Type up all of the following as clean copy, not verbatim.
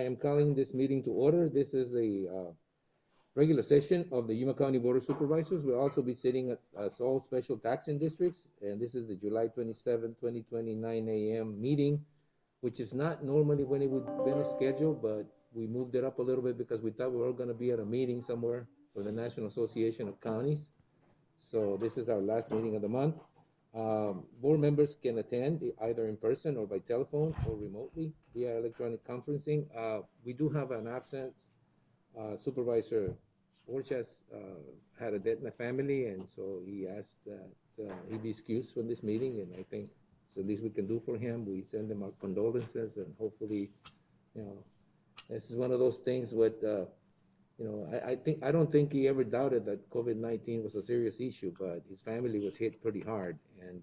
I am calling this meeting to order. This is the regular session of the Yuma County Board of Supervisors. We'll also be sitting at all special taxing districts, and this is the July 27, 2020, 9 a.m. meeting, which is not normally when it would have been scheduled, but we moved it up a little bit because we thought we were going to be at a meeting somewhere for the National Association of Counties. So this is our last meeting of the month. Board members can attend either in person or by telephone or remotely via electronic conferencing. We do have an absent Supervisor Borchas had a death in the family, and so he asked that he be excused from this meeting, and I think it's the least we can do for him. We send him our condolences, and hopefully, you know, this is one of those things with, you know, I don't think he ever doubted that COVID-19 was a serious issue, but his family was hit pretty hard, and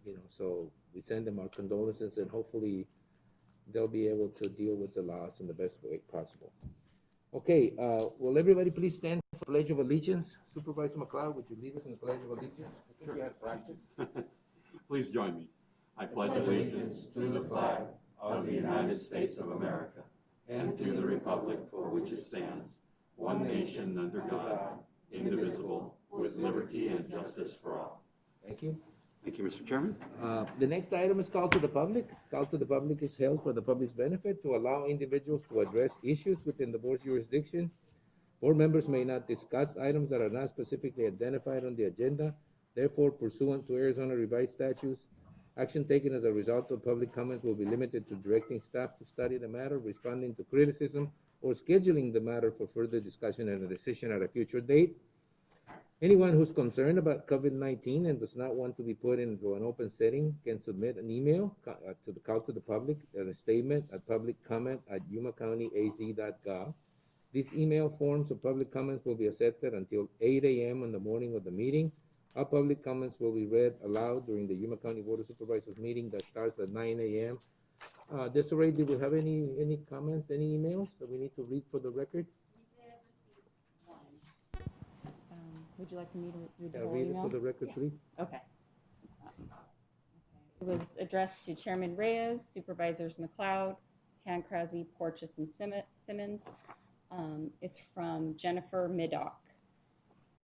you know, so we send them our condolences, and hopefully they'll be able to deal with the loss in the best way possible. Okay, will everybody please stand for the Pledge of Allegiance? Supervisor McLeod, would you lead us in the Pledge of Allegiance? I think we had practice. Please join me. I pledge allegiance to the flag of the United States of America and to the republic for which it stands, one nation under God, indivisible, with liberty and justice for all. Thank you. Thank you, Mr. Chairman. The next item is call to the public. Call to the public is held for the public's benefit to allow individuals to address issues within the board's jurisdiction. Board members may not discuss items that are not specifically identified on the agenda. Therefore, pursuant to Arizona Revised Statutes, action taken as a result of public comments will be limited to directing staff to study the matter, responding to criticism, or scheduling the matter for further discussion and a decision at a future date. Anyone who's concerned about COVID-19 and does not want to be put into an open setting can submit an email to the call to the public and a statement at publiccomment@yumacountyaz.gov. These email forms of public comments will be accepted until 8 a.m. on the morning of the meeting. Our public comments will be read aloud during the Yuma County Board of Supervisors meeting that starts at 9 a.m. Desiree, do we have any comments, any emails that we need to read for the record? Would you like me to read the whole Read email? it for the record, Yes. please. Okay. It was addressed to Chairman Reyes, Supervisors McLeod, Pancrazi, Porches, and Simmons. It's from Jennifer Middock,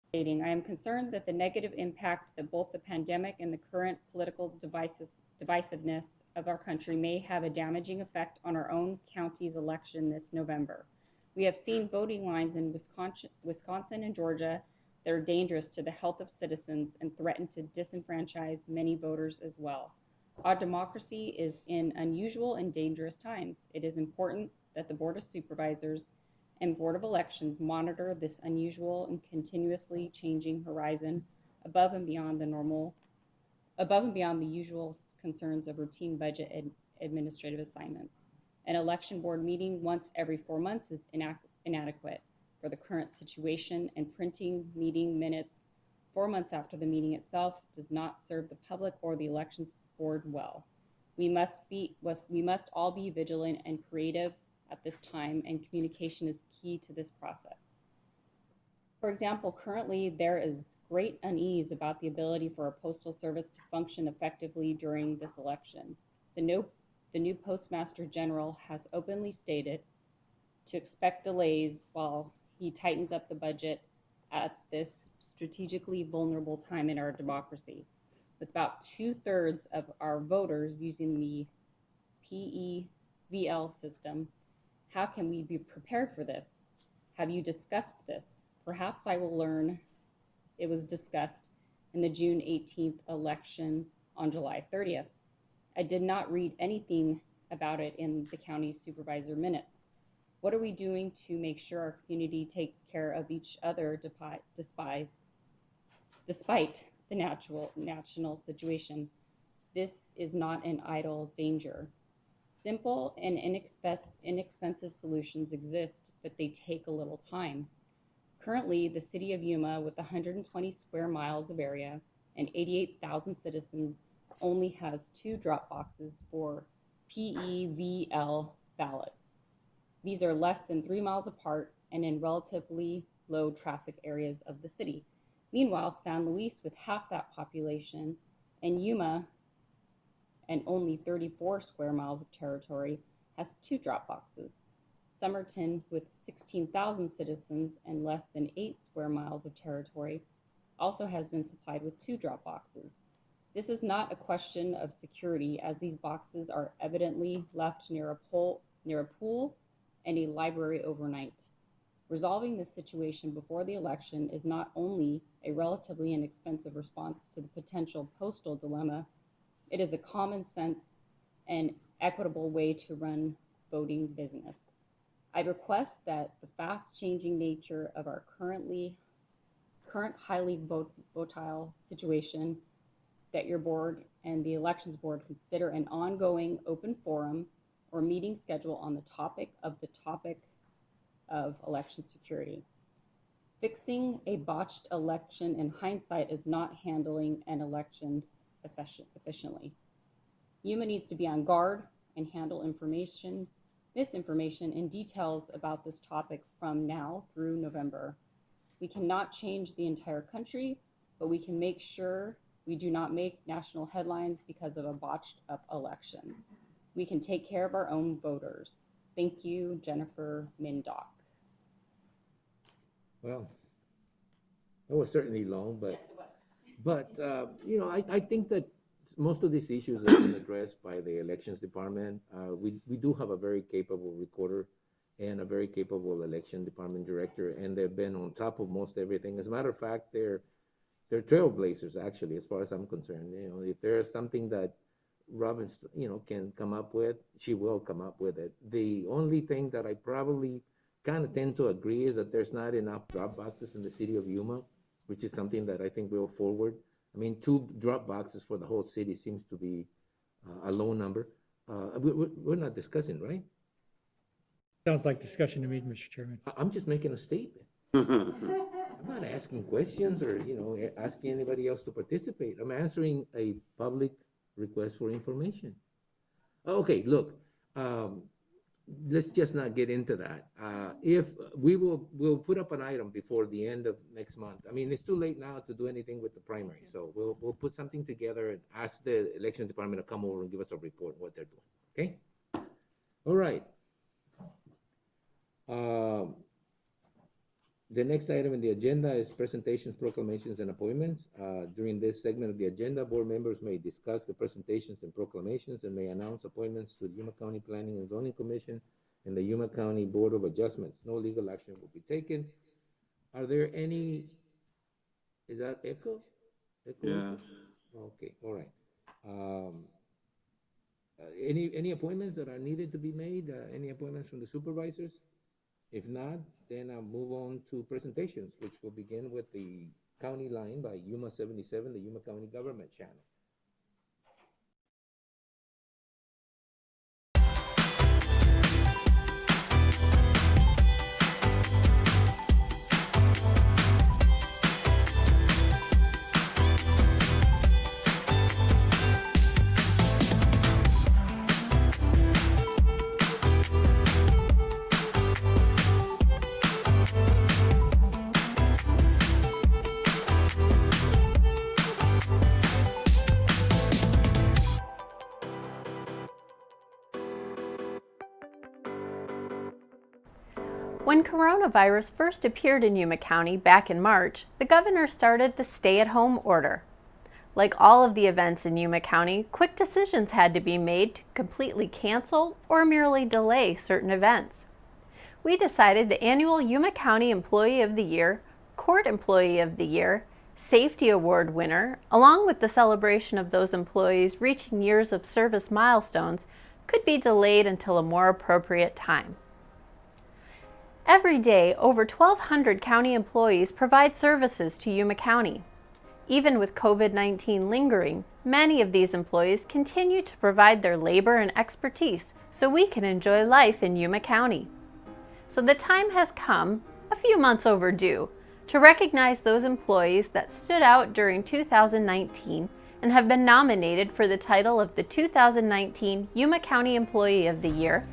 stating, I am concerned that the negative impact that both the pandemic and the current political divisiveness of our country may have a damaging effect on our own county's election this November. We have seen voting lines in Wisconsin and Georgia that are dangerous to the health of citizens and threaten to disenfranchise many voters as well. Our democracy is in unusual and dangerous times. It is important that the Board of Supervisors and Board of Elections monitor this unusual and continuously changing horizon above and beyond the usual concerns of routine budget and administrative assignments. An election board meeting once every 4 months is inadequate for the current situation, and printing meeting minutes 4 months after the meeting itself does not serve the public or the elections board well. We must all be vigilant and creative at this time, and communication is key to this process. For example, currently there is great unease about the ability for our postal service to function effectively during this election. The new Postmaster General has openly stated to expect delays while he tightens up the budget at this strategically vulnerable time in our democracy. With about 2/3 of our voters using the PEVL system, how can we be prepared for this? Have you discussed this? Perhaps I will learn it was discussed in the June 18th election on July 30th. I did not read anything about it in the county supervisor minutes. What are we doing to make sure our community takes care of each other despite the national situation? This is not an idle danger. Simple and inexpensive solutions exist, but they take a little time. Currently, the city of Yuma, with 120 square miles of area and 88,000 citizens, only has 2 drop boxes for PEVL ballots. These are less than 3 miles apart and in relatively low traffic areas of the city. Meanwhile, San Luis, with half that population, and Yuma, and only 34 square miles of territory, has 2 drop boxes. Somerton, with 16,000 citizens and less than 8 square miles of territory, also has been supplied with 2 drop boxes. This is not a question of security, as these boxes are evidently left near a pool and a library overnight. Resolving this situation before the election is not only a relatively inexpensive response to the potential postal dilemma, it is a common sense and equitable way to run voting business. I request that the fast-changing nature of our current highly volatile situation, that your board and the elections board consider an ongoing open forum or meeting schedule on the topic of election security. Fixing a botched election in hindsight is not handling an election efficiently. Yuma needs to be on guard and handle misinformation and details about this topic from now through November. We cannot change the entire country, but we can make sure we do not make national headlines because of a botched up election. We can take care of our own voters. Thank you, Jennifer Mindock. Well, it was certainly long, but, you know, I think that most of these issues have been addressed by the elections department. We do have a very capable recorder and a very capable election department director, and they've been on top of most everything. As a matter of fact, they're trailblazers, actually, as far as I'm concerned. You know, if there's something that Robin, you know, can come up with, she will come up with it. The only thing that I probably kind of tend to agree is that there's not enough drop boxes in the city of Yuma, which is something that I think will forward. I mean, 2 drop boxes for the whole city seems to be a low number. We're not discussing, right? Sounds like discussion to me, Mr. Chairman. I'm just making a statement. I'm not asking questions or, you know, asking anybody else to participate. I'm answering a public request for information. Okay, look, let's just not get into that. If we'll put up an item before the end of next month. I mean, it's too late now to do anything with the primary, so we'll put something together and ask the election department to come over and give us a report on what they're doing. Okay. All right. The next item in the agenda is presentations, proclamations, and appointments. During this segment of the agenda, board members may discuss the presentations and proclamations and may announce appointments to the Yuma County Planning and Zoning Commission and the Yuma County Board of Adjustments. No legal action will be taken. Are there any, is that echo? Yeah. Okay, all right. Any appointments that are needed to be made? Any appointments from the supervisors? If not, then I'll move on to presentations, which will begin with the County Line by Yuma 77, the Yuma County Government Channel. When coronavirus first appeared in Yuma County back in March, the governor started the stay-at-home order. Like all of the events in Yuma County, quick decisions had to be made to completely cancel or merely delay certain events. We decided the annual Yuma County Employee of the Year, Court Employee of the Year, Safety Award winner, along with the celebration of those employees reaching years of service milestones, could be delayed until a more appropriate time. Every day, over 1,200 county employees provide services to Yuma County. Even with COVID-19 lingering, many of these employees continue to provide their labor and expertise so we can enjoy life in Yuma County. So the time has come, a few months overdue, to recognize those employees that stood out during 2019 and have been nominated for the title of the 2019 Yuma County Employee of the Year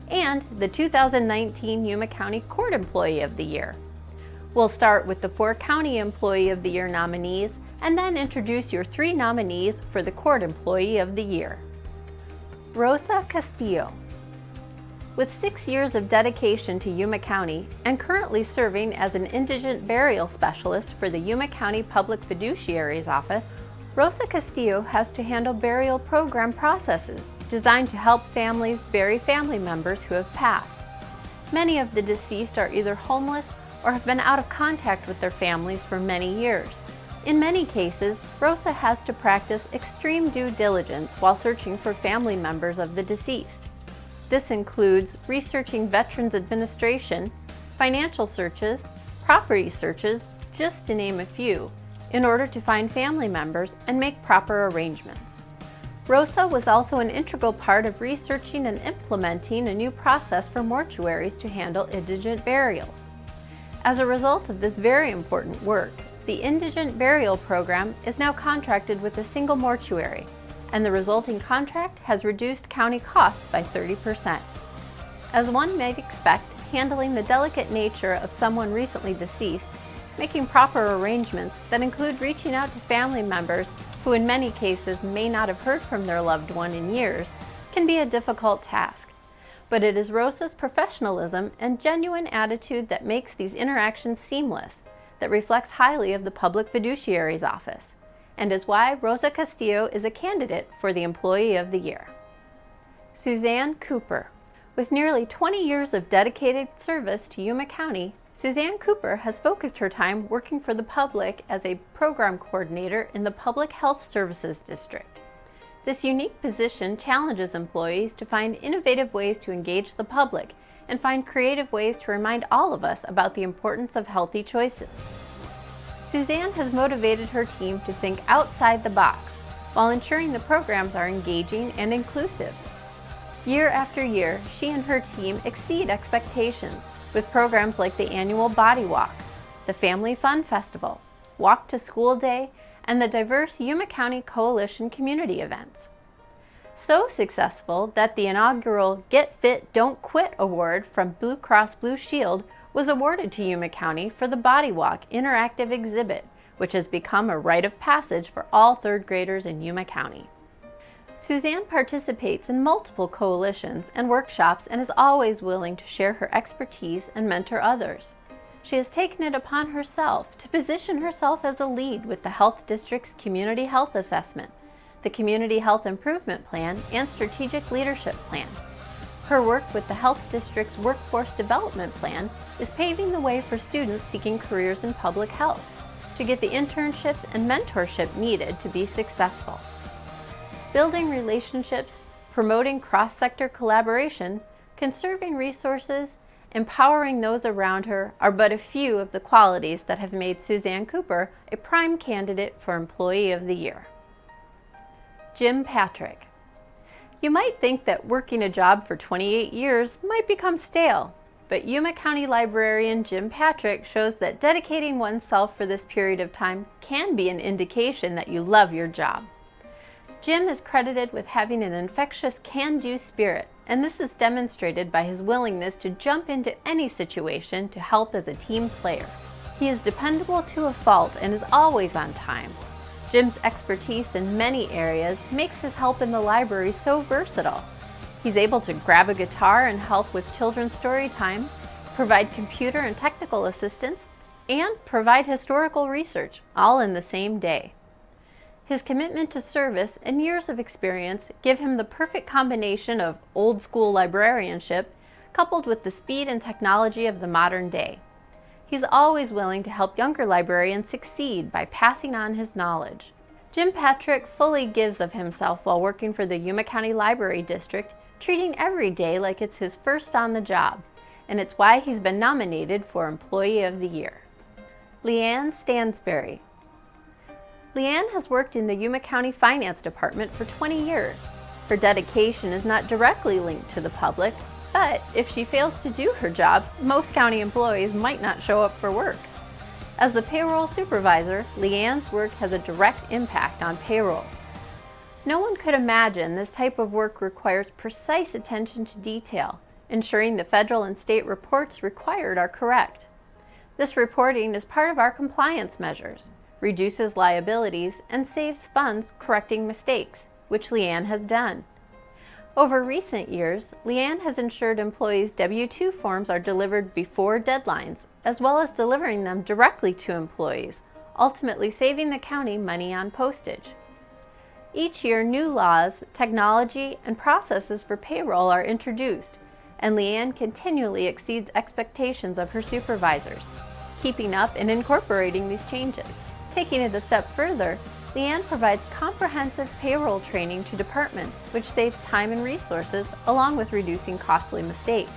and the 2019 Yuma County Court Employee of the Year. We'll start with the 4 County Employee of the Year nominees and then introduce your 3 nominees for the Court Employee of the Year. Rosa Castillo. With 6 years of dedication to Yuma County and currently serving as an indigent burial specialist for the Yuma County Public Fiduciary's Office, Rosa Castillo has to handle burial program processes designed to help families bury family members who have passed. Many of the deceased are either homeless or have been out of contact with their families for many years. In many cases, Rosa has to practice extreme due diligence while searching for family members of the deceased. This includes researching Veterans Administration, financial searches, property searches, just to name a few, in order to find family members and make proper arrangements. Rosa was also an integral part of researching and implementing a new process for mortuaries to handle indigent burials. As a result of this very important work, the indigent burial program is now contracted with a single mortuary, and the resulting contract has reduced county costs by 30%. As one might expect, handling the delicate nature of someone recently deceased, making proper arrangements that include reaching out to family members who in many cases may not have heard from their loved one in years, can be a difficult task. But it is Rosa's professionalism and genuine attitude that makes these interactions seamless, that reflects highly of the Public Fiduciary's Office, and is why Rosa Castillo is a candidate for the Employee of the Year. Suzanne Cooper. With nearly 20 years of dedicated service to Yuma County, Suzanne Cooper has focused her time working for the public as a program coordinator in the Public Health Services District. This unique position challenges employees to find innovative ways to engage the public and find creative ways to remind all of us about the importance of healthy choices. Suzanne has motivated her team to think outside the box while ensuring the programs are engaging and inclusive. Year after year, she and her team exceed expectations with programs like the annual Body Walk, the Family Fun Festival, Walk to School Day, and the diverse Yuma County Coalition community events. So successful that the inaugural Get Fit, Don't Quit award from Blue Cross Blue Shield was awarded to Yuma County for the Body Walk interactive exhibit, which has become a rite of passage for all third graders in Yuma County. Suzanne participates in multiple coalitions and workshops and is always willing to share her expertise and mentor others. She has taken it upon herself to position herself as a lead with the Health District's Community Health Assessment, the Community Health Improvement Plan, and Strategic Leadership Plan. Her work with the Health District's Workforce Development Plan is paving the way for students seeking careers in public health to get the internships and mentorship needed to be successful. Building relationships, promoting cross-sector collaboration, conserving resources, empowering those around her are but a few of the qualities that have made Suzanne Cooper a prime candidate for Employee of the Year. Jim Patrick. You might think that working a job for 28 years might become stale, but Yuma County Librarian Jim Patrick shows that dedicating oneself for this period of time can be an indication that you love your job. Jim is credited with having an infectious can-do spirit, and this is demonstrated by his willingness to jump into any situation to help as a team player. He is dependable to a fault and is always on time. Jim's expertise in many areas makes his help in the library so versatile. He's able to grab a guitar and help with children's story time, provide computer and technical assistance, and provide historical research, all in the same day. His commitment to service and years of experience give him the perfect combination of old-school librarianship coupled with the speed and technology of the modern day. He's always willing to help younger librarians succeed by passing on his knowledge. Jim Patrick fully gives of himself while working for the Yuma County Library District, treating every day like it's his first on the job, and it's why he's been nominated for Employee of the Year. Leanne Stansberry. Leanne has worked in the Yuma County Finance Department for 20 years. Her dedication is not directly linked to the public, but if she fails to do her job, most county employees might not show up for work. As the payroll supervisor, Leanne's work has a direct impact on payroll. No one could imagine this type of work requires precise attention to detail, ensuring the federal and state reports required are correct. This reporting is part of our compliance measures, reduces liabilities, and saves funds correcting mistakes, which Leanne has done. Over recent years, Leanne has ensured employees' W-2 forms are delivered before deadlines, as well as delivering them directly to employees, ultimately saving the county money on postage. Each year, new laws, technology, and processes for payroll are introduced, and Leanne continually exceeds expectations of her supervisors, keeping up and incorporating these changes. Taking it a step further, Leanne provides comprehensive payroll training to departments, which saves time and resources, along with reducing costly mistakes.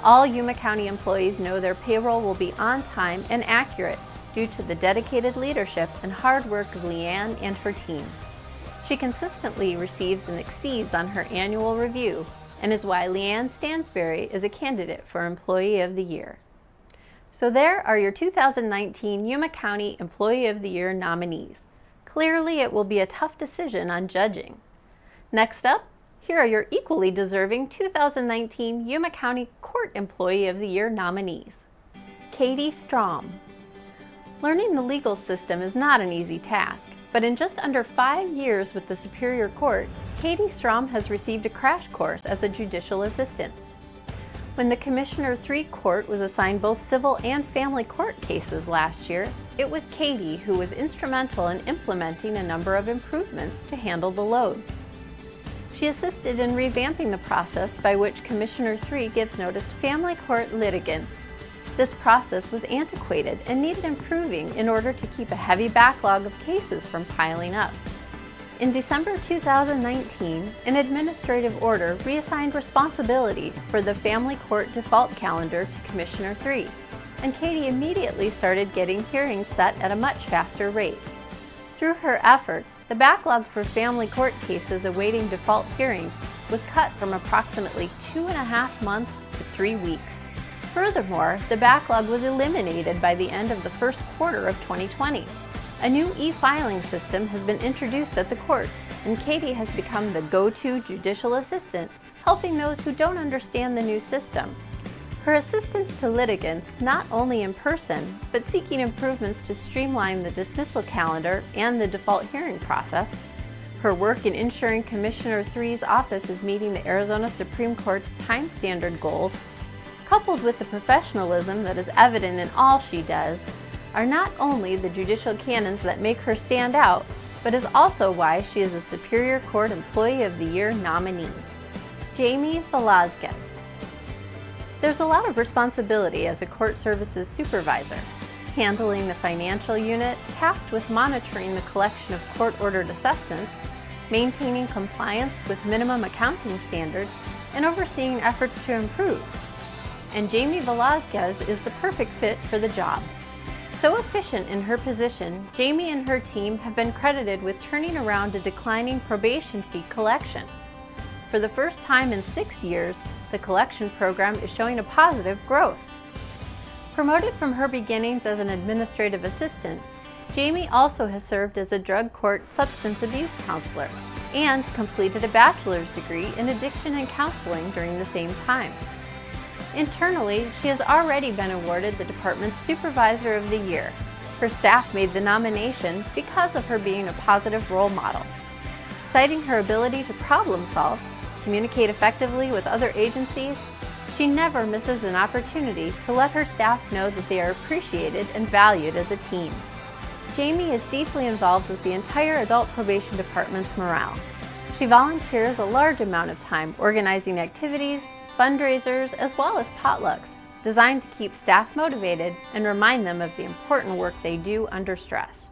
All Yuma County employees know their payroll will be on time and accurate due to the dedicated leadership and hard work of Leanne and her team. She consistently receives and exceeds on her annual review, and is why Leanne Stansberry is a candidate for Employee of the Year. So there are your 2019 Yuma County Employee of the Year nominees. Clearly, it will be a tough decision on judging. Next up, here are your equally deserving 2019 Yuma County Court Employee of the Year nominees. Katie Strom. Learning the legal system is not an easy task, but in just under 5 years with the Superior Court, Katie Strom has received a crash course as a judicial assistant. When the Commissioner 3 Court was assigned both civil and family court cases last year, it was Katie who was instrumental in implementing a number of improvements to handle the load. She assisted in revamping the process by which Commissioner 3 gives notice to family court litigants. This process was antiquated and needed improving in order to keep a heavy backlog of cases from piling up. In December 2019, an administrative order reassigned responsibility for the family court default calendar to Commissioner 3, and Katie immediately started getting hearings set at a much faster rate. Through her efforts, the backlog for family court cases awaiting default hearings was cut from approximately 2.5 months to 3 weeks. Furthermore, the backlog was eliminated by the end of the first quarter of 2020. A new e-filing system has been introduced at the courts, and Katie has become the go-to judicial assistant, helping those who don't understand the new system. Her assistance to litigants, not only in person, but seeking improvements to streamline the dismissal calendar and the default hearing process, her work in ensuring Commissioner 3's office is meeting the Arizona Supreme Court's time standard goals, coupled with the professionalism that is evident in all she does, are not only the judicial canons that make her stand out, but is also why she is a Superior Court Employee of the Year nominee. Jamie Velazquez. There's a lot of responsibility as a court services supervisor, handling the financial unit, tasked with monitoring the collection of court-ordered assessments, maintaining compliance with minimum accounting standards, and overseeing efforts to improve. And Jamie Velazquez is the perfect fit for the job. So efficient in her position, Jamie and her team have been credited with turning around a declining probation fee collection. For the first time in 6 years, the collection program is showing a positive growth. Promoted from her beginnings as an administrative assistant, Jamie also has served as a drug court substance abuse counselor and completed a bachelor's degree in addiction and counseling during the same time. Internally, she has already been awarded the department's Supervisor of the Year. Her staff made the nomination because of her being a positive role model. Citing her ability to problem solve, communicate effectively with other agencies, she never misses an opportunity to let her staff know that they are appreciated and valued as a team. Jamie is deeply involved with the entire adult probation department's morale. She volunteers a large amount of time organizing activities, fundraisers, as well as potlucks, designed to keep staff motivated and remind them of the important work they do under stress.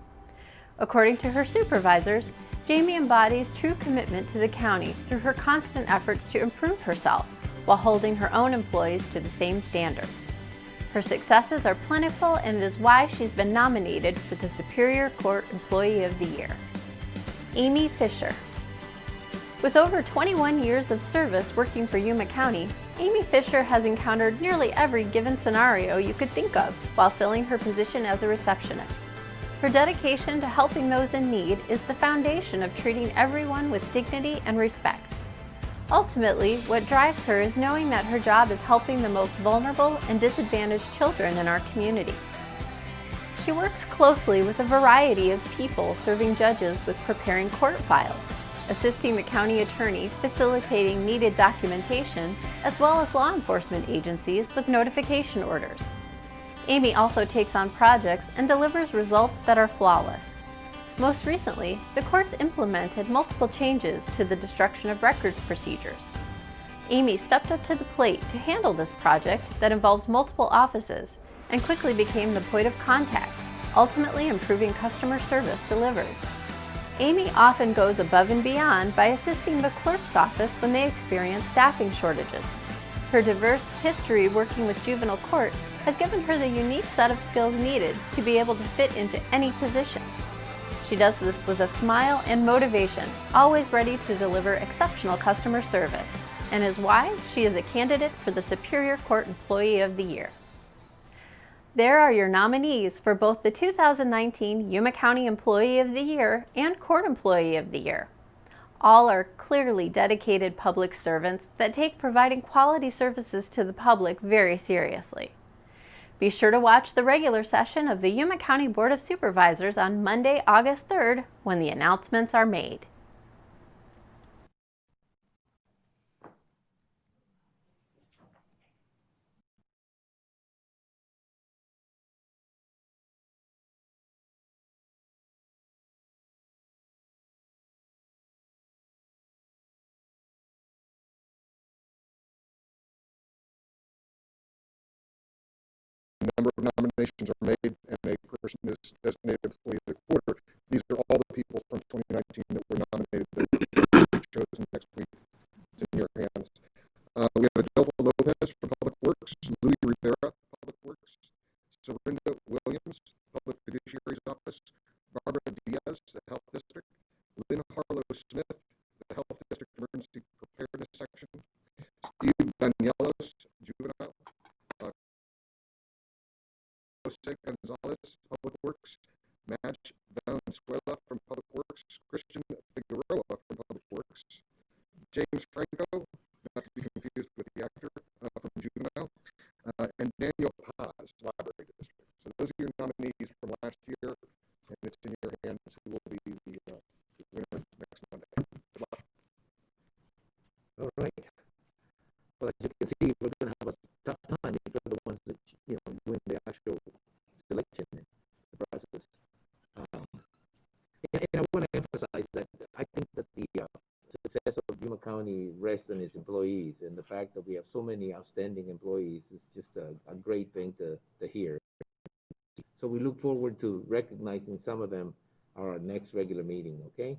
According to her supervisors, Jamie embodies true commitment to the county through her constant efforts to improve herself while holding her own employees to the same standards. Her successes are plentiful, and it is why she's been nominated for the Superior Court Employee of the Year. Amy Fisher. With over 21 years of service working for Yuma County, Amy Fisher has encountered nearly every given scenario you could think of while filling her position as a receptionist. Her dedication to helping those in need is the foundation of treating everyone with dignity and respect. Ultimately, what drives her is knowing that her job is helping the most vulnerable and disadvantaged children in our community. She works closely with a variety of people, serving judges with preparing court files. assisting the county attorney facilitating needed documentation, as well as law enforcement agencies with notification orders. Amy also takes on projects and delivers results that are flawless. Most recently, the courts implemented multiple changes to the destruction of records procedures. Amy stepped up to the plate to handle this project that involves multiple offices and quickly became the point of contact, ultimately improving customer service delivered. Amy often goes above and beyond by assisting the clerk's office when they experience staffing shortages. Her diverse history working with juvenile court has given her the unique set of skills needed to be able to fit into any position. She does this with a smile and motivation, always ready to deliver exceptional customer service, and is why she is a candidate for the Superior Court Employee of the Year. There are your nominees for both the 2019 Yuma County Employee of the Year and Court Employee of the Year. All are clearly dedicated public servants that take providing quality services to the public very seriously. Be sure to watch the regular session of the Yuma County Board of Supervisors on Monday, August 3rd, when the announcements are made. Number of nominations are made and a person is designated employee of the quarter. These are all the people from 2019 that were nominated that will be chosen next week. It's in your hands. We have Adelpha Lopez from Public Works, Louis Rivera, Public Works, Serinda Williams, Public Fiduciary's Office, Barbara Diaz, the Health District, Lynn Harlow Smith, the Health District Emergency Preparedness Section, Steve Danielos, Juvenile, Jose Gonzalez, Public Works, Madge Valenzuela from Public Works, Christian Figueroa from Public Works, James Franco, not to be confused with the actor from Juvenile, and Daniel Paz, Library District. So those are your nominees from last year, and it's in your hands who will be the winner next Monday. Good luck. All right. Well, as you can see, we're going to have a tough time if we're the ones that, win the actual selection, the process. And I want to emphasize that I think that the success of Yuma County rests on its employees, and the fact that we have so many outstanding employees is just a great thing to hear. So we look forward to recognizing some of them at our next regular meeting, okay?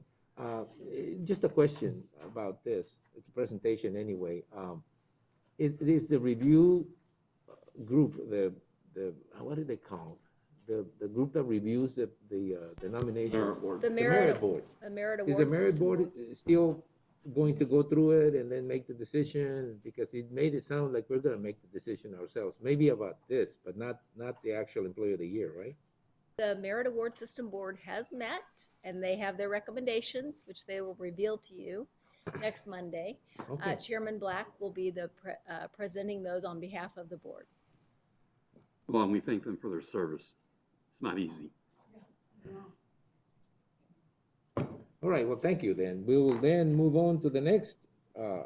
Just a question about this. It's a presentation anyway. It is the review group, the what do they call the group that reviews the nominations? Merit board. The The merit, merit board. the merit Is award the merit system. board still going to go through it and then make the decision? Because it made it sound like we're going to make the decision ourselves, maybe about this, but not the actual employee of the year, right? The merit award system board has met, and they have their recommendations, which they will reveal to you next Monday. Okay. Chairman Black will be the presenting those on behalf of the board. Well, and we thank them for their service. It's not easy. All right, well, thank you then. We will then move on to the next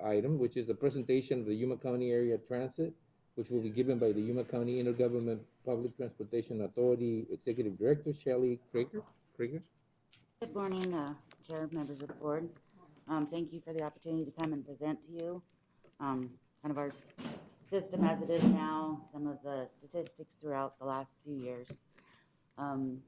item, which is a presentation of the Yuma County Area Transit, which will be given by the Yuma County Intergovernment Public Transportation Authority Executive Director, Shelley Krieger. Good morning, Chair, members of the board. Thank you for the opportunity to come and present to you kind of our system as it is now, some of the statistics throughout the last few years. On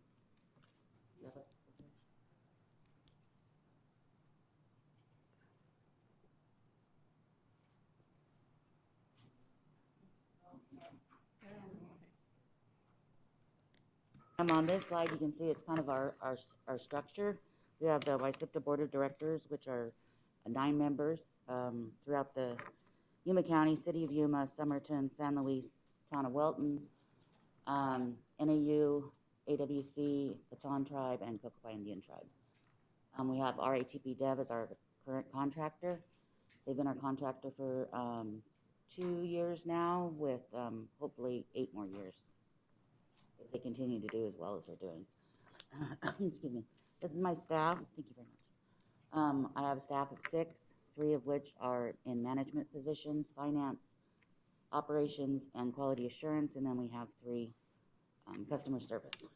this slide, you can see it's kind of our structure. We have the YSIPTA Board of Directors, which are 9 members throughout the Yuma County, City of Yuma, Somerton, San Luis, Town of Welton, NAU, AWC, Baton Tribe, and Cocopa Indian Tribe. We have RATP Dev as our current contractor. They've been our contractor for 2 years now, with hopefully 8 more years if they continue to do as well as they're doing. Excuse me. This is my staff. Thank you very I have a staff of 6, 3 of which are in management positions, finance, operations, and quality assurance, and then we have 3 customer service.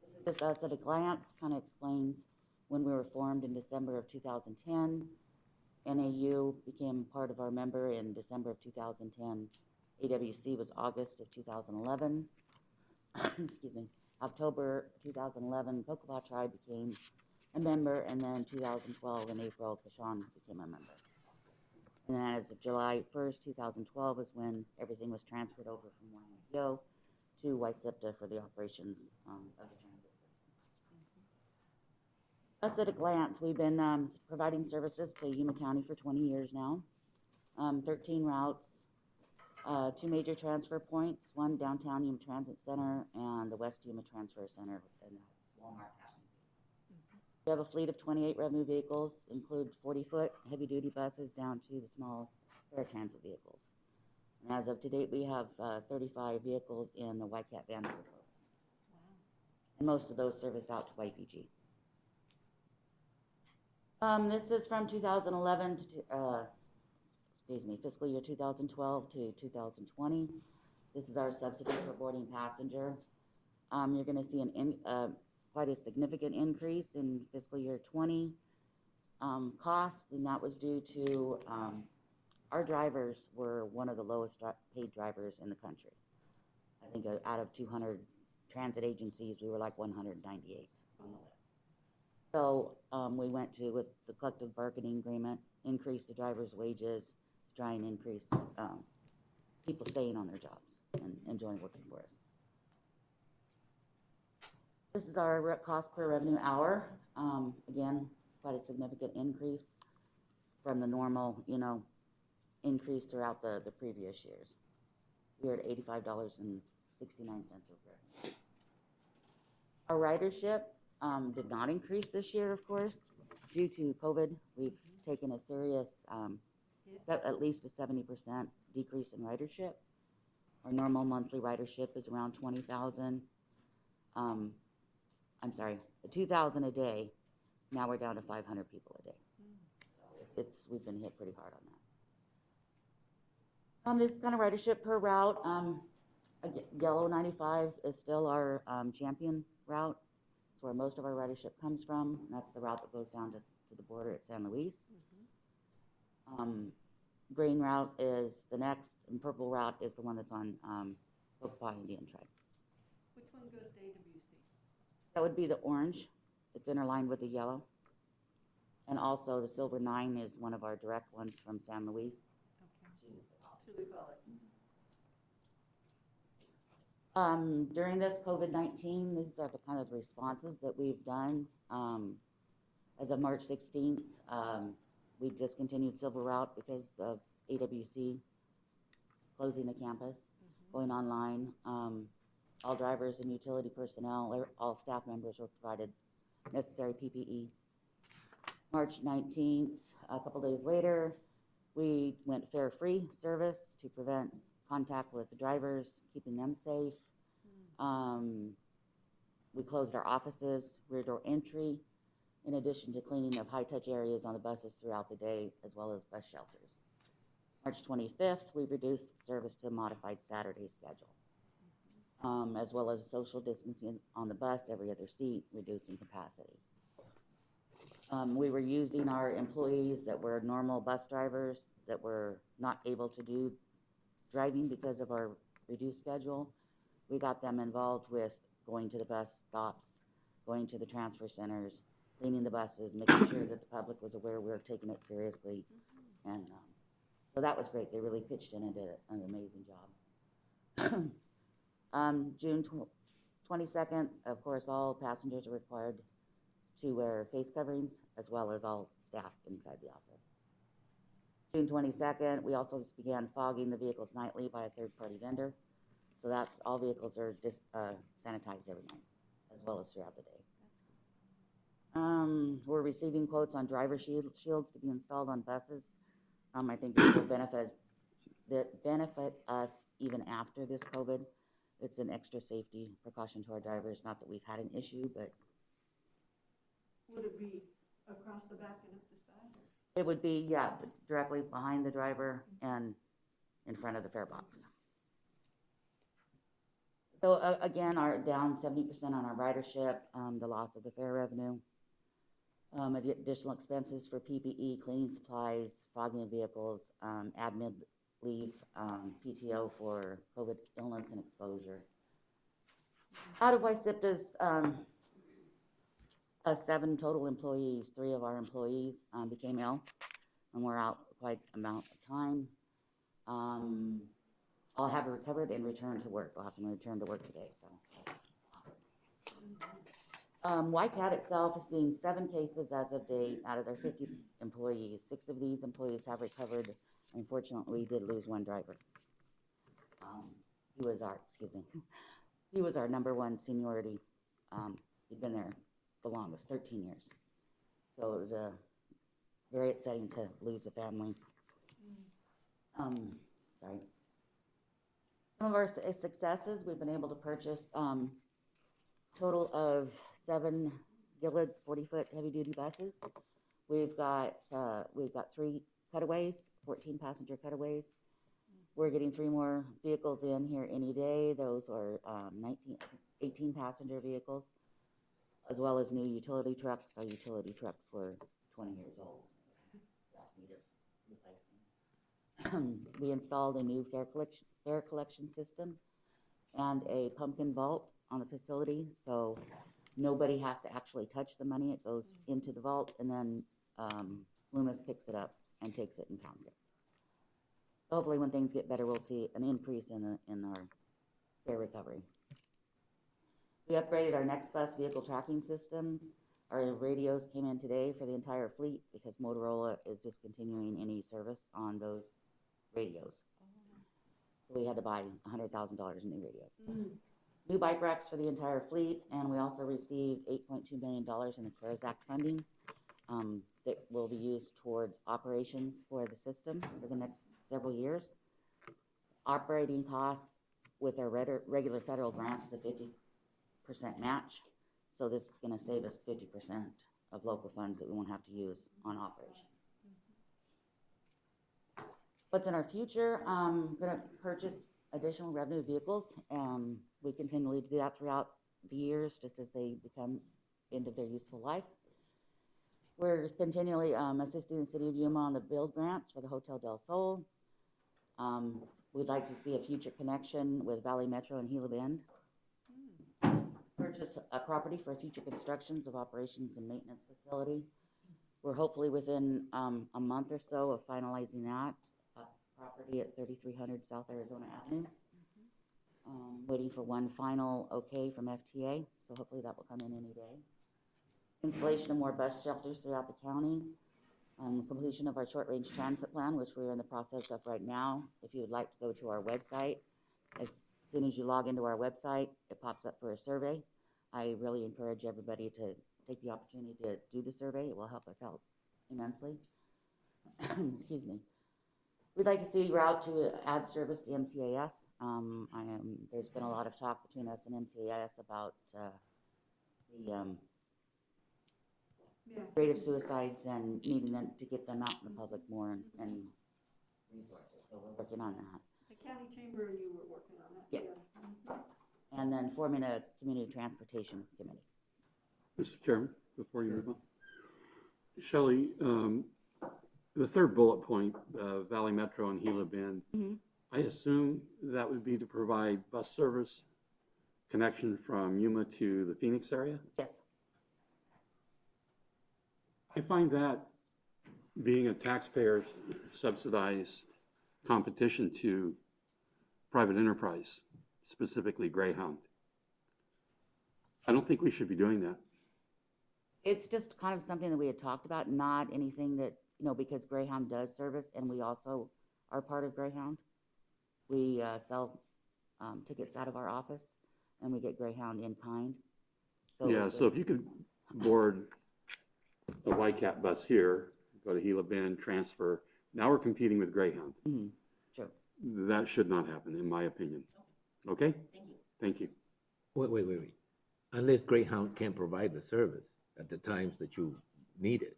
This is just us at a glance, kind of explains when we were formed in December of 2010. NAU became part of our member in December of 2010. AWC was August of 2011. Excuse me. October 2011, Pokeball Tribe became a member, and then 2012 in April, Kashan became a member. And then as of July 1st, 2012 is when everything was transferred over from YMCO to YSIPTA for the operations of the transit system. Us at a glance, we've been providing services to Yuma County for 20 years now. 13 routes, 2 major transfer points, one downtown Yuma Transit Center and the West Yuma Transfer Center, and that's Walmart Avenue. We have a fleet of 28 revenue vehicles, include 40-foot heavy-duty buses down to the small paratransit vehicles. And as of today, we have 35 vehicles in the YCAT van program. Wow. And most of those service out to YPG. This is from 2011 to, fiscal year 2012 to 2020. This is our subsidy per boarding passenger. You're going to see quite a significant increase in fiscal year 20 cost, and that was due to our drivers were one of the lowest paid drivers in the country. I think out of 200 transit agencies, we were like 198th on the list. So we went to, with the collective bargaining agreement, increase the drivers' wages, try and increase people staying on their jobs and enjoying working for us. This is our cost per revenue hour. Again, quite a significant increase from the normal, increase throughout the previous years. We're at $85.69 of revenue. Our ridership did not increase this year, of course, due to COVID. We've taken a serious, at least a 70% decrease in ridership. Our normal monthly ridership is around 20,000. I'm sorry, 2,000 a day. Now we're down to 500 people a day. So we've been hit pretty hard on that. This kind of ridership per route. Yellow 95 is still our champion route. It's where most of our ridership comes from. And that's the route that goes down to the border at San Luis. Green route is the next, and purple route is the one that's on Pokemon Indian Tribe. Which one goes to AWC? That would be the orange. It's interlined with the yellow. And also the silver 9 is one of our direct ones from San Luis. To the college. During this COVID-19, these are the kind of responses that we've done. As of March 16th, we discontinued Silver Route because of AWC closing the campus, going online. All drivers and utility personnel, all staff members were provided necessary PPE. March 19th, a couple days later, we went fare-free service to prevent contact with the drivers, keeping them safe. We closed our offices, rear door entry, in addition to cleaning of high-touch areas on the buses throughout the day, as well as bus shelters. March 25th, we reduced service to a modified Saturday schedule, as well as social distancing on the bus, every other seat, reducing capacity. We were using our employees that were normal bus drivers that were not able to do driving because of our reduced schedule. We got them involved with going to the bus stops, going to the transfer centers, cleaning the buses, making sure that the public was aware we were taking it seriously. And so that was great. They really pitched in and did an amazing job. June 22nd, of course, all passengers are required to wear face coverings, as well as all staff inside the office. June 22nd, we also began fogging the vehicles nightly by a third-party vendor. So that's all vehicles are sanitized every night, as well as throughout the day. We're receiving quotes on driver shields to be installed on buses. I think this will benefit us even after this COVID. It's an extra safety precaution to our drivers. Not that we've had an issue, but Would it be across the back and up the side? It would be, yeah, directly behind the driver and in front of the fare box. So again, our down 70% on our ridership, the loss of the fare revenue, additional expenses for PPE, cleaning supplies, fogging of vehicles, admin leave, PTO for COVID illness and exposure. Out of YSIPTA's 7 total employees, 3 of our employees became ill, and we're out quite amount of time. All have recovered and returned to work. Last one returned to work today, so. YCAT itself is seeing 7 cases as of date out of their 50 employees. 6 of these employees have recovered. Unfortunately, we did lose 1 driver. He was our #1 seniority. He'd been there the longest, 13 years. So it was very upsetting to lose a family. Sorry. Some of our successes, we've been able to purchase total of 7 Gillard 40-foot heavy-duty buses. We've got 3 cutaways, 14 passenger cutaways. We're getting 3 more vehicles in here any day. Those are 18 passenger vehicles, as well as new utility trucks. Our utility trucks were 20 years old. We installed a new fare collection system and a pumpkin vault on the facility, so nobody has to actually touch the money. It goes into the vault, and then Loomis picks it up and takes it and counts it. So hopefully when things get better, we'll see an increase in our fare recovery. We upgraded our next bus vehicle tracking systems. Our radios came in today for the entire fleet because Motorola is discontinuing any service on those radios. So we had to buy $100,000 in new radios. New bike racks for the entire fleet, and we also received $8.2 million in the CARES Act funding that will be used towards operations for the system for the next several years. Operating costs with our regular federal grants is a 50% match, so this is going to save us 50% of local funds that we won't have to use on operations. What's in our future? I'm going to purchase additional revenue vehicles. We continually do that throughout the years, just as they become end of their useful life. We're continually assisting the city of Yuma on the build grants for the Hotel del Sol. We'd like to see a future connection with Valley Metro and Gila Bend. Purchase a property for future constructions of operations and maintenance facility. We're hopefully within a month or so of finalizing that. Property at 3300 South Arizona Avenue. Waiting for one final okay from FTA, so hopefully that will come in any day. Installation of more bus shelters throughout the county. Completion of our short-range transit plan, which we're in the process of right now. If you would like to go to our website, as soon as you log into our website, it pops up for a survey. I really encourage everybody to take the opportunity to do the survey. It will help us out immensely. Excuse me. We'd like to see route to add service to MCAS. There's been a lot of talk between us and MCAS about the rate of suicides and needing them to get them out in the public more and resources. So we're working on that. The county chamber and you were working on that. Yeah. And then forming a community transportation committee. Mr. Chairman, before you move on. Shelley, the third bullet point, Valley Metro and Gila Bend, I assume that would be to provide bus service connection from Yuma to the Phoenix area? Yes. I find that being a taxpayer subsidized competition to private enterprise, specifically Greyhound. I don't think we should be doing that. It's just kind of something that we had talked about, not anything that, because Greyhound does service, and we also are part of Greyhound. We sell tickets out of our office, and we get Greyhound in kind. So yeah, so if you could board a YCAT bus here, go to Gila Bend, transfer. Now we're competing with Greyhound. Sure. That should not happen, in my opinion. Okay? Thank you. Thank you. Wait. unless Greyhound can't provide the service at the times that you need it,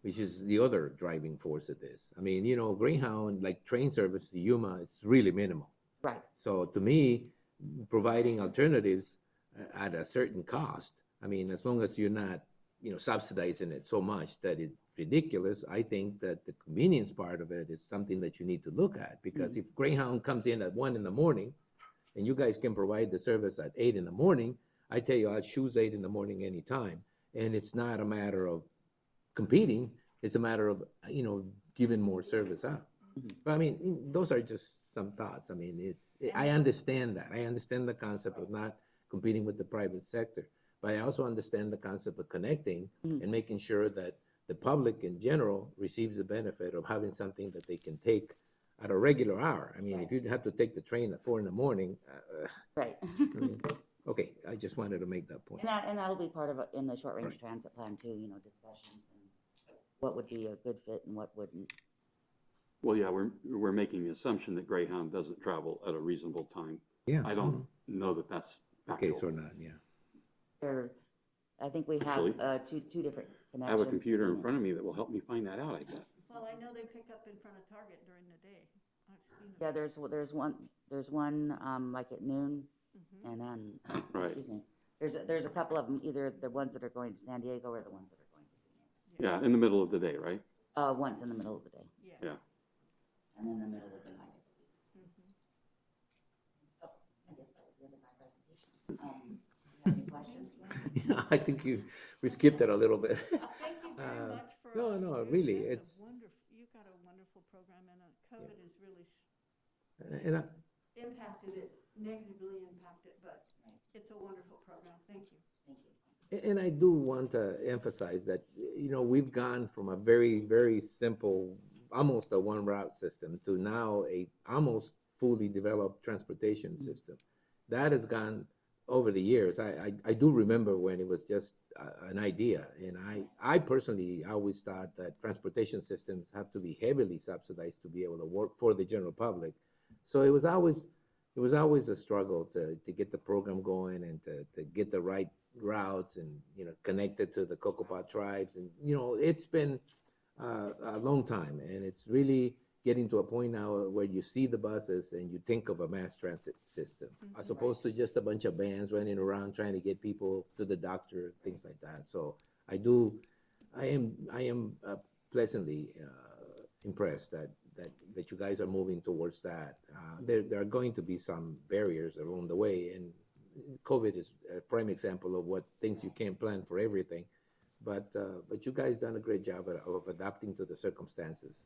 which is the other driving force of this. I mean, you know, Greyhound, like train service to Yuma, is really minimal. Right. So to me, providing alternatives at a certain cost, I mean, as long as you're not, you know, subsidizing it so much that it's ridiculous, I think that the convenience part of it is something that you need to look at. Because if Greyhound comes in at 1 in the morning and you guys can provide the service at 8 in the morning, I tell you, I'll choose 8 in the morning anytime. And it's not a matter of competing, it's a matter of, you know, giving more service out. But I mean, those are just some thoughts. I mean, I understand that. I understand the concept of not competing with the private sector, but I also understand the concept of connecting and making sure that the public in general receives the benefit of having something that they can take at a regular hour. I mean, if you have to take the train at 4 in the morning, Right. I mean, okay, I just wanted to make that point. And that'll be part of it in the short range transit plan too, you know, discussions and what would be a good fit and what wouldn't. Well, yeah, we're making the assumption that Greyhound doesn't travel at a reasonable time. Yeah. I don't know that that's The factual. case or not, yeah. I think we have Actually, two different connections. I have a computer in front of me that will help me find that out, I bet. Well, I know they pick up in front of Target during the day. I've seen them. Yeah, there's one like at noon, and then Right. excuse me. There's a couple of them, either the ones that are going to San Diego or the ones that are going to Phoenix. Yeah, in the middle of the day, right? Once in the middle of the day, Yeah. and then the middle of the night. Oh, I guess that was the end of my presentation. You have any questions? Yeah, I think we skipped it a little bit. Thank you very much for. No, all you no, do. really, That's it's, you've got a wonderful program, and COVID has really and impacted it, negatively impacted, but it's a wonderful program. Thank you. Thank you. And I do want to emphasize that, you know, we've gone from a very, very simple, almost a one route system to now a almost fully developed transportation system. That has gone over the years. I do remember when it was just an idea. And I personally always thought that transportation systems have to be heavily subsidized to be able to work for the general public. So it was always a struggle to get the program going and to get the right routes and, you know, connected to the Cocopah tribes. And, you know, it's been a long time, and it's really getting to a point now where you see the buses and you think of a mass transit system, as opposed to just a bunch of vans running around trying to get people to the doctor, things like that. So I am pleasantly impressed that you guys are moving towards that. There are going to be some barriers along the way, and COVID is a prime example of what things you can't plan for everything. But you guys done a great job of adapting to the circumstances.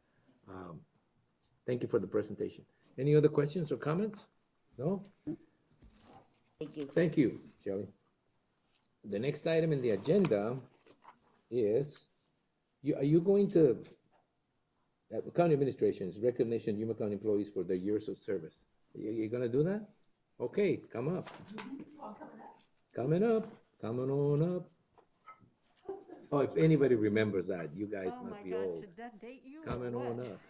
Thank you for the presentation. Any other questions or comments? No? Thank you. Thank you, Shelley. The next item in the agenda is, are you going to, County Administration's recognition Yuma County employees for their years of service. You gonna do that? Okay, come up. Coming up. Coming on up. Oh, if anybody remembers that, you guys Oh must my be gosh, old. did that date you? or Coming on what? up.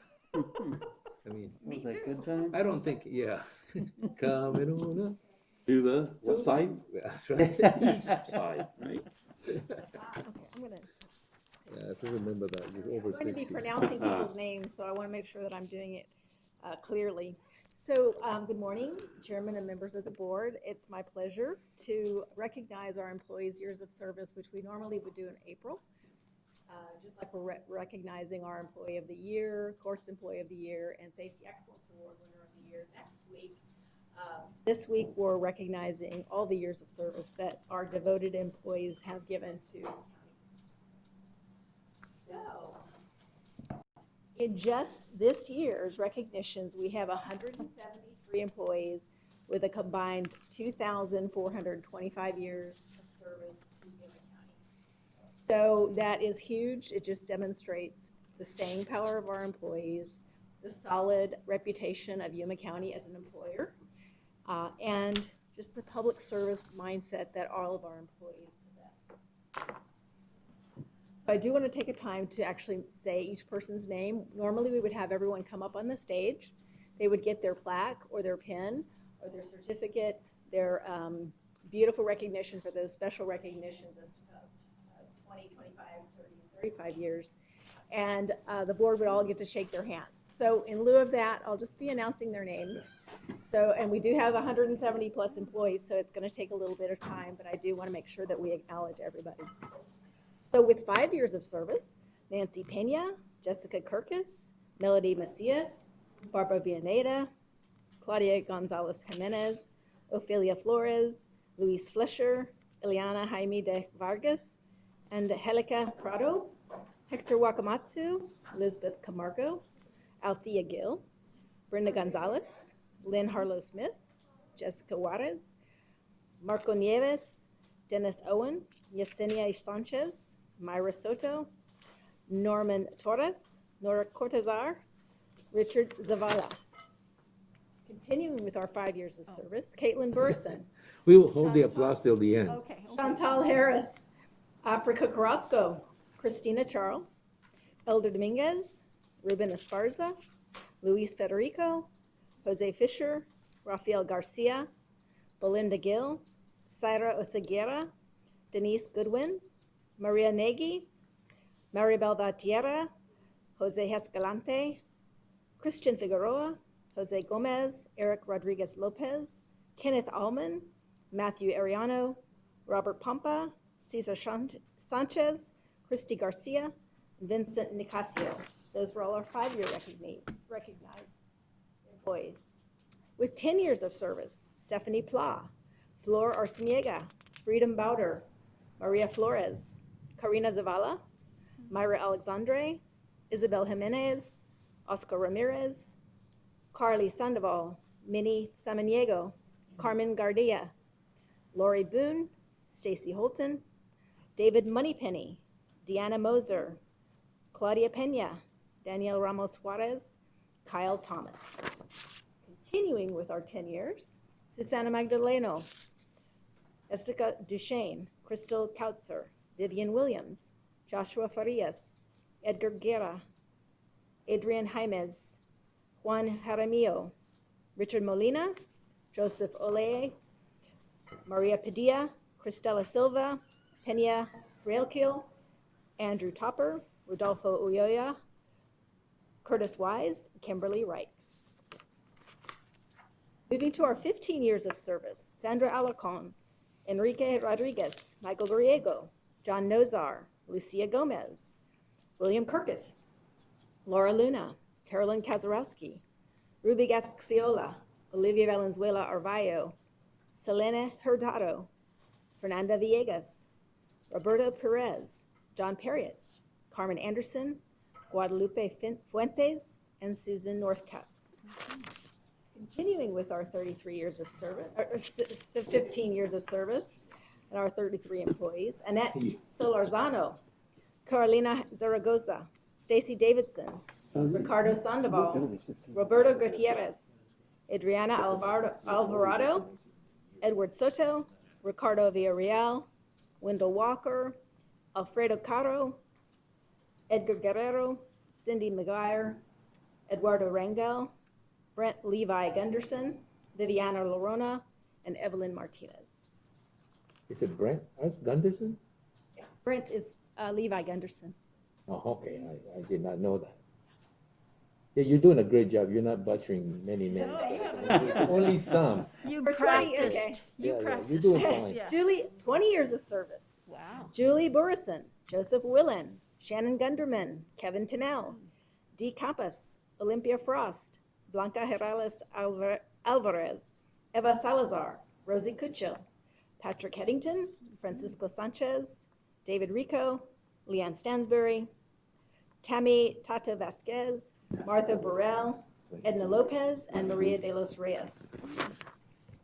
I mean, Me that too. good time? I don't think, yeah. Coming on up. To the what side? That's right. East side, right? Okay, I'm gonna. Yeah, if you remember that, you're over I'm going to be 60. pronouncing people's names, so I want to make sure that I'm doing it clearly. So, good morning, Chairman and members of the board. It's my pleasure to recognize our employees' years of service, which we normally would do in April. Just like we're recognizing our Employee of the Year, Courts Employee of the Year, and Safety Excellence Award winner of the year next week. This week, we're recognizing all the years of service that our devoted employees have given to. So, in just this year's recognitions, we have 173 employees with a combined 2,425 years of service to Yuma County. So that is huge. It just demonstrates the staying power of our employees, the solid reputation of Yuma County as an employer, and just the public service mindset that all of our employees possess. So I do want to take a time to actually say each person's name. Normally we would have everyone come up on the stage. They would get their plaque or their pin or their certificate, their beautiful recognition for those special recognitions of 20, 25, 30, 35 years. And the board would all get to shake their hands. So in lieu of that, I'll just be announcing their names. So, and we do have 170 plus employees, so it's going to take a little bit of time, but I do want to make sure that we acknowledge everybody. So with 5 years of service, Nancy Pena, Jessica Kirkus, Melody Macias, Barbara Villaneda, Claudia Gonzalez Jimenez, Ophelia Flores, Luis Flesher, Ileana Jaime de Vargas, and Helica Prado, Hector Wakamatsu, Elizabeth Camargo, Althea Gill, Brenda Gonzalez, Lynn Harlow Smith, Jessica Juarez, Marco Nieves, Dennis Owen, Yesenia Sanchez, Myra Soto, Norman Torres, Nora Cortazar, Richard Zavala. Continuing with our 5 years of service, Caitlin Burson, We will hold the applause till the end. Okay. Chantal Harris, Africa Carrasco, Christina Charles, Elder Dominguez, Ruben Esparza, Luis Federico, Jose Fisher, Rafael Garcia, Belinda Gill, Saira Oseguera, Denise Goodwin, Maria Nagy, Maribel Valtierra, Jose Escalante, Christian Figueroa, Jose Gomez, Eric Rodriguez Lopez, Kenneth Allman, Matthew Ariano, Robert Pampa, Cesar Sanchez, Christy Garcia, Vincent Nicasio. Those were all our 5-year recognized employees. With 10 years of service, Stephanie Pla, Flor Arciniega, Freedom Bowder, Maria Flores, Karina Zavala, Myra Alexandre, Isabel Jimenez, Oscar Ramirez, Carly Sandoval, Minnie Samaniego, Carmen Gardia, Lori Boone, Stacy Holton, David Moneypenny, Deanna Moser, Claudia Pena, Danielle Ramos Juarez, Kyle Thomas. Continuing with our 10 years, Susana Magdaleno, Jessica Duchesne, Crystal Kautzer, Vivian Williams, Joshua Farias, Edgar Guerra, Adrian Jaimes, Juan Jaramillo, Richard Molina, Joseph Oleye, Maria Padilla, Cristela Silva, Pena Realquil, Andrew Topper, Rodolfo Ulloa, Curtis Wise, Kimberly Wright. Moving to our 15 years of service, Sandra Alarcon, Enrique Rodriguez, Michael Griego, John Nozar, Lucia Gomez, William Kirkus, Laura Luna, Carolyn Kazarowski, Ruby Gaxiola, Olivia Valenzuela Arvayo, Selena Hurtado, Fernanda Villegas, Roberto Perez, John Perriott, Carmen Anderson, Guadalupe Fuentes, and Susan Northcutt. Continuing with our 33 years of service, or 15 years of service, and our 33 employees, Annette Solarzano, Carolina Zaragoza, Stacy Davidson, Ricardo Sandoval, Roberto Gutierrez, Adriana Alvarado, Edward Soto, Ricardo Villarreal, Wendell Walker, Alfredo Caro, Edgar Guerrero, Cindy McGuire, Eduardo Rangel, Brent Levi Gunderson, Viviana Lorona, and Evelyn Martinez. Is it Brent Gunderson? Yeah. Brent is Levi Gunderson. Oh, okay. I did not know that. Yeah, you're doing a great job. You're not butchering many names. No, you haven't. Only some. You For 20, practiced. okay. You Yeah, practiced. you're doing fine. Yeah. Julie, 20 years of service. Wow. Julie Burrison, Joseph Willen, Shannon Gunderman, Kevin Tennell, Dee Campas, Olympia Frost, Blanca Herales Alvarez, Eva Salazar, Rosie Cucho, Patrick Headington, Francisco Sanchez, David Rico, Leanne Stansbury, Tammy Tata Vasquez, Martha Burrell, Edna Lopez, and Maria de los Reyes.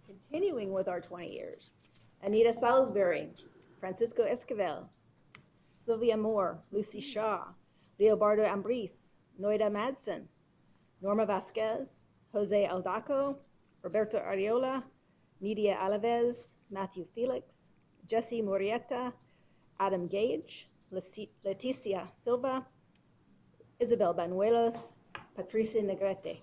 Continuing with our 20 years, Anita Salisbury, Francisco Esquivel, Sylvia Moore, Lucy Shaw, Leobardo Ambris, Noida Madsen, Norma Vasquez, Jose Aldaco, Roberto Ariola, Nidia Alaves, Matthew Felix, Jesse Murrieta, Adam Gage, Leticia Silva, Isabel Banuelos, Patricia Negrete.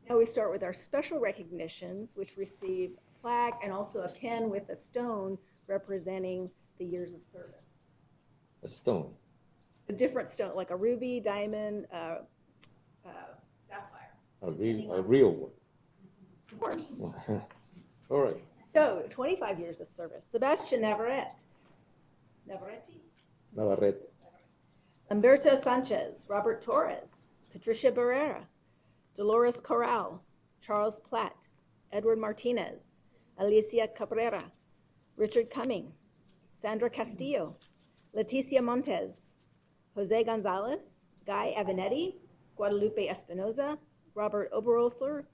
Now we start with our special recognitions, which receive plaque and also a pin with a stone representing the years of service. A stone. A different stone, like a ruby, diamond, sapphire. A real one. Of course. All right. So, 25 years of service. Sebastian Navarrete. Humberto Sanchez, Robert Torres, Patricia Barrera, Dolores Corral, Charles Platt, Edward Martinez, Alicia Cabrera, Richard Cumming, Sandra Castillo, Leticia Montes, Jose Gonzalez, Guy Avenatti, Guadalupe Espinoza, Robert Oberholzer,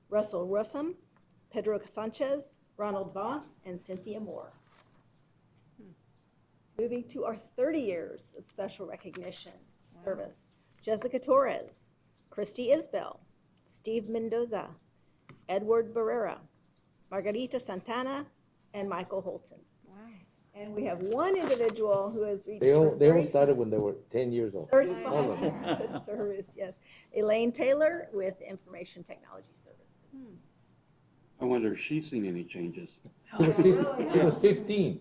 Russell Russum, Pedro Sanchez, Ronald Voss, and Cynthia Moore. Moving to our 30 years of special recognition service. Jessica Torres, Christy Isbell, Steve Mendoza, Edward Barrera, Margarita Santana, and Michael Holton. Wow. And we have one individual who has reached They all started when they were 10 years old. 35 years of service, yes. Elaine Taylor with Information Technology Services. I wonder if she's seen any changes. She was 15.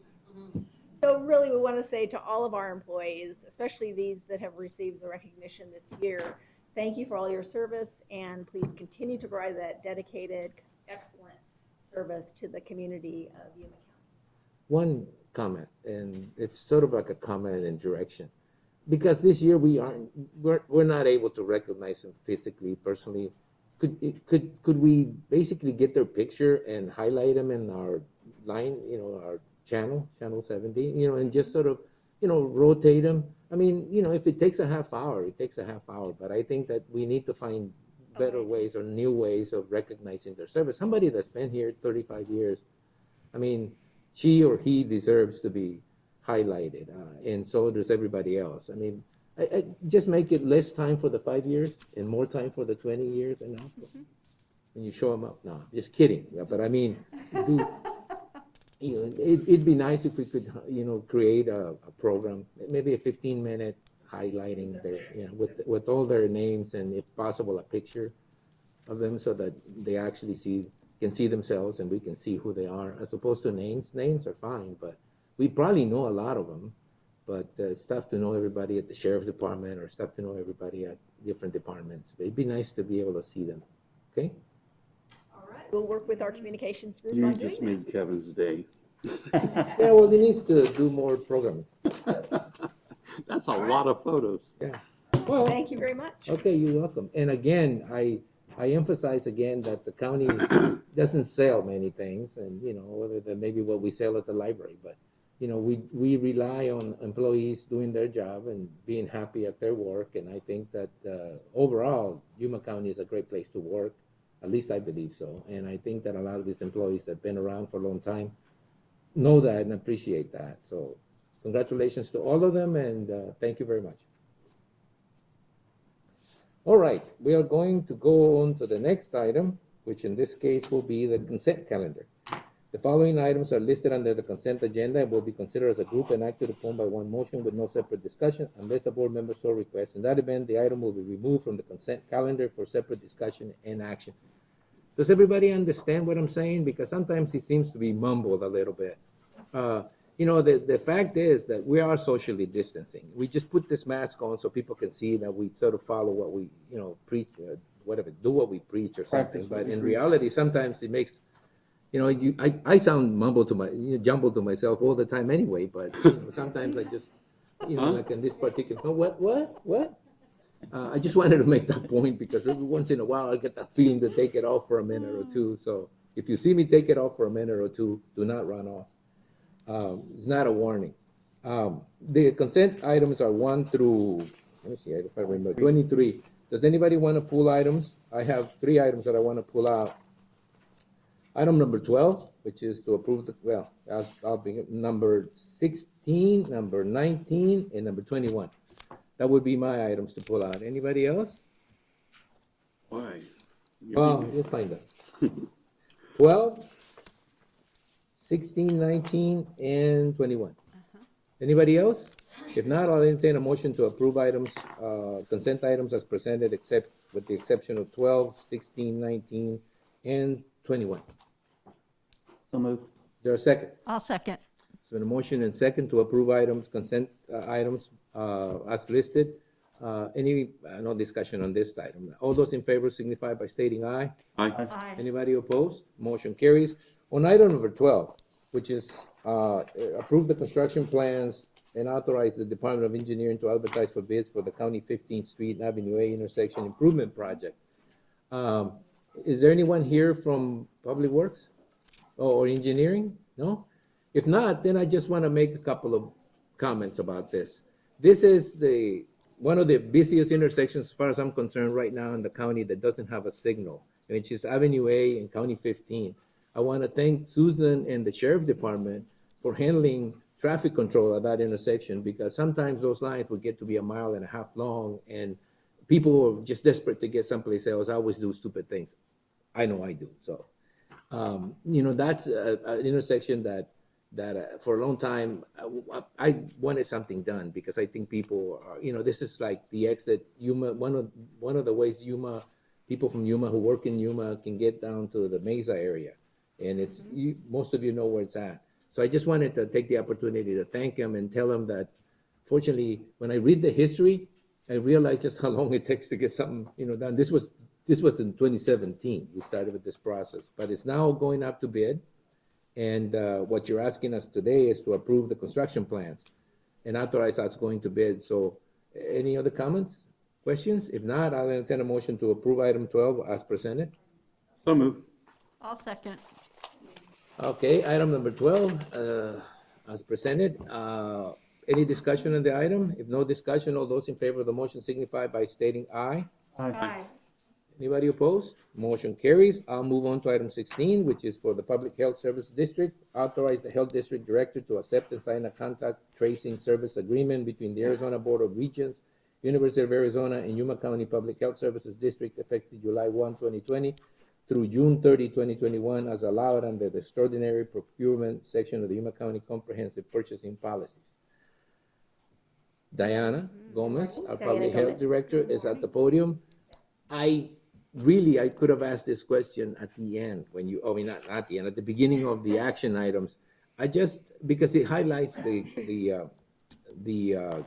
So really, we want to say to all of our employees, especially these that have received the recognition this year, thank you for all your service, and please continue to provide that dedicated, excellent service to the community of Yuma County. One comment, and it's sort of like a comment in direction, because this year we're not able to recognize them physically, personally. Could we basically get their picture and highlight them in our line, our channel 70, and just sort of, rotate them. I mean, if it takes a half hour, it takes a half hour, but I think that we need to find better ways or new ways of recognizing their service. Somebody that's been here 35 years, I mean, she or he deserves to be highlighted, and so does everybody else. I mean, I just make it less time for the 5 years and more time for the 20 years and after. When you show them up. No, just kidding. Yeah, but I mean, it'd be nice if we could, create a program, maybe a 15-minute highlighting their, with all their names and, if possible, a picture of them so that they actually can see themselves and we can see who they are, as opposed to names. Names are fine, but we probably know a lot of them. But it's tough to know everybody at the sheriff's department, or it's tough to know everybody at different departments. But it'd be nice to be able to see them. Okay? All right. We'll work with our communications group You on doing just that. made Kevin's day. Yeah, well, he needs to do more programming. That's a lot of photos. Yeah. Well, Thank you very much. okay, you're welcome. And again, I emphasize again that the county doesn't sell many things, and other than maybe what we sell at the library, but we rely on employees doing their job and being happy at their work, and I think that overall, Yuma County is a great place to work. At least I believe so, and I think that a lot of these employees that have been around for a long time know that and appreciate that. So congratulations to all of them, and thank you very much. All right, we are going to go on to the next item, which in this case will be the consent calendar. The following items are listed under the consent agenda and will be considered as a group and acted upon by one motion with no separate discussion unless a board member so requests. In that event, the item will be removed from the consent calendar for separate discussion and action. Does everybody understand what I'm saying? Because sometimes it seems to be mumbled a little bit. The fact is that we are socially distancing. We just put this mask on so people can see that we sort of follow what we, preach, do what we preach or something. But in reality, sometimes it makes, I sound jumbled to myself all the time anyway. But sometimes I just, like in this particular, what? I just wanted to make that point because every once in a while I get that feeling to take it off for a minute or two. So if you see me take it off for a minute or two, do not run off. It's not a warning. The consent items are 1 through, let me see if I remember, 23. Does anybody want to pull items? I have 3 items that I want to pull out. Item number 12, which is to approve I'll bring number 16, number 19, and number 21. That would be my items to pull out. Anybody else? Why? Well, you'll find out. 12, 16, 19, and 21. Anybody else? If not, I'll entertain a motion to approve items, consent items as presented, except with the exception of 12, 16, 19, and 21. So moved. Is there a second? I'll second. So a motion and second to approve items, consent items as listed. No discussion on this item. All those in favor signify by stating aye. Aye. Aye. Anybody opposed? Motion carries. On item number 12, which is approve the construction plans and authorize the Department of Engineering to advertise for bids for the County 15th Street and Avenue A intersection improvement project. Is there anyone here from Public Works or engineering? No? If not, then I just want to make a couple of comments about this. This is one of the busiest intersections, as far as I'm concerned, right now in the county that doesn't have a signal, which is Avenue A and County 15. I want to thank Susan and the Sheriff Department for handling traffic control at that intersection, because sometimes those lines would get to be 1.5 miles long, and people are just desperate to get someplace else. I always do stupid things. I know I do. So, that's an intersection that for a long time, I wanted something done, because I think people are, this is like the exit Yuma, one of the ways people from Yuma who work in Yuma can get down to the Mesa area. And most of you know where it's at. So I just wanted to take the opportunity to thank him and tell him that, fortunately, when I read the history, I realized just how long it takes to get something, done. This was in 2017. We started with this process, but it's now going up to bid. And what you're asking us today is to approve the construction plans and authorize us going to bid. So any other comments, questions? If not, I'll entertain a motion to approve item 12 as presented. So moved. I'll second. Okay, item number 12 as presented. Any discussion on the item? If no discussion, all those in favor of the motion signify by stating aye. Aye. Anybody opposed? Motion carries. I'll move on to item 16, which is for the Public Health Service District. Authorize the Health District Director to accept and sign a contact tracing service agreement between the Arizona Board of Regents, University of Arizona, and Yuma County Public Health Services District effective July 1, 2020 through June 30, 2021, as allowed under the Extraordinary Procurement section of the Yuma County Comprehensive Purchasing Policies. Diana Gomez, our Public Health Director, is at the podium. I could have asked this question at the end not at the end, at the beginning of the action items. Because it highlights the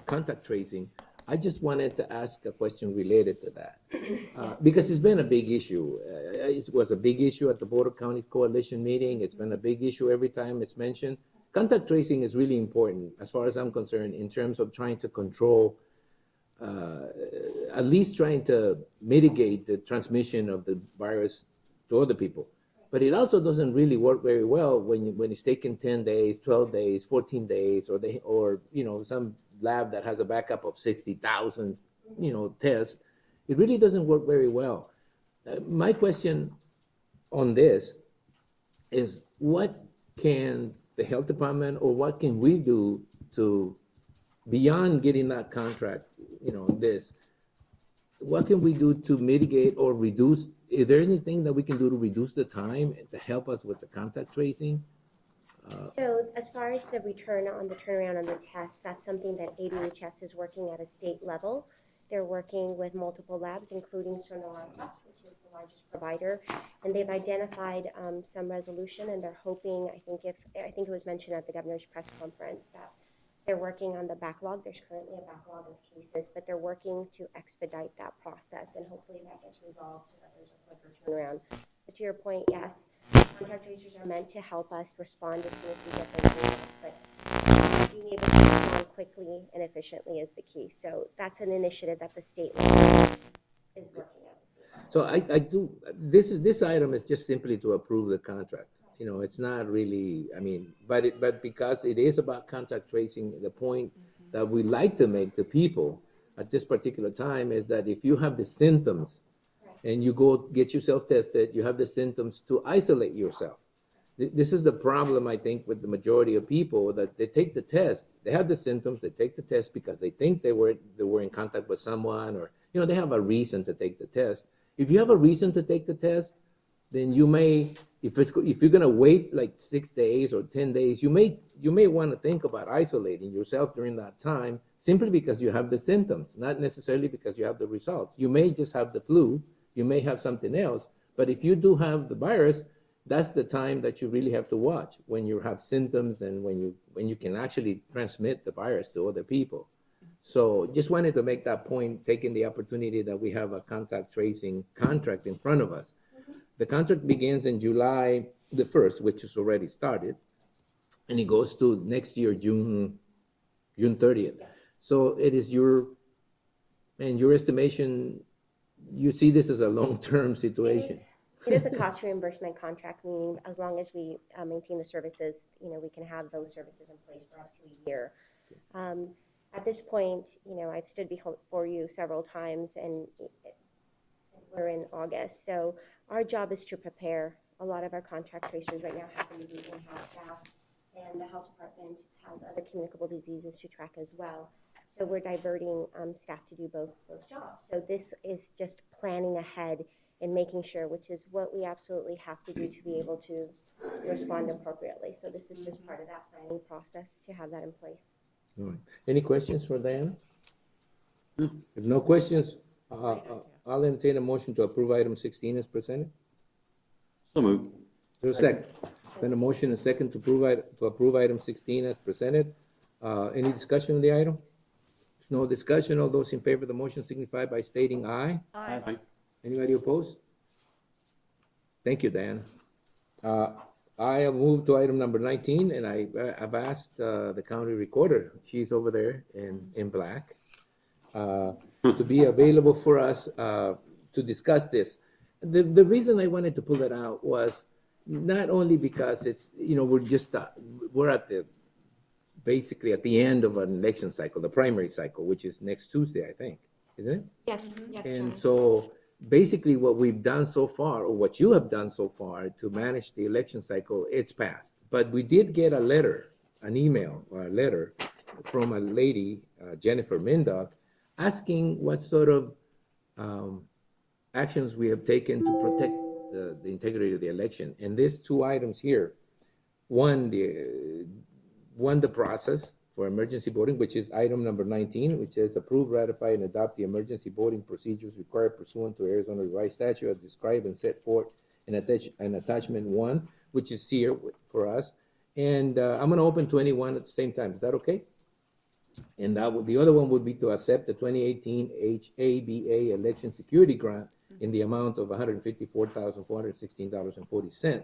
contact tracing, I just wanted to ask a question related to that. Because it's been a big issue. It was a big issue at the Board of County Coalition meeting. It's been a big issue every time it's mentioned. Contact tracing is really important, as far as I'm concerned, in terms of trying to control, at least trying to mitigate the transmission of the virus to other people. But it also doesn't really work very well when it's taken 10 days, 12 days, 14 days, or some lab that has a backup of 60,000, tests. It really doesn't work very well. My question on this is, what can the health department, or what can we do to, beyond getting that contract, what can we do to mitigate or reduce? Is there anything that we can do to reduce the time to help us with the contact tracing? So as far as the turnaround on the tests, that's something that ADHS is working at a state level. They're working with multiple labs, including Sonora, which is the largest provider, and they've identified some resolution, and they're hoping, I think it was mentioned at the governor's press conference, that they're working on the backlog. There's currently a backlog of cases, but they're working to expedite that process, and hopefully that gets resolved so that there's a quicker turnaround. But to your point, yes, contact tracers are meant to help us respond as soon as we get those results, but being able to respond quickly and efficiently is the key. So that's an initiative that the state level is working at. So I do, this item is just simply to approve the contract. It's not really, but because it is about contact tracing, the point that we like to make to people at this particular time is that if you have the symptoms and you go get yourself tested, you have the symptoms, to isolate yourself. This is the problem, I think, with the majority of people, that they take the test, they have the symptoms, they take the test because they think they were in contact with someone, or they have a reason to take the test. If you have a reason to take the test, then you may, if you're going to wait like 6 days or 10 days, you may want to think about isolating yourself during that time, simply because you have the symptoms, not necessarily because you have the results. You may just have the flu, you may have something else, but if you do have the virus, that's the time that you really have to watch, when you have symptoms and when you can actually transmit the virus to other people. So just wanted to make that point, taking the opportunity that we have a contact tracing contract in front of us. The contract begins in July the 1st, which is already started, and it goes to next year, June 30th. So it is your estimation, you see this as a long-term situation? It is a cost reimbursement contract, meaning as long as we maintain the services, we can have those services in place for up to a year. At this point, I've stood before you several times, and we're in August. So our job is to prepare. A lot of our contract tracers right now happen to be in-house staff, and the health department has other communicable diseases to track as well. So we're diverting staff to do both jobs. So this is just planning ahead and making sure, which is what we absolutely have to do to be able to respond appropriately. So this is just part of that planning process to have that in place. All right. Any questions for Diana? If no questions, I'll entertain a motion to approve item 16 as presented. So moved. There's a second. Then a motion and second to approve item 16 as presented. Any discussion on the item? If no discussion, all those in favor of the motion signify by stating aye. Aye. Anybody opposed? Thank you, Diana. I have moved to item number 19, and I've asked the county recorder, she's over there in black, to be available for us to discuss this. The reason I wanted to pull it out was not only because it's, we're at basically at the end of an election cycle, the primary cycle, which is next Tuesday, I think, isn't it? Yes, yes. And John. so basically what we've done so far, or what you have done so far to manage the election cycle, it's passed. But we did get a letter, an email or a letter from a lady, Jennifer Mindock, asking what sort of actions we have taken to protect the integrity of the election. And these two items here, one, the process for emergency voting, which is item number 19, which says approve, ratify, and adopt the emergency voting procedures required pursuant to Arizona Revised Statute as described and set forth in attachment 1, which is here for us. And I'm going to open 21 at the same time. Is that okay? And the other one would be to accept the 2018 HABA election security grant in the amount of $154,416.40.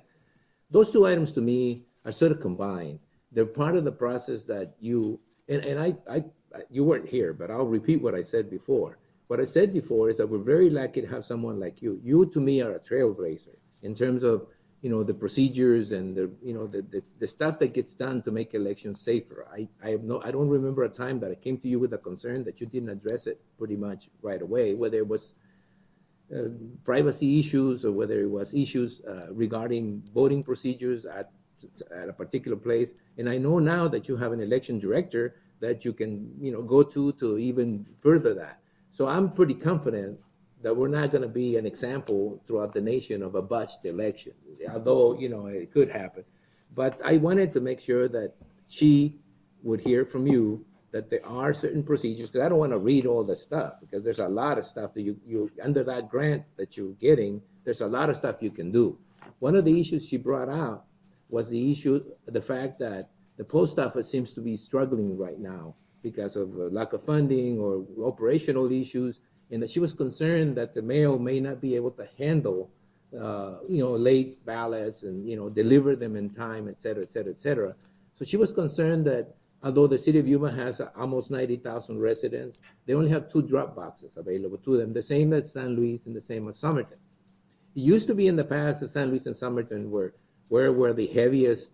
Those two items to me are sort of combined. They're part of the process that you weren't here, but I'll repeat what I said before. What I said before is that we're very lucky to have someone like you. You, to me, are a trailblazer in terms of, the procedures and the stuff that gets done to make elections safer. I don't remember a time that I came to you with a concern that you didn't address it pretty much right away, whether it was privacy issues or whether it was issues regarding voting procedures at a particular place. And I know now that you have an election director that you can, go to even further that. So I'm pretty confident that we're not going to be an example throughout the nation of a botched election, although, it could happen. But I wanted to make sure that she would hear from you that there are certain procedures, because I don't want to read all the stuff, because there's a lot of stuff that you under that grant that you're getting, there's a lot of stuff you can do. One of the issues she brought out was the fact that the post office seems to be struggling right now because of lack of funding or operational issues, and that she was concerned that the mail may not be able to handle, late ballots and, deliver them in time, et cetera, et cetera, et cetera. So she was concerned that although the city of Yuma has almost 90,000 residents, they only have 2 drop boxes available to them, the same as San Luis and the same as Somerton. It used to be in the past that San Luis and Somerton were where the heaviest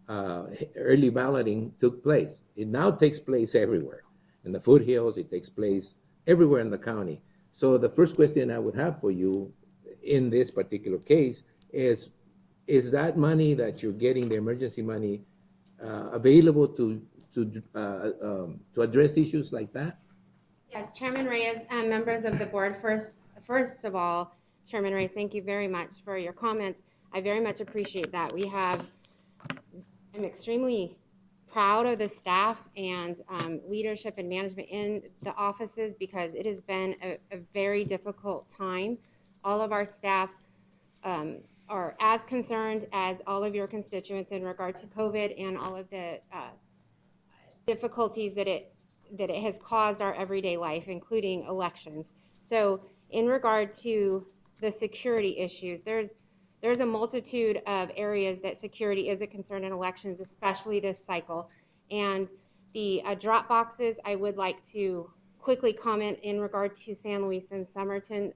early balloting took place. It now takes place everywhere. In the foothills, it takes place everywhere in the county. So the first question I would have for you in this particular case is that money that you're getting, the emergency money, available to address issues like that? Yes, Chairman Reyes, members of the board, first of all, Chairman Reyes, thank you very much for your comments. I very much appreciate that. I'm extremely proud of the staff and leadership and management in the offices, because it has been a very difficult time. All of our staff are as concerned as all of your constituents in regard to COVID and all of the difficulties that it has caused our everyday life, including elections. So in regard to the security issues, there's a multitude of areas that security is a concern in elections, especially this cycle. And the drop boxes, I would like to quickly comment in regard to San Luis and Somerton.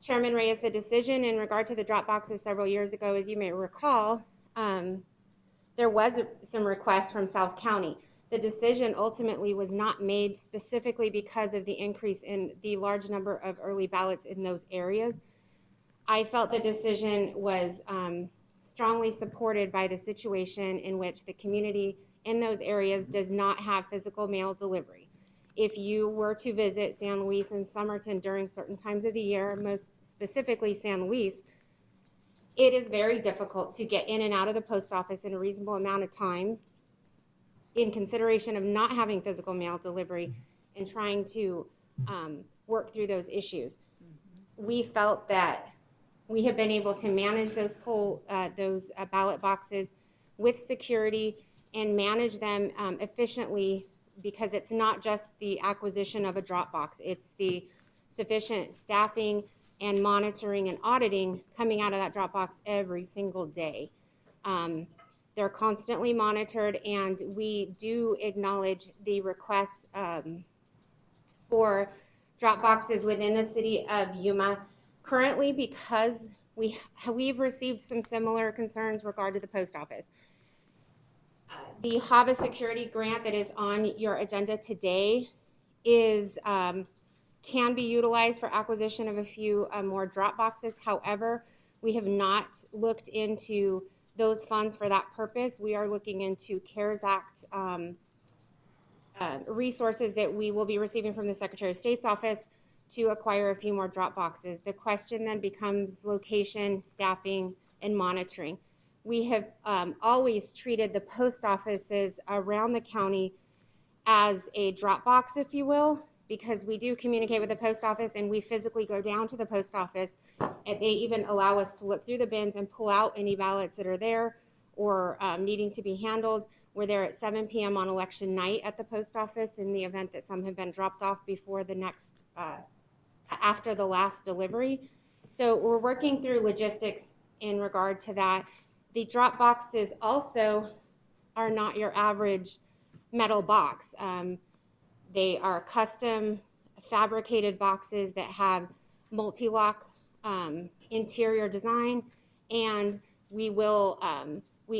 Chairman Reyes, the decision in regard to the drop boxes several years ago, as you may recall, there was some requests from South County. The decision ultimately was not made specifically because of the increase in the large number of early ballots in those areas. I felt the decision was strongly supported by the situation in which the community in those areas does not have physical mail delivery. If you were to visit San Luis and Somerton during certain times of the year, most specifically San Luis, it is very difficult to get in and out of the post office in a reasonable amount of time in consideration of not having physical mail delivery and trying to work through those issues. We felt that we have been able to manage those ballot boxes with security and manage them efficiently, because it's not just the acquisition of a drop box, it's the sufficient staffing and monitoring and auditing coming out of that drop box every single day. They're constantly monitored, and we do acknowledge the requests for drop boxes within the city of Yuma. Currently, because we've received some similar concerns regarding the post office. The HAVA security grant that is on your agenda today is can be utilized for acquisition of a few more drop boxes. However, we have not looked into those funds for that purpose. We are looking into CARES Act resources that we will be receiving from the Secretary of State's office to acquire a few more drop boxes. The question then becomes location, staffing, and monitoring. We have always treated the post offices around the county as a drop box, if you will, because we do communicate with the post office and we physically go down to the post office, and they even allow us to look through the bins and pull out any ballots that are there or needing to be handled. We're there at 7 p.m. on election night at the post office in the event that some have been dropped off before the next, after the last delivery. So we're working through logistics in regard to that. The drop boxes also are not your average metal box. They are custom fabricated boxes that have multi-lock interior design, and we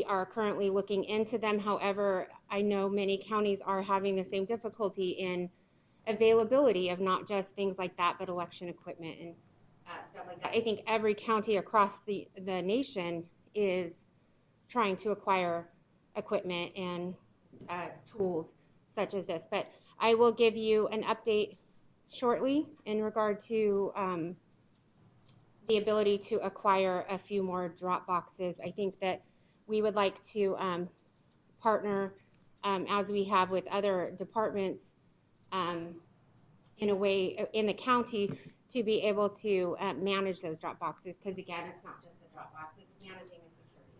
are currently looking into them. However, I know many counties are having the same difficulty in availability of not just things like that, but election equipment and stuff like that. I think every county across the nation is trying to acquire equipment and tools such as this. But I will give you an update shortly in regard to the ability to acquire a few more drop boxes. I think that we would like to partner, as we have with other departments, in a way in the county to be able to manage those drop boxes, because again, it's not just the drop box, it's managing the security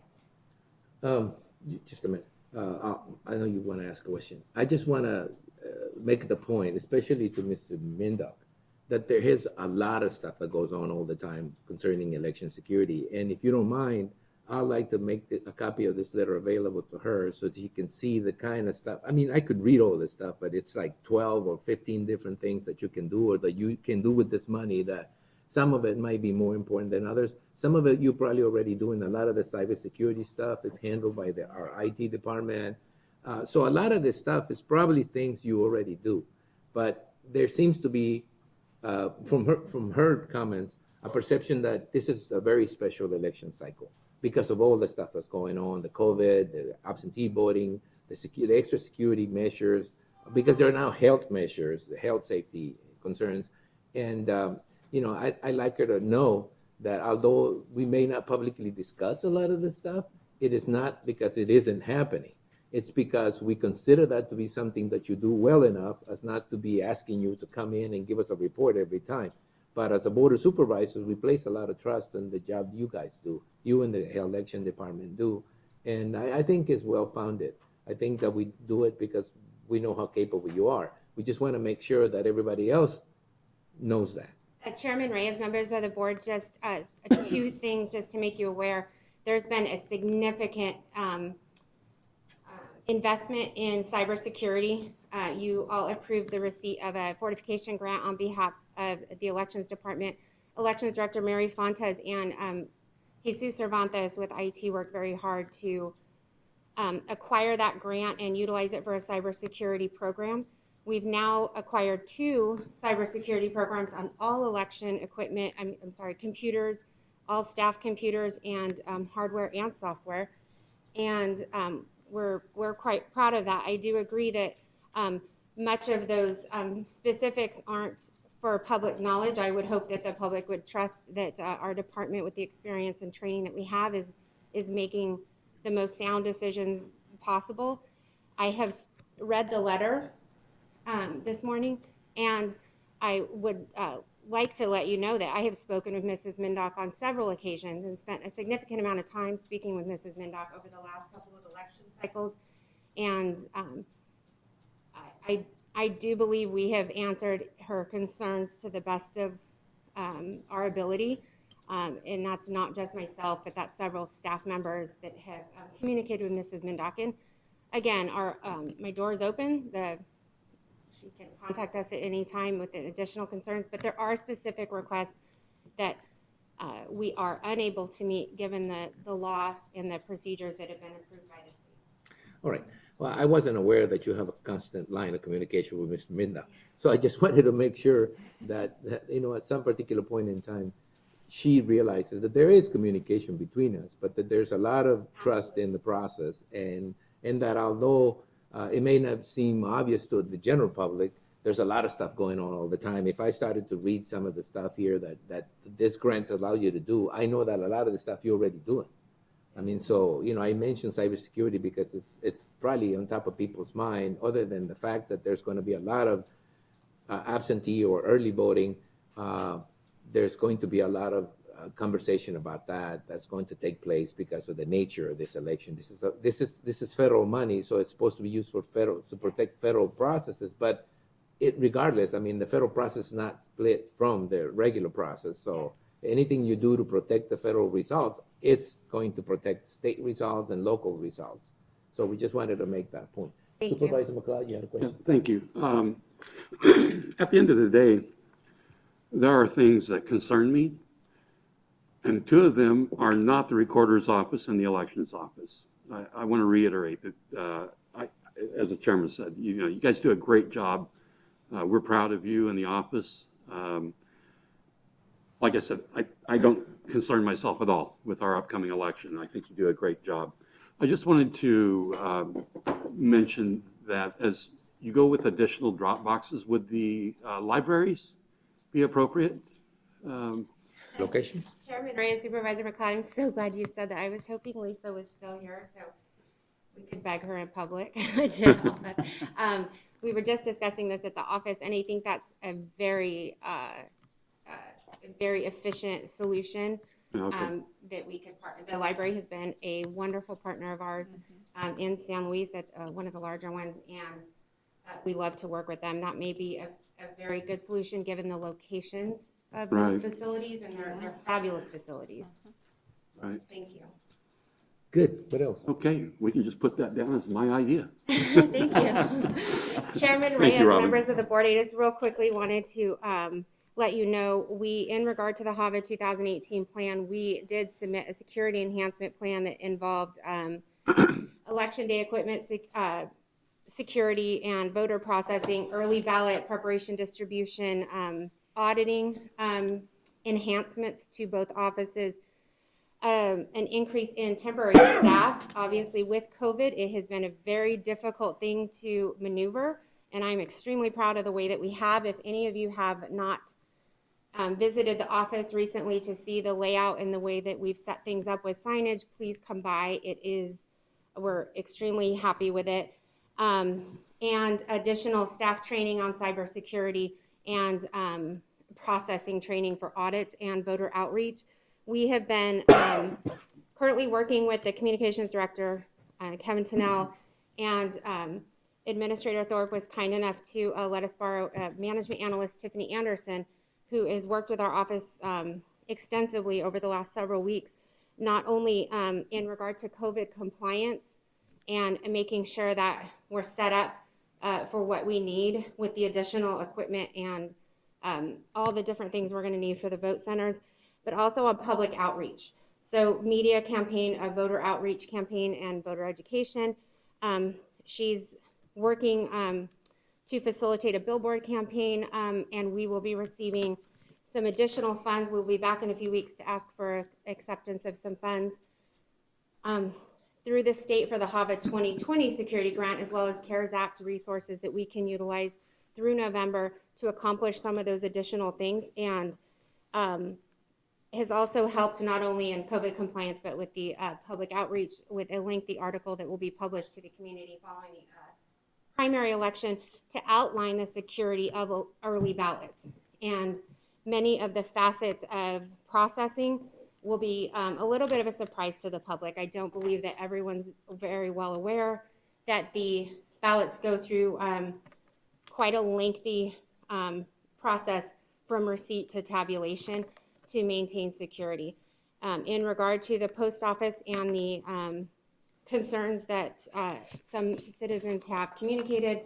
of it. Just a minute. I know you want to ask a question. I just want to make the point, especially to Mr. Mindock, that there is a lot of stuff that goes on all the time concerning election security. And if you don't mind, I'd like to make a copy of this letter available to her so that she can see the kind of stuff. I mean, I could read all this stuff, but it's like 12 or 15 different things that you can do or that you can do with this money, that some of it might be more important than others. Some of it you're probably already doing. A lot of the cybersecurity stuff is handled by our IT department. So a lot of this stuff is probably things you already do. But there seems to be, from her comments, a perception that this is a very special election cycle because of all the stuff that's going on, the COVID, the absentee voting, the extra security measures, because there are now health measures, the health safety concerns. And, I'd like her to know that although we may not publicly discuss a lot of this stuff, it is not because it isn't happening. It's because we consider that to be something that you do well enough as not to be asking you to come in and give us a report every time. But as a board of supervisors, we place a lot of trust in the job you guys do, you and the election department do. And I think it's well-founded. I think that we do it because we know how capable you are. We just want to make sure that everybody else knows that. Chairman Reyes, members of the board, just two things just to make you aware. There's been a significant investment in cybersecurity. You all approved the receipt of a fortification grant on behalf of the Elections Department. Elections Director Mary Fontes and Jesus Cervantes with IT worked very hard to acquire that grant and utilize it for a cybersecurity program. We've now acquired 2 cybersecurity programs on all election equipment, computers, all staff computers, and hardware and software. And we're quite proud of that. I do agree that much of those specifics aren't for public knowledge. I would hope that the public would trust that our department, with the experience and training that we have, is making the most sound decisions possible. I have read the letter this morning, and I would like to let you know that I have spoken with Mrs. Mindock on several occasions and spent a significant amount of time speaking with Mrs. Mindock over the last couple of election cycles. And I do believe we have answered her concerns to the best of our ability. And that's not just myself, but that's several staff members that have communicated with Mrs. Mindock. And again, my door is open. She can contact us at any time with additional concerns, but there are specific requests that we are unable to meet given the law and the procedures that have been approved by the state. All right. Well, I wasn't aware that you have a constant line of communication with Mr. Minda. So I just wanted to make sure that at some particular point in time, she realizes that there is communication between us, but that there's a lot of trust in the process, and that although it may not seem obvious to the general public, there's a lot of stuff going on all the time. If I started to read some of the stuff here that this grant allows you to do, I know that a lot of the stuff you're already doing. I mean, so, I mentioned cybersecurity because it's probably on top of people's mind, other than the fact that there's going to be a lot of absentee or early voting. There's going to be a lot of conversation about that's going to take place because of the nature of this election. This is federal money, so it's supposed to be used for to protect federal processes. But regardless, I mean, the federal process is not split from the regular process. So anything you do to protect the federal results, it's going to protect state results and local results. So we just wanted to make that point. Thank Supervisor McLeod, you had a question? Yeah, thank you. At the end of the day, there are things that concern me, and 2 of them are not the recorder's office and the elections office. I want to reiterate that, as the chairman said, you guys do a great job. We're proud of you in the office. Like I said, I don't concern myself at all with our upcoming election. I think you do a great job. I just wanted to mention that as you go with additional drop boxes, would the libraries be appropriate? Locations? Chairman Reyes, Supervisor McLeod, I'm so glad you said that. I was hoping Lisa was still here so we could beg her in public to help us. We were just discussing this at the office, and I think that's a very efficient solution. Okay. That we could partner. The library has been a wonderful partner of ours in San Luis, at one of the larger ones, and we love to work with them. That may be a very good solution given the locations of those facilities, and they're fabulous facilities. Right. Thank you. Good. What else? Okay, we can just put that down as my idea. Thank you. Chairman Reyes, members of the board, I just real quickly wanted to let you know, in regard to the HAVA 2018 plan, we did submit a security enhancement plan that involved election day equipment security and voter processing, early ballot preparation, distribution, auditing, enhancements to both offices, an increase in temporary staff. Obviously, with COVID, it has been a very difficult thing to maneuver, and I'm extremely proud of the way that we have. If any of you have not visited the office recently to see the layout and the way that we've set things up with signage, please come by. We're extremely happy with it. And additional staff training on cybersecurity and processing training for audits and voter outreach. We have been currently working with the communications director, Kevin Tennell, and Administrator Thorpe was kind enough to let us borrow management analyst Tiffany Anderson, who has worked with our office extensively over the last several weeks, not only in regard to COVID compliance and making sure that we're set up for what we need with the additional equipment and all the different things we're going to need for the vote centers, but also a public outreach. So media campaign, a voter outreach campaign, and voter education. She's working to facilitate a billboard campaign, and we will be receiving some additional funds. We'll be back in a few weeks to ask for acceptance of some funds through the state for the HAVA 2020 security grant, as well as CARES Act resources that we can utilize through November to accomplish some of those additional things, and has also helped not only in COVID compliance, but with the public outreach with a lengthy article that will be published to the community following the primary election to outline the security of early ballots. And many of the facets of processing will be a little bit of a surprise to the public. I don't believe that everyone's very well aware that the ballots go through quite a lengthy process from receipt to tabulation to maintain security. In regard to the post office and the concerns that some citizens have communicated,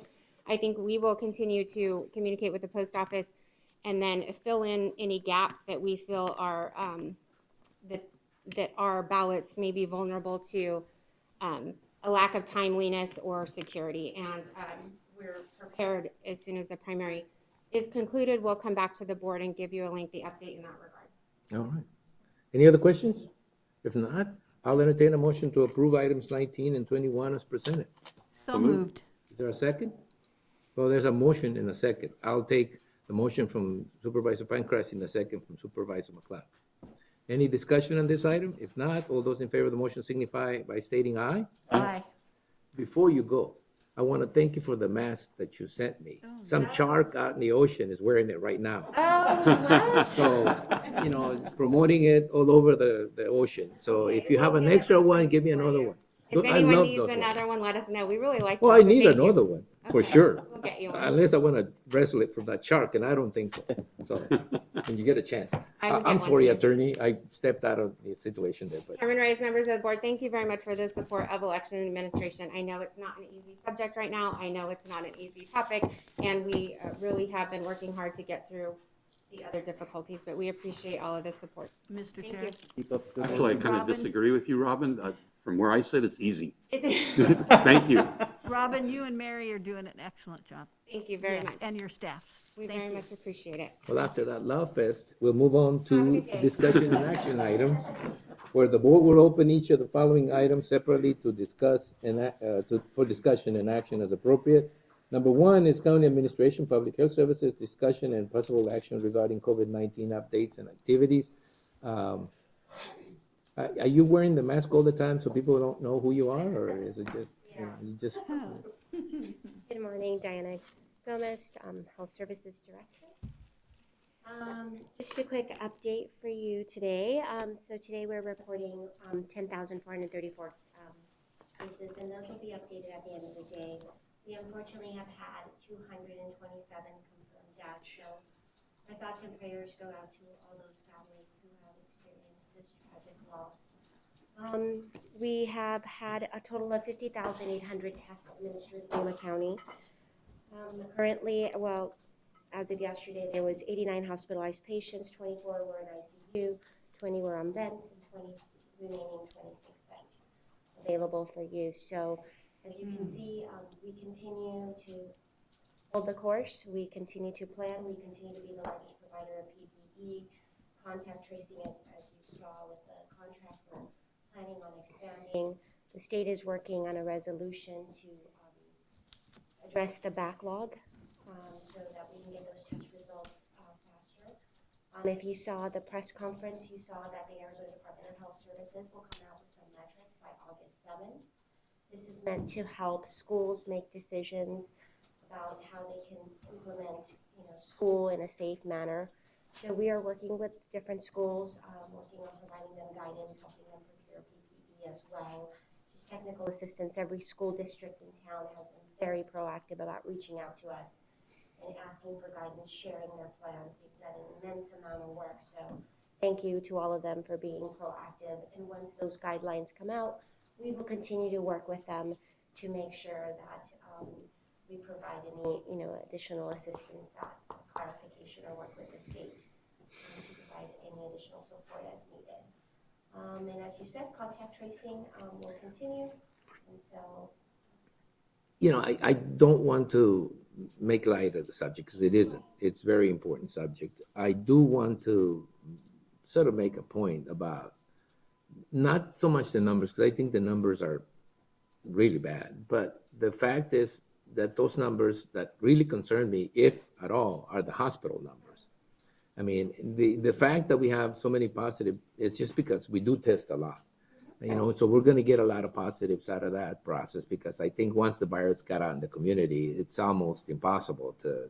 I think we will continue to communicate with the post office and then fill in any gaps that we feel are that our ballots may be vulnerable to a lack of timeliness or security. And we're prepared as soon as the primary is concluded. We'll come back to the board and give you a lengthy update in that regard. All right. Any other questions? If not, I'll entertain a motion to approve items 19 and 21 as presented. So moved. Is there a second? Well, there's a motion and a second. I'll take the motion from Supervisor Pancras and the second from Supervisor McLeod. Any discussion on this item? If not, all those in favor of the motion signify by stating aye. Aye. Before you go, I want to thank you for the mask that you sent me. Some shark out in the ocean is wearing it right now. Oh, So, you know, promoting it all over the ocean. So if you have an extra one, give me another one. If I anyone love needs those ones. another one, let us know. We really like Well, those, I so need thank you. another one, for Okay. sure. We'll get you one. Unless I want to wrestle it from that shark, and I don't think so. So, when you get a chance. I will get I'm one sorry, too. Attorney, I stepped out of the situation there, but Chairman Reyes, members of the board, thank you very much for the support of election administration. I know it's not an easy subject right now. I know it's not an easy topic, and we really have been working hard to get through the other difficulties, but we appreciate all of the support. Mr. Thank Chair. you. Keep up the Actually, I kind of Robin? disagree with you, Robin. From where I sit, it's easy. It's- Thank you. Robin, you and Mary are doing an excellent job. Thank you very Yes, much. and your staffs. We Thank very you. much appreciate it. well, after that love fest, we'll move on Have a to good day. discussion and action items, where the board will open each of the following items separately to discuss and for discussion and action as appropriate. Number one is County Administration, Public Health Services, discussion and possible action regarding COVID-19 updates and activities. Are you wearing the mask all the time so people don't know who you are, or is it just, you just? Good morning, Diana Gomez, Health Services Director. Just a quick update for you today. So today we're reporting 10,434 cases, and those will be updated at the end of the day. We unfortunately have had 227 confirmed deaths, so my thoughts and prayers go out to all those families who have experienced this tragic loss. We have had a total of 50,800 tests administered in Yuma County. Currently, well, as of yesterday, there was 89 hospitalized patients, 24 were in ICU, 20 were on vents, and 20 remaining 26 beds available for use. So, as you can see, we continue to hold the course. We continue to plan. We continue to be the largest provider of PPE, contact tracing, as you saw with the contract. We're planning on expanding. The state is working on a resolution to address the backlog so that we can get those test results faster. If you saw the press conference, you saw that the Arizona Department of Health Services will come out with some metrics by August 7th. This is meant to help schools make decisions about how they can implement, school in a safe manner. So we are working with different schools, working on providing them guidance, helping them procure PPE as well. Just technical assistance. Every school district in town has been very proactive about reaching out to us and asking for guidance, sharing their plans. They've done an immense amount of work. So thank you to all of them for being proactive. And once those guidelines come out, we will continue to work with them to make sure that we provide any, additional assistance, that clarification, or work with the state to provide any additional support as needed. And as you said, contact tracing will continue. And so, I don't want to make light of the subject because it isn't. It's a very important subject. I do want to sort of make a point about not so much the numbers, because I think the numbers are really bad, but the fact is that those numbers that really concern me, if at all, are the hospital numbers. I mean, the fact that we have so many positive, it's just because we do test a lot. So we're going to get a lot of positives out of that process, because I think once the virus got out in the community, it's almost impossible to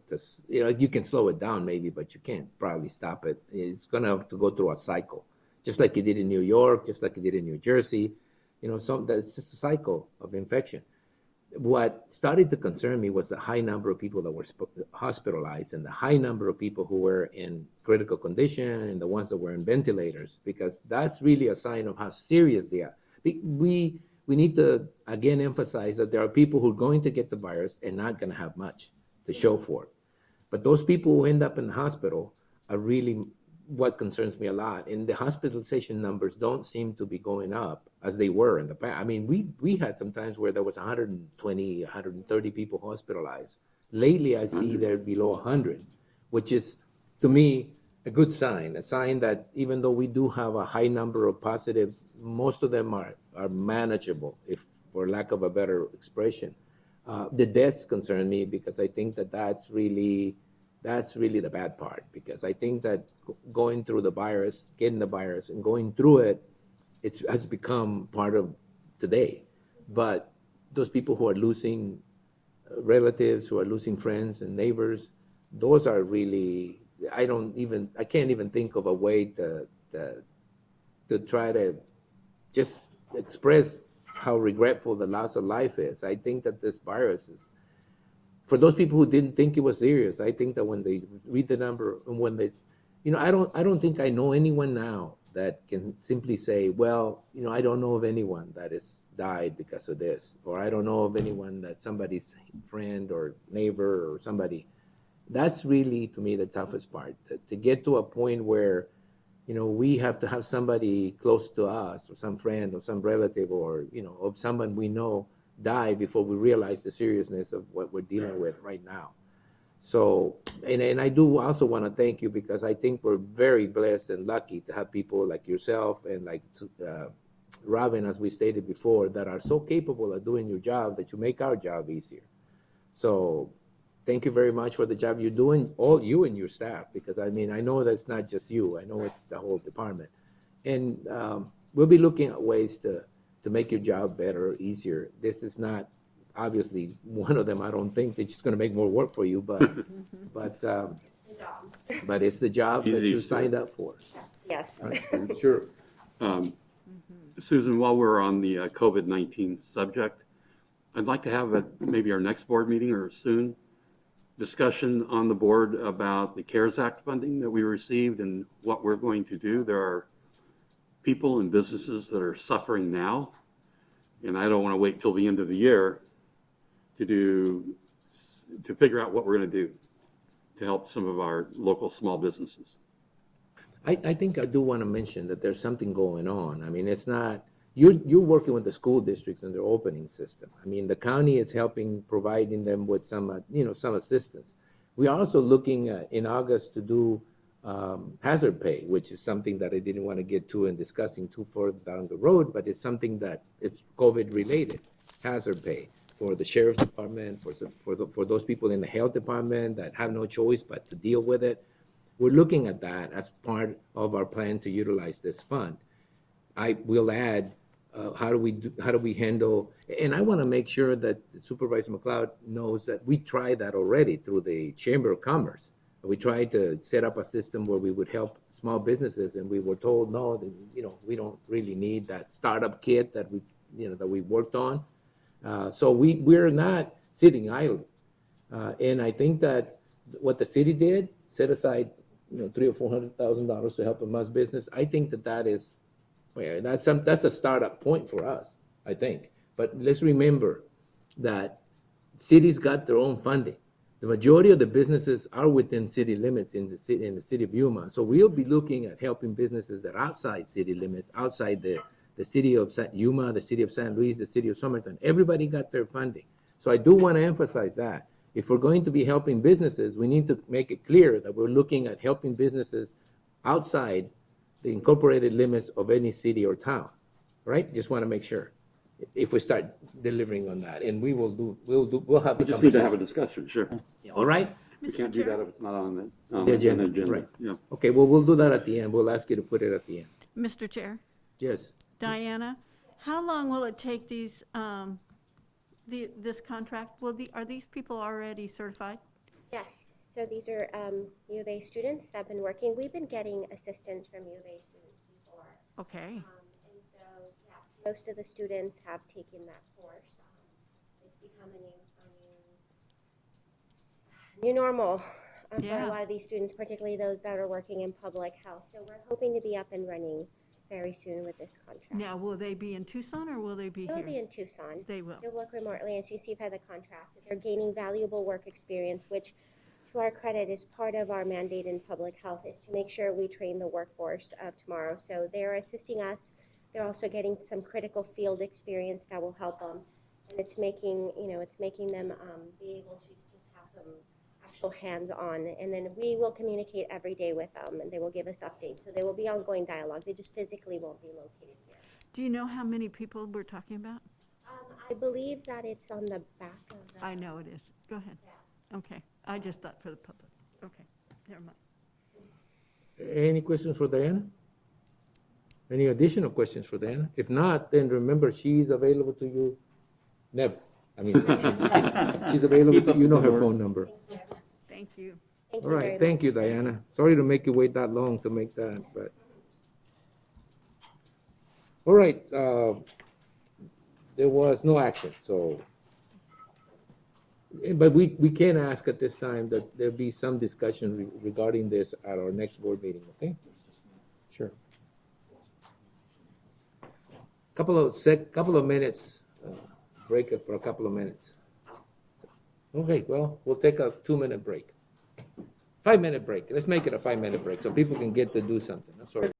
you can slow it down maybe, but you can't probably stop it. It's going to have to go through a cycle, just like it did in New York, just like it did in New Jersey. That's just a cycle of infection. What started to concern me was the high number of people that were hospitalized and the high number of people who were in critical condition and the ones that were in ventilators, because that's really a sign of how serious they are. We need to, again, emphasize that there are people who are going to get the virus and not going to have much to show for it. But those people who end up in the hospital are really what concerns me a lot. And the hospitalization numbers don't seem to be going up as they were in the past. I mean, we had some times where there was 120, 130 people hospitalized. Lately, I see they're below 100, which is, to me, a good sign, a sign that even though we do have a high number of positives, most of them are manageable, if for lack of a better expression. The deaths concern me, because I think that that's really the bad part, because I think that going through the virus, getting the virus and going through it, has become part of today. But those people who are losing relatives, who are losing friends and neighbors, those are really, I can't even think of a way to try to just express how regretful the loss of life is. I think that this virus is, for those people who didn't think it was serious, I think that when they read the number and when they, I don't think I know anyone now that can simply say, well, I don't know of anyone that has died because of this, or I don't know of anyone that somebody's friend or neighbor or somebody. That's really, to me, the toughest part, to get to a point where, we have to have somebody close to us, or some friend or some relative, or, of someone we know die before we realize the seriousness of what we're dealing with right now. So, and I do also want to thank you, because I think we're very blessed and lucky to have people like yourself and like Robin, as we stated before, that are so capable of doing your job that you make our job easier. So thank you very much for the job you're doing, all you and your staff, because I know that it's not just you. I know it's the whole department. And we'll be looking at ways to make your job better, easier. This is not obviously one of them. I don't think it's just going to make more work for you, but it's the job that you signed up for. yes. Sure. Susan, while we're on the COVID-19 subject, I'd like to have maybe our next board meeting or soon discussion on the board about the CARES Act funding that we received and what we're going to do. There are people and businesses that are suffering now, and I don't want to wait till the end of the year to figure out what we're going to do to help some of our local small businesses. I think I do want to mention that there's something going on. I mean, it's not, you're working with the school districts and their opening system. I mean, the county is helping, providing them with some, some assistance. We are also looking in August to do hazard pay, which is something that I didn't want to get to in discussing too far down the road, but it's something that is COVID related, hazard pay for the sheriff's department, for those people in the health department that have no choice but to deal with it. We're looking at that as part of our plan to utilize this fund. I will add, how do we handle, and I want to make sure that Supervisor McLeod knows that we tried that already through the Chamber of Commerce. We tried to set up a system where we would help small businesses, and we were told, no, we don't really need that startup kit that we worked on. So we're not sitting idle. And I think that what the city did, set aside, $300,000 or $400,000 to help a small business. I think that is, well, that's a startup point for us, I think. But let's remember that cities got their own funding. The majority of the businesses are within city limits in the city of Yuma. So we'll be looking at helping businesses that are outside city limits, outside the city of Yuma, the city of San Luis, the city of Somerton. Everybody got their funding. So I do want to emphasize that. If we're going to be helping businesses, we need to make it clear that we're looking at helping businesses outside the incorporated limits of any city or town, right? Just want to make sure if we start delivering on that, and we'll have. We just need to have a discussion, sure. All right? We can't do that if it's not on the The agenda, right. Yeah. Okay, well, we'll do that at the end. We'll ask you to put it at the end. Mr. Chair, Yes. Diana, how long will it take these, this contract? Are these people already certified? Yes, so these are U of A students that have been working. We've been getting assistance from U of A students before. Okay. And so, yes, most of the students have taken that course. It's become a new normal for a lot of these students, particularly those that are working in public health. So we're hoping to be up and running very soon with this contract. Now, will they be in Tucson or will they be here? They'll be in Tucson. They will. They'll work remotely, as you see by the contract. They're gaining valuable work experience, which, to our credit, is part of our mandate in public health, is to make sure we train the workforce of tomorrow. So they're assisting us. They're also getting some critical field experience that will help them, and it's making them be able to just have some actual hands-on. And then we will communicate every day with them, and they will give us updates. So there will be ongoing dialogue. They just physically won't be located here. Do you know how many people we're talking about? I believe that it's on the back of the... I know it is. Go ahead. Yeah. Okay. I just thought for the public. Okay. Never mind. Any questions for Diana? Any additional questions for Diana? If not, then remember, she's available to you. Never. I mean, she's available to you. Know her phone number. Thank you. Thank All you right. very Thank much. you, Diana. Sorry to make you wait that long to make that, but. All right. There was no action, so. But we can ask at this time that there be some discussion regarding this at our next board meeting, okay? Sure. Couple of minutes, break it for a couple of minutes. Okay, well, we'll take a 2-minute break. 5-minute break. Let's make it a 5-minute break so people can get to do something. That's all right.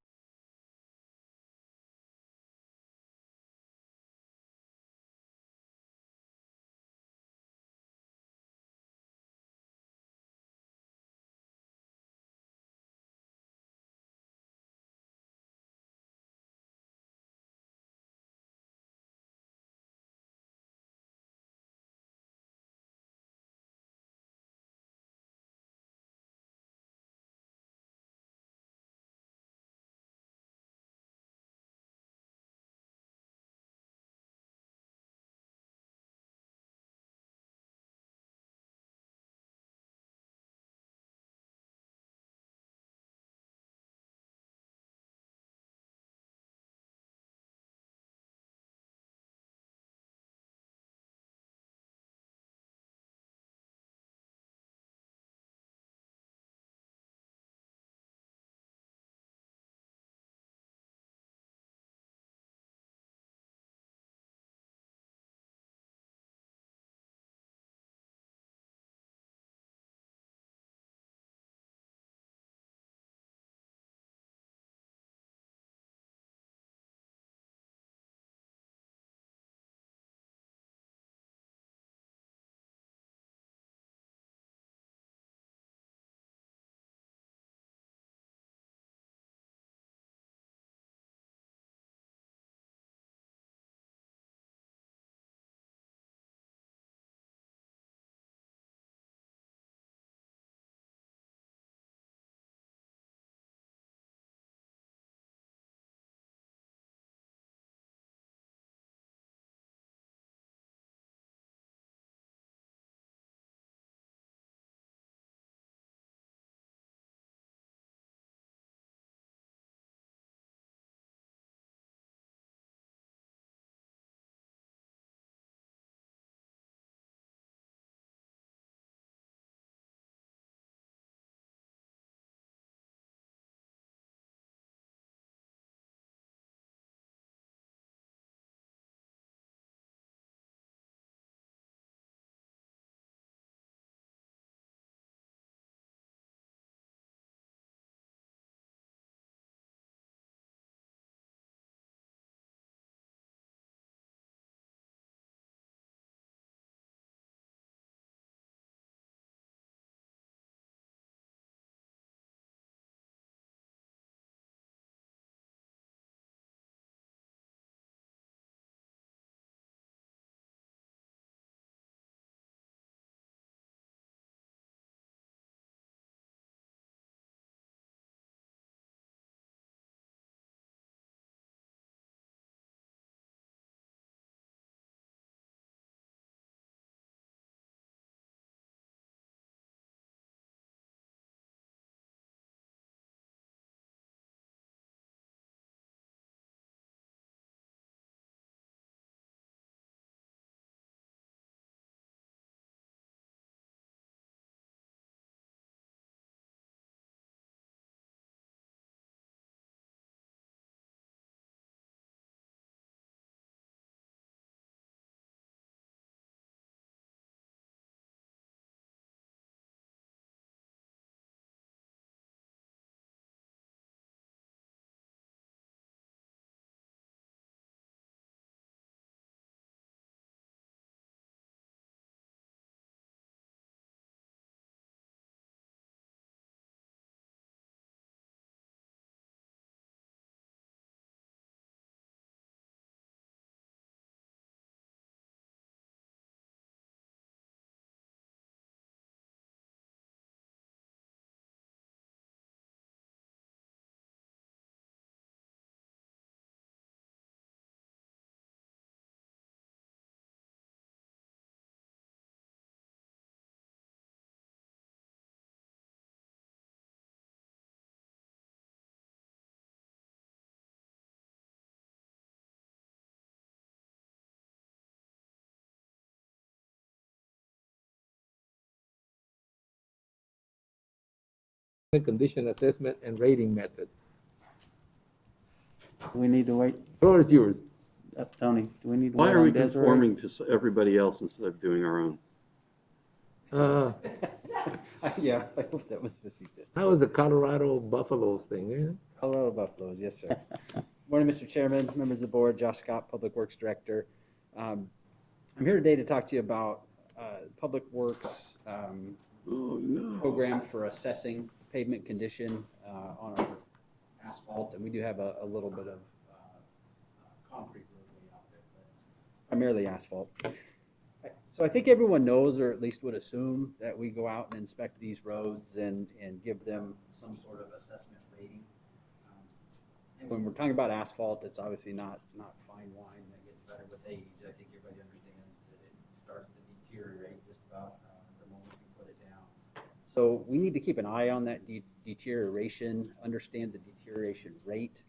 condition assessment and rating method. Do we need to wait? Floor is yours. Tony, do we need to Why wait are we on Desiree? conforming to everybody else instead of doing our own? Yeah, I hope that was 50-50. That was the Colorado Buffaloes thing, yeah? Colorado Buffaloes, yes, sir. Morning, Mr. Chairman, members of the board, Josh Scott, Public Works Director. I'm here today to talk to you about Public Works program for assessing pavement condition on our asphalt, and we do have a little bit of concrete roadway out there, but primarily asphalt. So I think everyone knows, or at least would assume, that we go out and inspect these roads and give them some sort of assessment rating. And when we're talking about asphalt, it's obviously not fine wine that gets better with age. I think everybody understands that it starts to deteriorate just about the moment you put it down. So we need to keep an eye on that deterioration, understand the deterioration rate,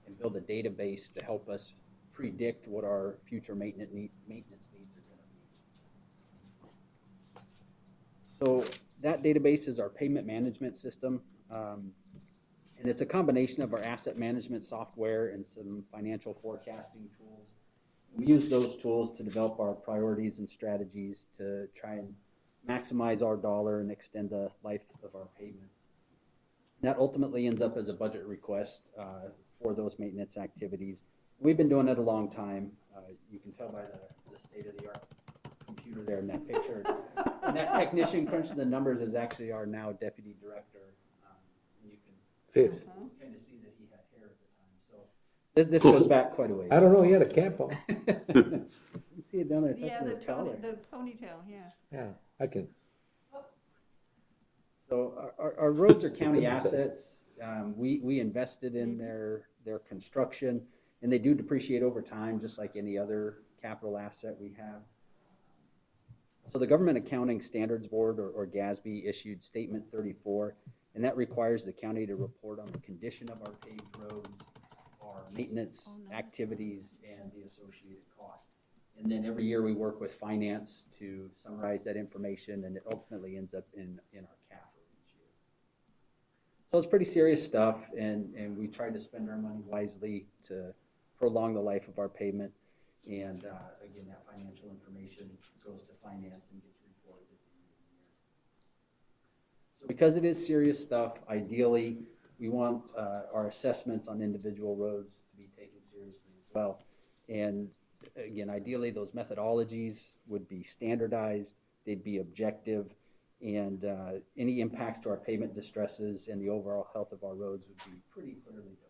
and build a database to help us predict what our future maintenance needs are going to be. So that database is our pavement management system. And it's a combination of our asset management software and some financial forecasting tools. We use those tools to develop our priorities and strategies to try and maximize our dollar and extend the life of our pavements. That ultimately ends up as a budget request for those maintenance activities. We've been doing it a long time. You can tell by the state-of-the-art computer there in that picture. And that technician crunching the numbers is actually our now deputy director. And you can Fifth. kind of see that he had hair at the time. So this goes back quite a ways. I don't know, he had a cap on. You see it down there. Yeah, the ponytail, yeah. Yeah, I can. So our roads are county assets. We invested in their construction, and they do depreciate over time, just like any other capital asset we have. So the Government Accounting Standards Board, or GASB, issued Statement 34, and that requires the county to report on the condition of our paved roads, our maintenance activities, and the associated costs. And then every year we work with finance to summarize that information, and it ultimately ends up in our CAF for each year. So it's pretty serious stuff, and we try to spend our money wisely to prolong the life of our pavement. And again, that financial information goes to finance and gets reported at the end of the year. So because it is serious stuff, ideally, we want our assessments on individual roads to be taken seriously as well. And again, ideally, those methodologies would be standardized, they'd be objective, and any impacts to our pavement distresses and the overall health of our roads would be pretty clearly defined.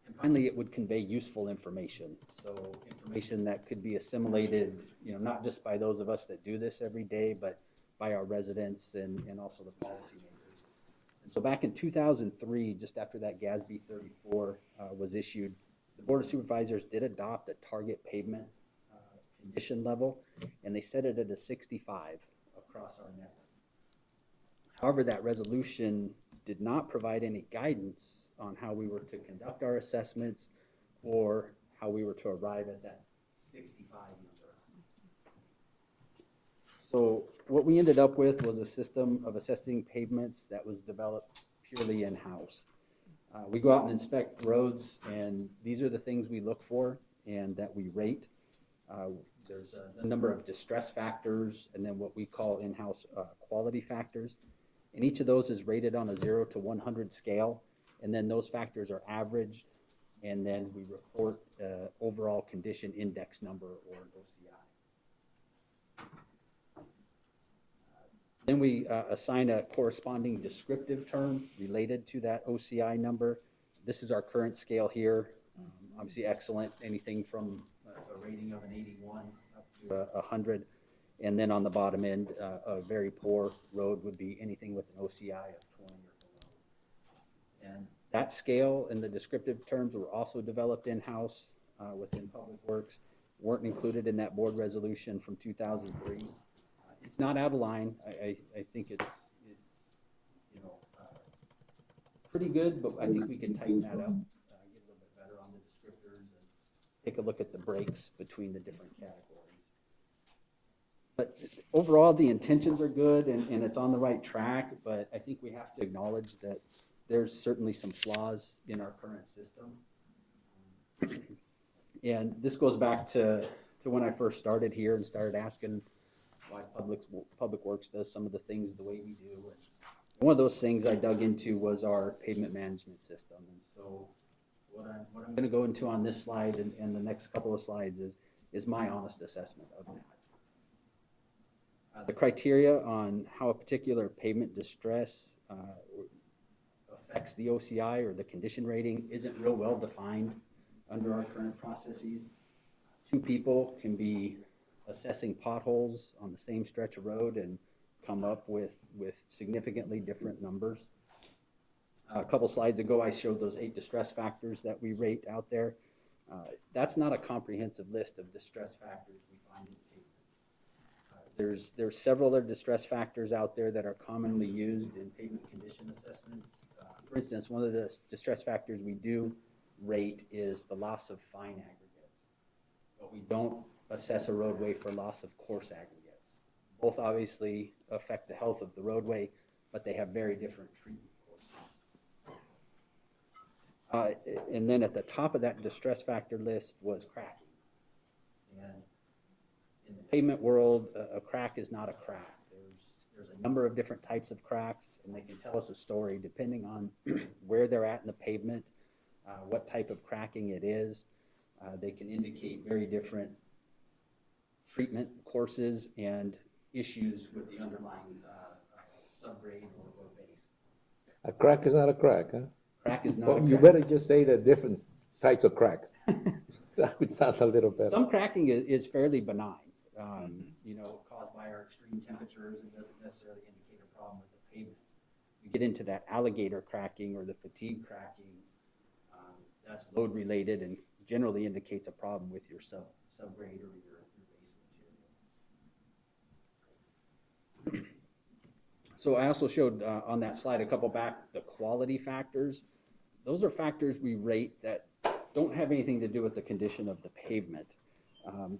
And finally, it would convey useful information. So information that could be assimilated, not just by those of us that do this every day, but by our residents and also the policymakers. And so back in 2003, just after that GASB 34 was issued, the Board of Supervisors did adopt a target pavement condition level, and they set it at a 65 across our network. However, that resolution did not provide any guidance on how we were to conduct our assessments or how we were to arrive at that 65 number. So what we ended up with was a system of assessing pavements that was developed purely in-house. We go out and inspect roads, and these are the things we look for and that we rate. There's a number of distress factors and then what we call in-house quality factors. And each of those is rated on a 0 to 100 scale. And then those factors are averaged. And then we report overall condition index number, or OCI. Then we assign a corresponding descriptive term related to that OCI number. This is our current scale here. Obviously excellent, anything from a rating of an 81 up to 100. And then on the bottom end, a very poor road would be anything with an OCI of 20 or below. And that scale and the descriptive terms were also developed in-house within Public Works, weren't included in that board resolution from 2003. It's not out of line. I think it's pretty good, but I think we can tighten that up, get a little bit better on the descriptors, and take a look at the breaks between the different categories. But overall, the intentions are good and it's on the right track, but I think we have to acknowledge that there's certainly some flaws in our current system. And this goes back to when I first started here and started asking why Public Works does some of the things the way we do. And one of those things I dug into was our pavement management system. And so what I'm going to go into on this slide and the next couple of slides is my honest assessment of that. The criteria on how a particular pavement distress affects the OCI or the condition rating isn't real well defined under our current processes. Two people can be assessing potholes on the same stretch of road and come up with significantly different numbers. A couple slides ago, I showed those 8 distress factors that we rate out there. That's not a comprehensive list of distress factors we find in pavements. There's several other distress factors out there that are commonly used in pavement condition assessments. For instance, one of the distress factors we do rate is the loss of fine aggregates, but we don't assess a roadway for loss of coarse aggregates. Both obviously affect the health of the roadway, but they have very different treatment courses. And then at the top of that distress factor list was cracking. And in the pavement world, a crack is not a crack. There's a number of different types of cracks, and they can tell us a story depending on where they're at in the pavement, what type of cracking it is. They can indicate very different treatment courses and issues with the underlying subgrade or base. A crack is not a crack, huh? Crack is not Well, a crack. you better just say the different types of cracks. That would sound a little better. Some cracking is fairly benign, you know, caused by our extreme temperatures and doesn't necessarily indicate a problem with the pavement. You get into that alligator cracking or the fatigue cracking, that's load related and generally indicates a problem with your subgrade or your base material. So I also showed on that slide a couple back the quality factors. Those are factors we rate that don't have anything to do with the condition of the pavement.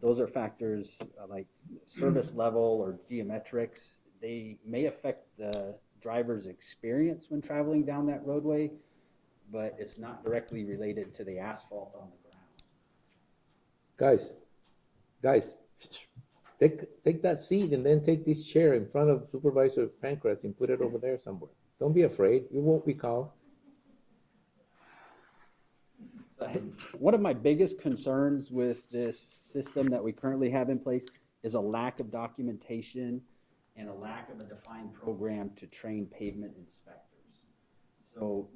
Those are factors like service level or geometrics. They may affect the driver's experience when traveling down that roadway, but it's not directly related to the asphalt on the ground. Guys, take that seat and then take this chair in front of Supervisor Pancras and put it over there somewhere. Don't be afraid. You won't be called. One of my biggest concerns with this system that we currently have in place is a lack of documentation and a lack of a defined program to train pavement inspectors. So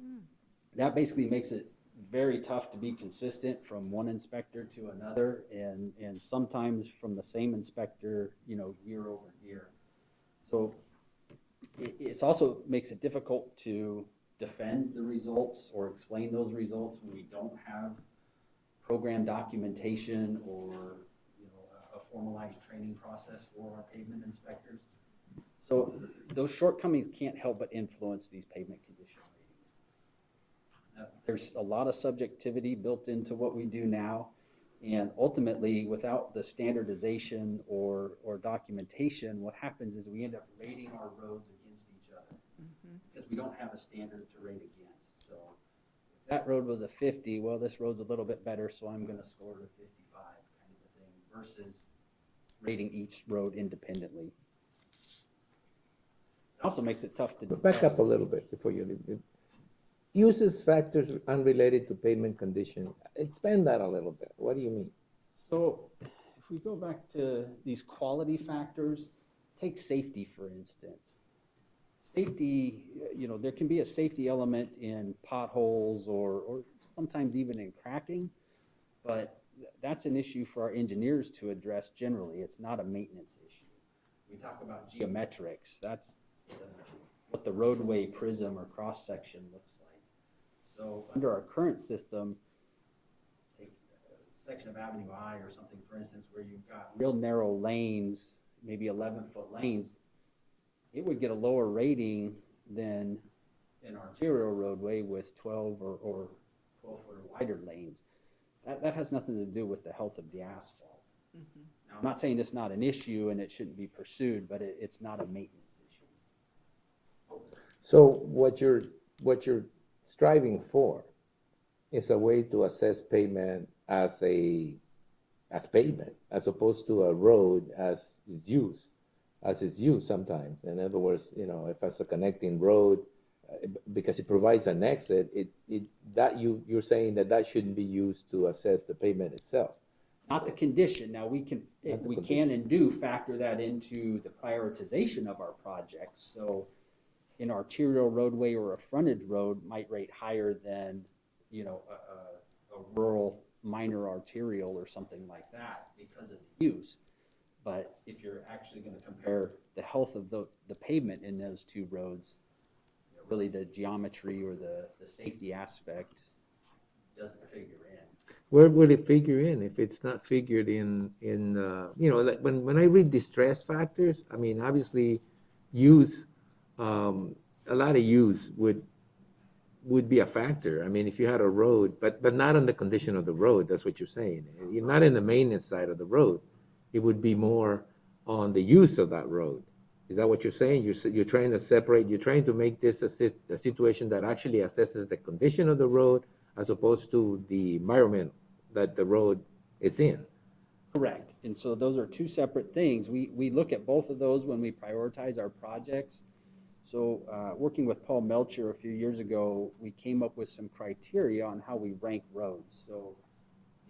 that basically makes it very tough to be consistent from one inspector to another and sometimes from the same inspector, you know, year over year. So it also makes it difficult to defend the results or explain those results when we don't have program documentation or, you know, a formalized training process for our pavement inspectors. So those shortcomings can't help but influence these pavement condition ratings. There's a lot of subjectivity built into what we do now, and ultimately without the standardization or documentation, what happens is we end up rating our roads against each other because we don't have a standard to rate against. So if that road was a 50, well, this road's a little bit better, so I'm going to score it a 55 kind of a thing versus rating each road independently. It also makes it tough to back up a little bit before you leave. Uses factors unrelated to pavement condition. Expand that a little bit. What do you mean? So if we go back to these quality factors, take safety, for instance. Safety, you know, there can be a safety element in potholes or sometimes even in cracking, but that's an issue for our engineers to address generally. It's not a maintenance issue. We talk about geometrics. That's what the roadway prism or cross section looks like. So under our current system, take a section of Avenue I or something, for instance, where you've got real narrow lanes, maybe 11-foot lanes, it would get a lower rating than an arterial roadway with 12 or 12-foot or wider lanes. That has nothing to do with the health of the asphalt. Now, I'm not saying it's not an issue and it shouldn't be pursued, but it's not a maintenance issue. So what you're striving for is a way to assess payment as payment, as opposed to a road as is used sometimes. In other words, if it's a connecting road, because it provides an exit, you're saying that shouldn't be used to assess the payment itself. Not the condition. Now, we can and do factor that into the prioritization of our projects. So an arterial roadway or a frontage road might rate higher than, a rural minor arterial or something like that because of the use. But if you're actually going to compare the health of the pavement in those two roads, really the geometry or the safety aspect doesn't figure in. Where would it figure in if it's not figured in like when I read distress factors, I mean, obviously use, a lot of use would be a factor. I mean, if you had a road, but not on the condition of the road, that's what you're saying. You're not in the maintenance side of the road. It would be more on the use of that road. Is that what you're saying? You're trying to separate, you're trying to make this a situation that actually assesses the condition of the road as opposed to the environment that the road is in. Correct. And so those are two separate things. We look at both of those when we prioritize our projects. So working with Paul Melcher a few years ago, we came up with some criteria on how we rank roads. So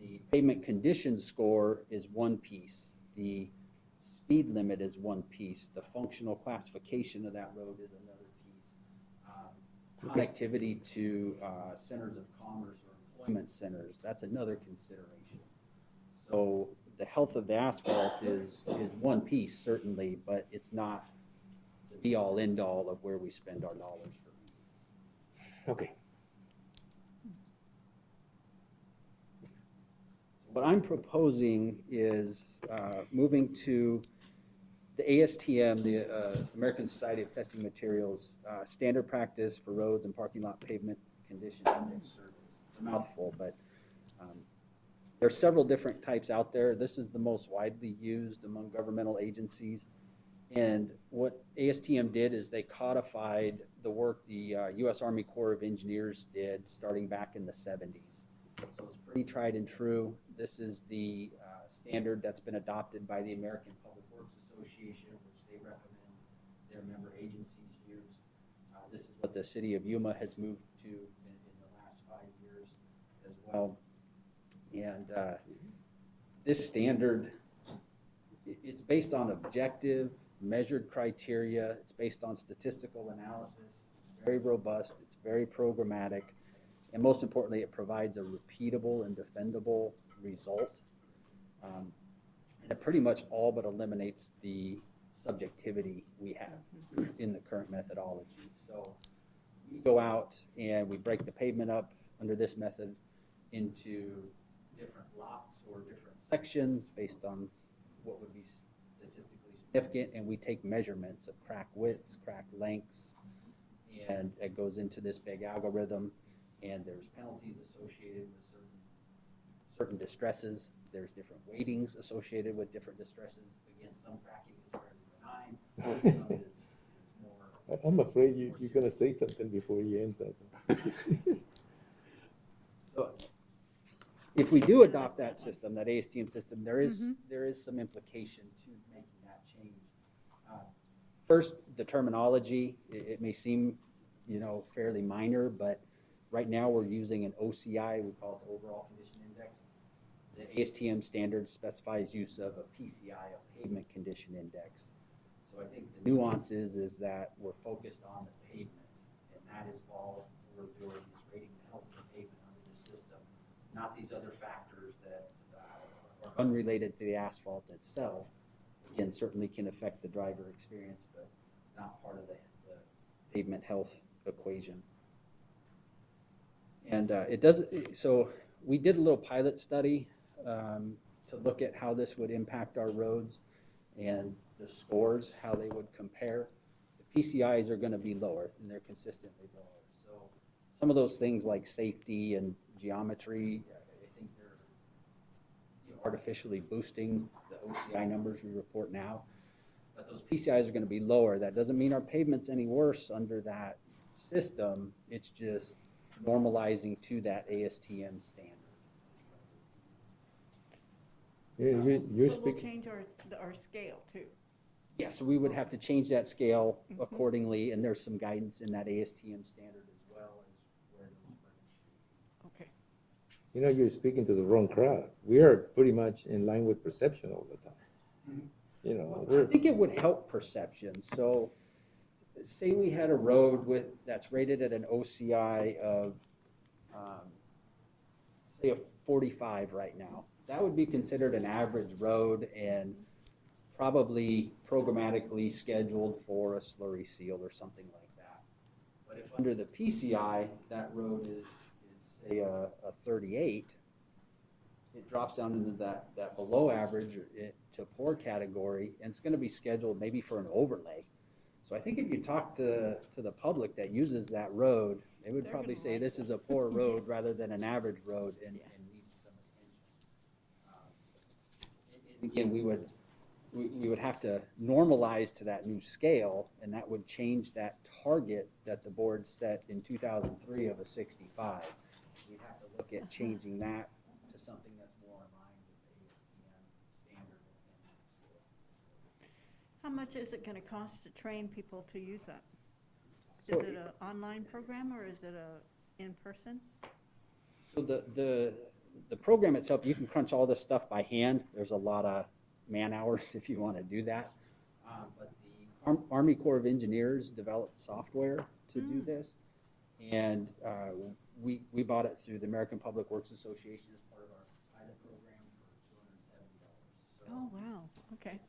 the pavement condition score is one piece. The speed limit is one piece. The functional classification of that road is another piece. Connectivity to centers of commerce or employment centers, that's another consideration. So the health of the asphalt is one piece, certainly, but it's not the be-all, end-all of where we spend our dollars for. Okay. What I'm proposing is moving to the ASTM, the American Society of Testing Materials, standard practice for roads and parking lot pavement condition index survey. It's a mouthful, but there are several different types out there. This is the most widely used among governmental agencies. And what ASTM did is they codified the work the U.S. Army Corps of Engineers did starting back in the 70s. So it's pretty tried and true. This is the standard that's been adopted by the American Public Works Association, which they recommend their member agencies use. This is what the city of Yuma has moved to in the last 5 years as well. And this standard, it's based on objective, measured criteria. It's based on statistical analysis. It's very robust. It's very programmatic. And most importantly, it provides a repeatable and defendable result. And it pretty much all but eliminates the subjectivity we have in the current methodology. So we go out and we break the pavement up under this method into different lots or different sections based on what would be statistically significant, and we take measurements of crack widths, crack lengths, and it goes into this big algorithm, and there's penalties associated with certain distresses. There's different weightings associated with different distresses. Again, some cracking is fairly benign, some is more. I'm afraid you're going to say something before you end that. So if we do adopt that system, that ASTM system, there is some implication to making that change. First, the terminology, it may seem, fairly minor, but right now we're using an OCI, we call it Overall Condition Index. The ASTM standard specifies use of a PCI, a Pavement Condition Index. So I think the nuance is that we're focused on the pavement, and that is all we're doing is rating the health of the pavement under the system, not these other factors that are unrelated to the asphalt itself. Again, certainly can affect the driver experience, but not part of the pavement health equation. And so we did a little pilot study to look at how this would impact our roads and the scores, how they would compare. The PCIs are going to be lower, and they're consistently lower. So some of those things like safety and geometry, I think they're artificially boosting the OCI numbers we report now. But those PCIs are going to be lower. That doesn't mean our pavement's any worse under that system. It's just normalizing to that ASTM standard. You're So we'll speaking. change our scale too. Yeah, so we would have to change that scale accordingly, and there's some guidance in that ASTM standard as well as where those range. Okay. You know, you're speaking to the wrong crowd. We are pretty much in line with perception all the time. You know, I think it would help perception. So say we had a road that's rated at an OCI of, say, a 45 right now. That would be considered an average road and probably programmatically scheduled for a slurry seal or something like that. But if under the PCI, that road is say, a 38, it drops down into that below average to poor category, and it's going to be scheduled maybe for an overlay. So I think if you talk to the public that uses that road, they would probably say this is a poor road rather than an average road and needs some attention. And again, we would have to normalize to that new scale, and that would change that target that the board set in 2003 of a 65. We'd have to look at changing that to something that's more in line with the ASTM standard and that scale. How much is it going to cost to train people to use that? So Is it an online program or is it a in-person? So the program itself, you can crunch all this stuff by hand. There's a lot of man hours if you want to do that. But the Army Corps of Engineers developed software to do this. And we bought it through the American Public Works Association as part of our pilot program for $270. So Oh, wow. Okay.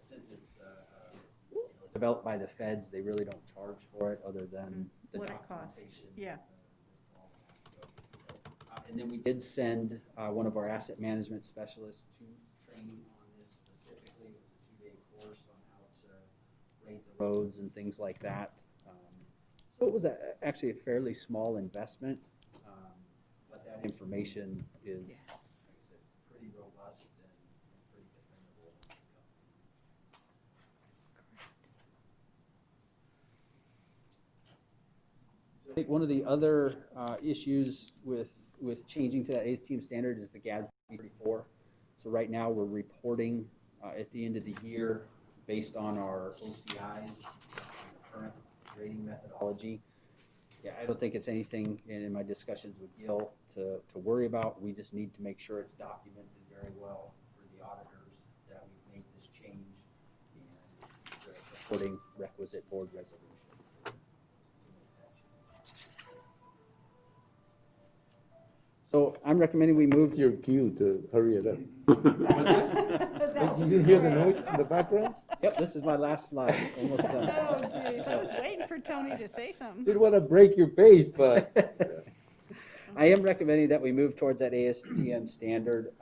since it's developed by the feds, they really don't charge for it other than the What it costs. documentation. Yeah. And then we did send one of our asset management specialists to training on this specifically. It was a 2-day course on how to rate the roads and things like that. So it was actually a fairly small investment, but that information is, like I said, pretty robust and pretty dependable. I think one of the other issues with changing to that ASTM standard is the GASB 34. So right now we're reporting at the end of the year based on our OCIs, the current grading methodology. Yeah, I don't think it's anything in my discussions with Gil to worry about. We just need to make sure it's documented very well for the auditors that we've made this change and the supporting requisite board resolution. So I'm recommending we move. It's your cue to hurry it up. Did you hear the noise in the background? Yep, this is my last slide. Almost done. Oh, geez. I was waiting for Tony to say something. Didn't want to break your pace, but. I am recommending that we move towards that ASTM standard.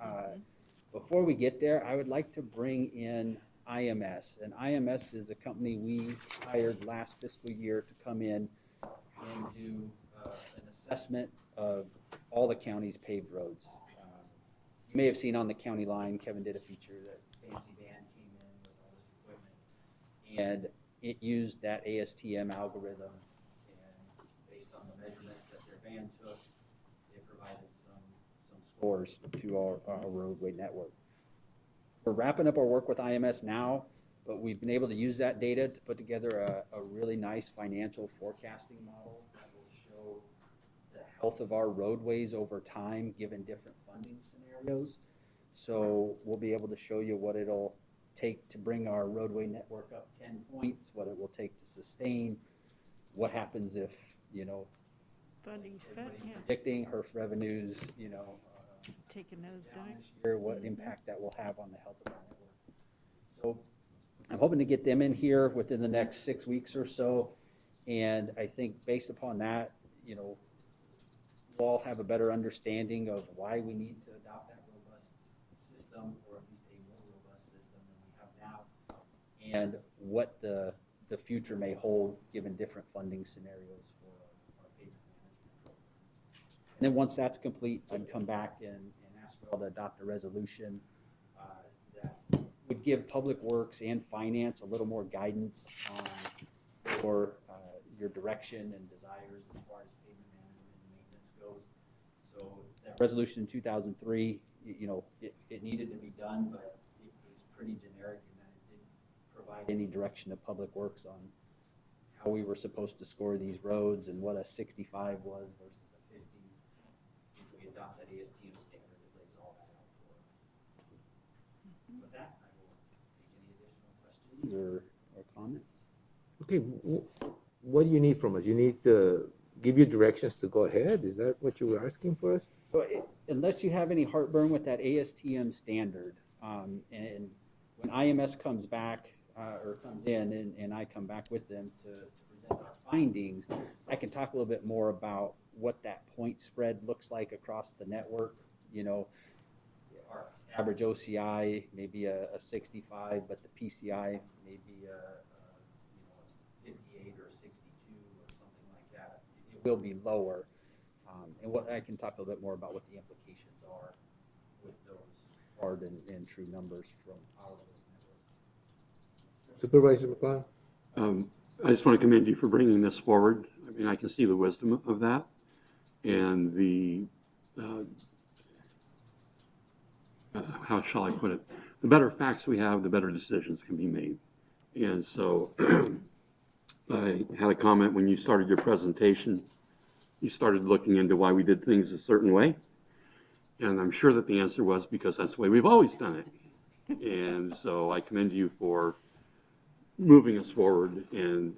Before we get there, I would like to bring in IMS. And IMS is a company we hired last fiscal year to come in and do an assessment of all the county's paved roads. You may have seen on the county line, Kevin did a feature that fancy van came in with all this equipment. And it used that ASTM algorithm, and based on the measurements that their van took, it provided some scores to our roadway network. We're wrapping up our work with IMS now, but we've been able to use that data to put together a really nice financial forecasting model that will show the health of our roadways over time, given different funding scenarios. So we'll be able to show you what it'll take to bring our roadway network up 10 points, what it will take to sustain, what happens if, Funding's cut, yeah. predicting HERF revenues, Take a nosedive. this year, what impact that will have on the health of our network. So I'm hoping to get them in here within the next 6 weeks or so. And I think based upon that, we'll all have a better understanding of why we need to adopt that robust system, or at least a more robust system than we have now, and what the future may hold given different funding scenarios for our pavement management program. And then once that's complete, I'd come back and ask you all to adopt a resolution that would give Public Works and Finance a little more guidance for your direction and desires as far as pavement management and maintenance goes. So that resolution in 2003, it needed to be done, but it was pretty generic in that it didn't provide any direction to Public Works on how we were supposed to score these roads and what a 65 was versus a 50. If we adopt that ASTM standard, it lays all that out for us. With that, I will take any additional questions or comments. Okay, what do you need from us? You need to give you directions to go ahead? Is that what you were asking for us? So unless you have any heartburn with that ASTM standard, and when IMS comes back or comes in and I come back with them to present our findings, I can talk a little bit more about what that point spread looks like across the network. Our average OCI may be a 65, but the PCI may be a 58 or 62 or something like that. It will be lower. And what I can talk a little bit more about what the implications are with those hard and true numbers from our network. Supervisor McLeod? I just want to commend you for bringing this forward. I mean, I can see the wisdom of that, and the how shall I put it? The better facts we have, the better decisions can be made. And so I had a comment when you started your presentation. You started looking into why we did things a certain way. And I'm sure that the answer was because that's the way we've always done it. And so I commend you for moving us forward and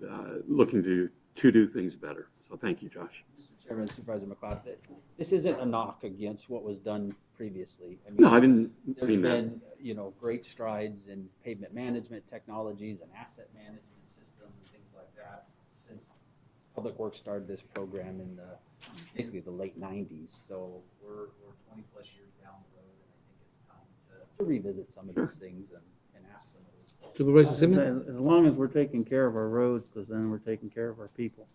looking to do things better. So thank you, Josh. Mr. Chairman, Supervisor McLeod, this isn't a knock against what was done previously. I mean, No, I didn't there's mean that. been, great strides in pavement management technologies and asset management systems and things like that since Public Works started this program in basically the late 90s. So we're 20 plus years down the road, and I think it's time to revisit some of these things and ask some of those questions. Supervisor Simmons? As long as we're taking care of our roads, because then we're taking care of our people.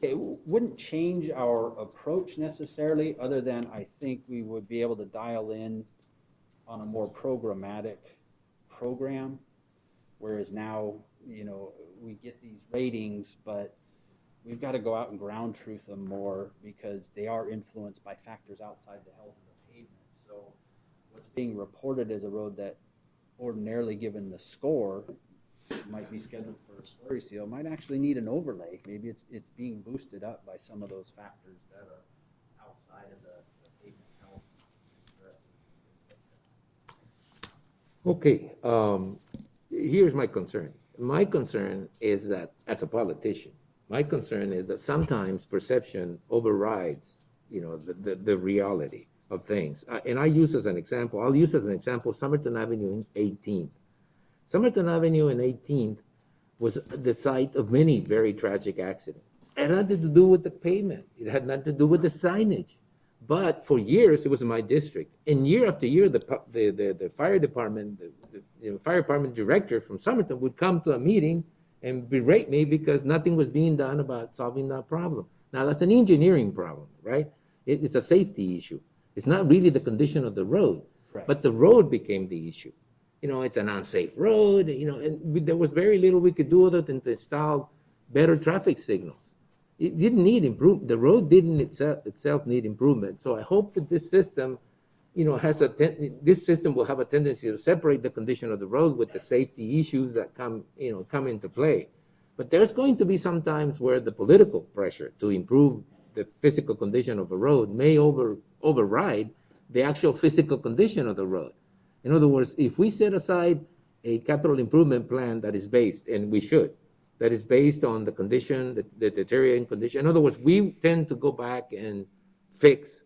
It wouldn't change our approach necessarily, other than I think we would be able to dial in on a more programmatic program, whereas now, we get these ratings, but we've got to go out and ground truth them more because they are influenced by factors outside the health of the pavement. So what's being reported as a road that ordinarily, given the score, might be scheduled for a slurry seal, might actually need an overlay. Maybe it's being boosted up by some of those factors that are outside of the pavement health stresses and things like that. Okay, here's my concern. My concern is that, as a politician, my concern is that sometimes perception overrides, the reality of things. And I'll use as an example Somerton Avenue in 18th. Somerton Avenue in 18th was the site of many very tragic accidents. It had nothing to do with the pavement. It had nothing to do with the signage. But for years, it was my district. And year after year, the fire department, the fire department director from Somerton would come to a meeting and berate me because nothing was being done about solving that problem. Now, that's an engineering problem, right? It's a safety issue. It's not really the condition of the road, but the road became the issue. It's an unsafe road, and there was very little we could do other than to install better traffic signals. It didn't need improvement. The road didn't itself need improvement. So I hope that this system, this system will have a tendency to separate the condition of the road with the safety issues that come into play. But there's going to be some times where the political pressure to improve the physical condition of a road may override the actual physical condition of the road. In other words, if we set aside a capital improvement plan that is based, and we should, that is based on the condition, the deteriorating condition. In other words, we tend to go back and fix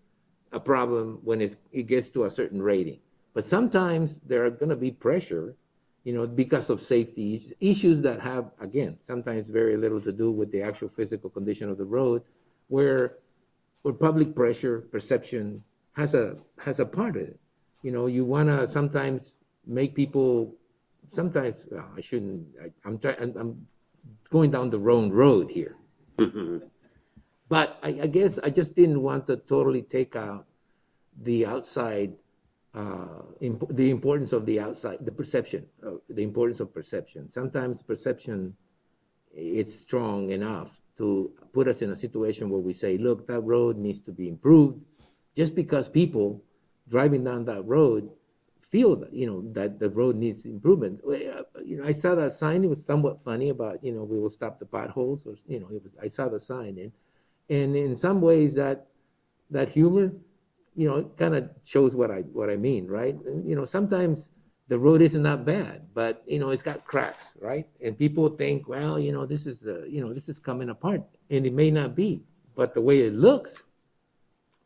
a problem when it gets to a certain rating. But sometimes there are going to be pressure, because of safety issues that have, again, sometimes very little to do with the actual physical condition of the road, where public pressure, perception has a part of it. You want to sometimes make people, sometimes, well, I shouldn't, I'm going down the wrong road here. But I guess I just didn't want to totally take out the outside the importance of the outside, the perception, the importance of perception. Sometimes perception is strong enough to put us in a situation where we say, look, that road needs to be improved, just because people driving down that road feel that, that the road needs improvement. I saw that sign. It was somewhat funny about, we will stop the potholes, or, I saw the sign, and in some ways that humor, it kind of shows what I mean, right? Sometimes the road isn't that bad, but it's got cracks, right? And people think, well, this is coming apart, and it may not be, but the way it looks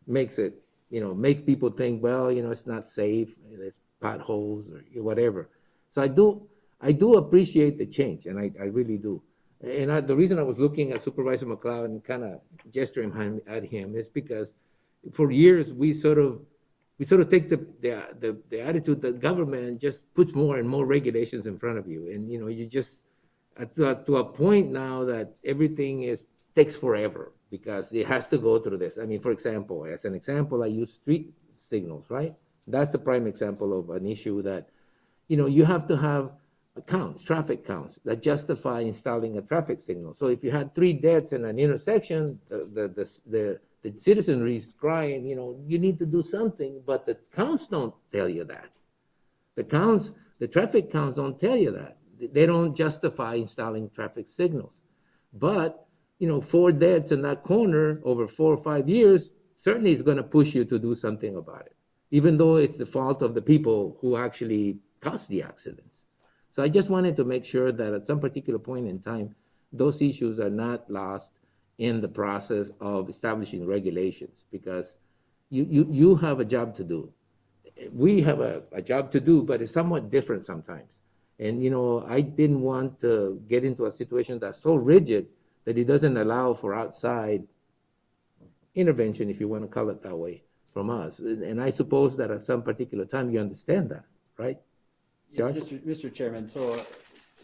makes it, make people think, well, it's not safe, there's potholes or whatever. So I do appreciate the change, and I really do. And the reason I was looking at Supervisor McLeod and kind of gesturing at him is because for years we sort of take the attitude that government just puts more and more regulations in front of you, and you just to a point now that everything takes forever because it has to go through this. I mean, for example, as an example, I use street signals, right? That's the prime example of an issue that you have to have traffic counts that justify installing a traffic signal. So if you had 3 deaths in an intersection, the citizenry is crying, you need to do something, but the counts don't tell you that. The traffic counts don't tell you that. They don't justify installing traffic signals. But, 4 deaths in that corner over 4 or 5 years certainly is going to push you to do something about it, even though it's the fault of the people who actually caused the accidents. So I just wanted to make sure that at some particular point in time, those issues are not lost in the process of establishing regulations, because you have a job to do. We have a job to do, but it's somewhat different sometimes. And, I didn't want to get into a situation that's so rigid that it doesn't allow for outside intervention, if you want to call it that way, from us. And I suppose that at some particular time you understand that, right? Yes, Josh? Mr. Chairman, so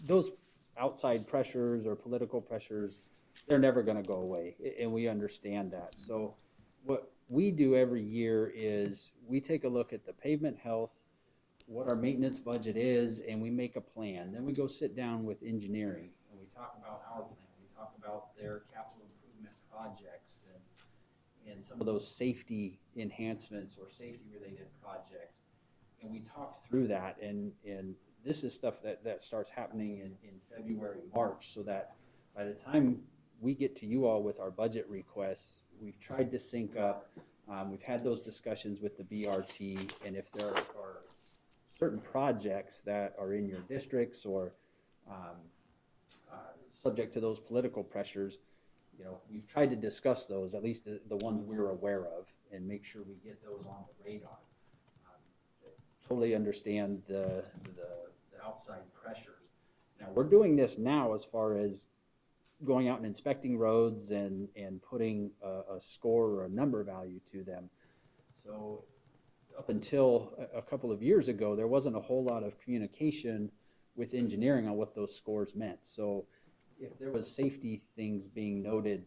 those outside pressures or political pressures, they're never going to go away, and we understand that. So what we do every year is we take a look at the pavement health, what our maintenance budget is, and we make a plan. Then we go sit down with engineering, and we talk about our plan. We talk about their capital improvement projects and some of those safety enhancements or safety-related projects. And we talk through that, and this is stuff that starts happening in February, March, so that by the time we get to you all with our budget requests, we've tried to sync up. We've had those discussions with the BRT, and if there are certain projects that are in your districts or subject to those political pressures, we've tried to discuss those, at least the ones we're aware of, and make sure we get those on the radar. Totally understand the outside pressures. Now, we're doing this now as far as going out and inspecting roads and putting a score or a number value to them. So up until a couple of years ago, there wasn't a whole lot of communication with engineering on what those scores meant. So if there was safety things being noted,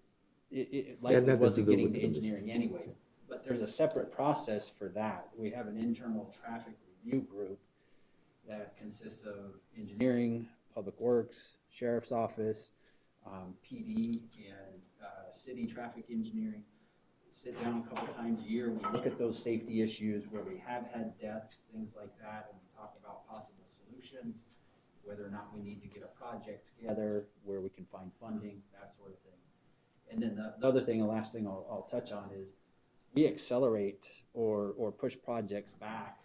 it likely wasn't getting to engineering anyway. But there's a separate process for that. We have an internal traffic review group that consists of engineering, public works, sheriff's office, PD, and city traffic engineering. Sit down a couple times a year. We look at those safety issues where we have had deaths, things like that, and we talk about possible solutions, whether or not we need to get a project together, where we can find funding, that sort of thing. And then the other thing, the last thing I'll touch on is we accelerate or push projects back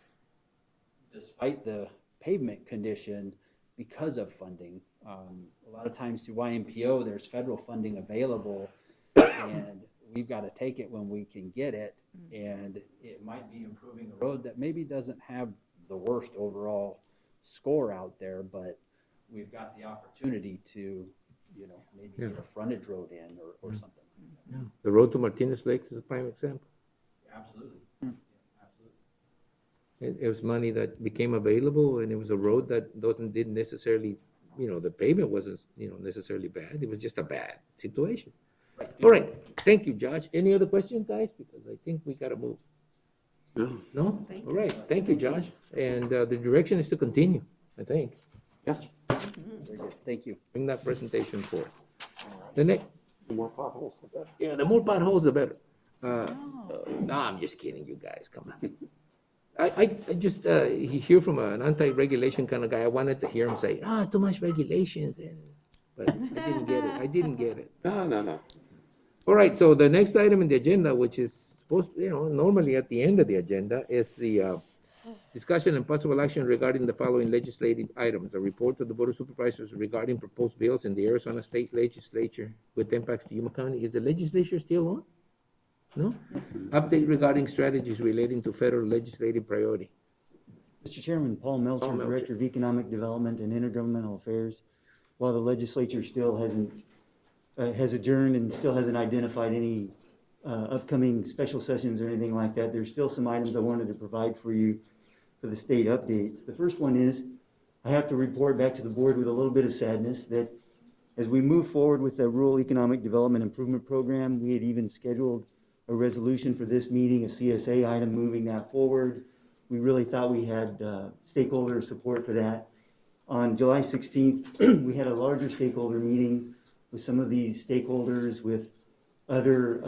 despite the pavement condition because of funding. A lot of times through YMPO, there's federal funding available, and we've got to take it when we can get it, and it might be improving a road that maybe doesn't have the worst overall score out there, but we've got the opportunity to, maybe get a frontage road in or something. Yeah. The road to Martinez Lakes is a prime example. Absolutely. It was money that became available, and it was a road that didn't necessarily, the pavement wasn't, necessarily bad. It was just a bad situation. All right. Thank you, Josh. Any other questions, guys? Because I think we got to move. No? All right, thank you, Josh. And the direction is to continue, I think. Yeah. Very good. Thank you. Bring that presentation forward. The next, The more potholes, the better. yeah, the more potholes, the better. No, I'm just kidding, you guys, come on. I just hear from an anti-regulation kind of guy. I wanted to hear him say, too much regulations. But I didn't get it. I didn't get it. No. All right, so the next item in the agenda, which is supposed, normally at the end of the agenda, is the discussion and possible action regarding the following legislative items. A report to the Board of Supervisors regarding proposed bills in the Arizona State Legislature with impacts to Yuma County. Is the legislature still on? No? Update regarding strategies relating to federal legislative priority. Mr. Chairman, Paul Melcher, Director of Economic Development and Intergovernmental Affairs. While the legislature still has adjourned and still hasn't identified any upcoming special sessions or anything like that, there's still some items I wanted to provide for you for the state updates. The first one is I have to report back to the board with a little bit of sadness that as we move forward with the Rural Economic Development Improvement Program, we had even scheduled a resolution for this meeting, a CSA item moving that forward. We really thought we had stakeholder support for that. On July 16th, we had a larger stakeholder meeting with some of these stakeholders, with other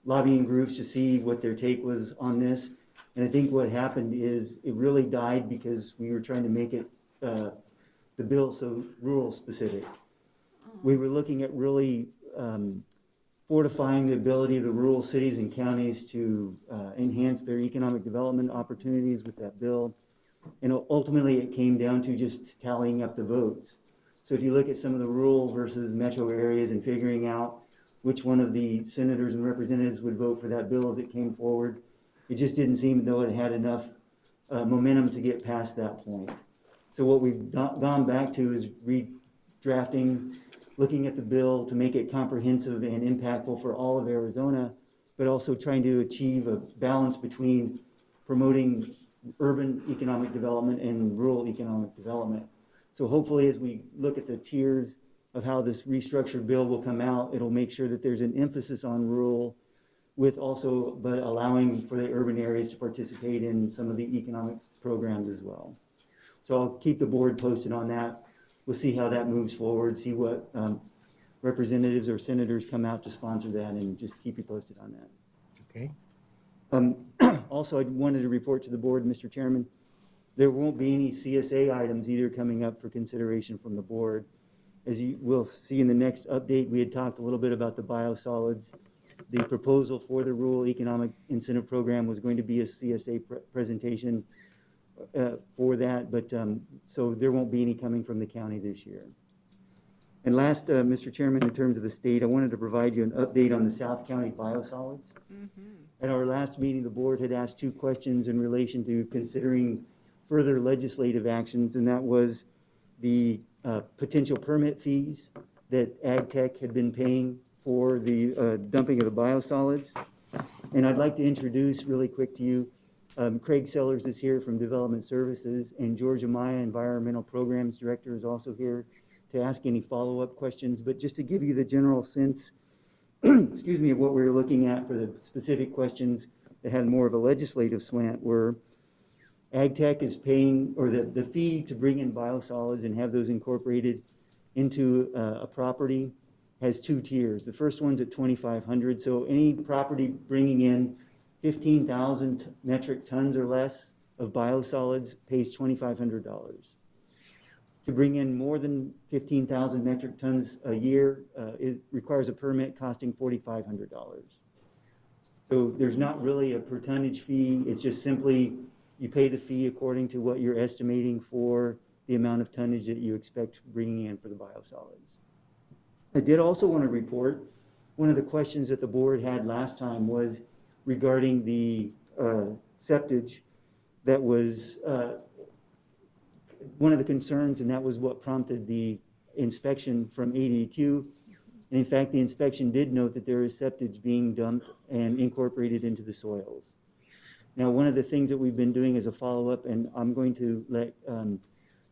lobbying groups to see what their take was on this. And I think what happened is it really died because we were trying to make it, the bill so rural specific. We were looking at really fortifying the ability of the rural cities and counties to enhance their economic development opportunities with that bill. And ultimately it came down to just tallying up the votes. So if you look at some of the rural versus metro areas and figuring out which one of the senators and representatives would vote for that bill as it came forward, it just didn't seem though it had enough momentum to get past that point. So what we've gone back to is redrafting, looking at the bill to make it comprehensive and impactful for all of Arizona, but also trying to achieve a balance between promoting urban economic development and rural economic development. So hopefully as we look at the tiers of how this restructured bill will come out, it'll make sure that there's an emphasis on rural with also, but allowing for the urban areas to participate in some of the economic programs as well. So I'll keep the board posted on that. We'll see how that moves forward, see what representatives or senators come out to sponsor that, and just keep you posted on that. Okay. Also, I wanted to report to the board, Mr. Chairman, there won't be any CSA items either coming up for consideration from the board. As you will see in the next update, we had talked a little bit about the biosolids. The proposal for the Rural Economic Incentive Program was going to be a CSA presentation for that, but so there won't be any coming from the county this year. And last, Mr. Chairman, in terms of the state, I wanted to provide you an update on the South County biosolids. At our last meeting, the board had asked 2 questions in relation to considering further legislative actions, and that was the potential permit fees that Ag Tech had been paying for the dumping of the biosolids. And I'd like to introduce really quick to you, Craig Sellers is here from Development Services, and George Amaya, Environmental Programs Director, is also here to ask any follow-up questions. But just to give you the general sense, excuse me, of what we were looking at for the specific questions that had more of a legislative slant were Ag Tech is paying, or the fee to bring in biosolids and have those incorporated into a property has 2 tiers. The first one's at $2,500. So any property bringing in 15,000 metric tons or less of biosolids pays $2,500. To bring in more than 15,000 metric tons a year, it requires a permit costing $4,500. So there's not really a per tonnage fee. It's just simply you pay the fee according to what you're estimating for the amount of tonnage that you expect bringing in for the biosolids. I did also want to report one of the questions that the board had last time was regarding the septage that was one of the concerns, and that was what prompted the inspection from ADQ. And in fact, the inspection did note that there is septage being dumped and incorporated into the soils. Now, one of the things that we've been doing as a follow-up, and I'm going to let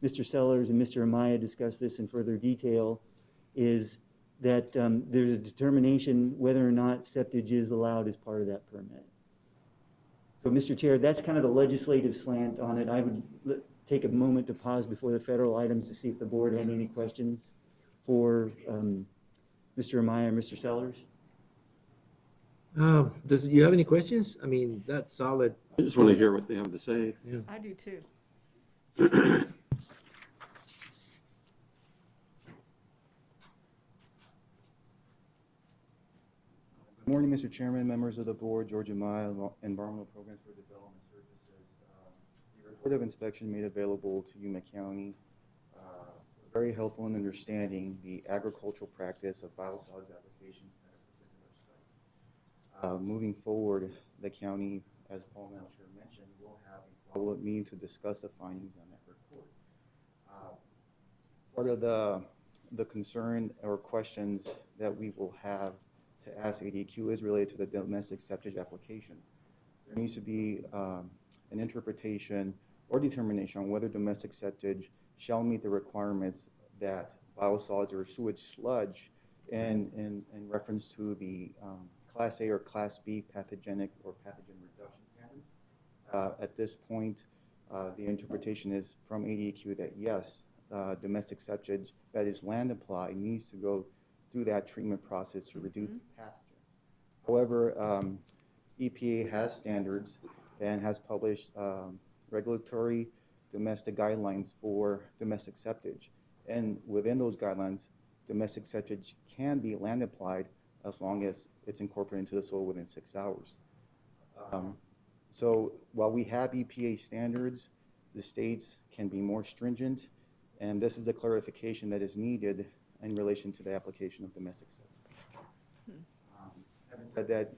Mr. Sellers and Mr. Amaya discuss this in further detail, is that there's a determination whether or not septage is allowed as part of that permit. So, Mr. Chair, that's kind of the legislative slant on it. I would take a moment to pause before the federal items to see if the board had any questions for Mr. Amaya and Mr. Sellers. Does you have any questions? I mean, that's solid. I just want to hear what they have to say. Yeah. I do too. Good morning, Mr. Chairman, members of the board, George Yuma, Environmental Programs for Development Services. The report of inspection made available to Yuma County was very helpful in understanding the agricultural practice of biosolids application at a particular site. Moving forward, the county, as Paul Melcher mentioned, will have a follow-up meeting to discuss the findings on that report. Part of the concern or questions that we will have to ask ADQ is related to the domestic septic application. There needs to be an interpretation or determination on whether domestic septic shall meet the requirements that biosolids or sewage sludge in reference to the Class A or Class B pathogenic or pathogen reduction standards. At this point, the interpretation is from ADQ that yes, domestic septic that is land applied needs to go through that treatment process to reduce pathogens. However, EPA has standards and has published regulatory domestic guidelines for domestic septic. And within those guidelines, domestic septic can be land applied as long as it's incorporated into the soil within 6 hours. So while we have EPA standards, the states can be more stringent, and this is a clarification that is needed in relation to the application of domestic septic. Having said that,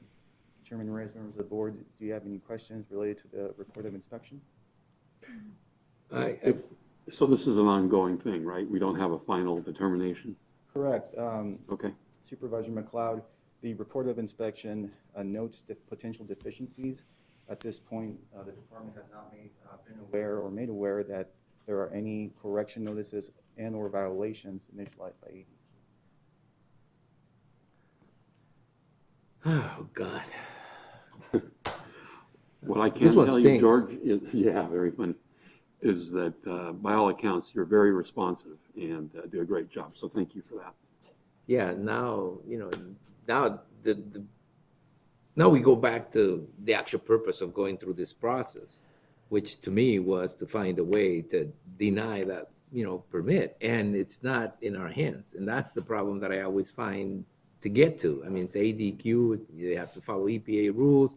Chairman Reyes, members of the board, do you have any questions related to the report of inspection? So this is an ongoing thing, right? We don't have a final determination? Correct. Okay. Supervisor McLeod, the report of inspection notes the potential deficiencies. At this point, the department has not been aware or made aware that there are any correction notices and or violations initialized by AD. Oh, God. What I can tell you, George, is, yeah, very funny, is that by all accounts, you're very responsive and do a great job. So thank you for that. Yeah, now, you know, now now we go back to the actual purpose of going through this process, which to me was to find a way to deny that, you know, permit. And it's not in our hands. And that's the problem that I always find to get to. I mean, it's ADQ, they have to follow EPA rules.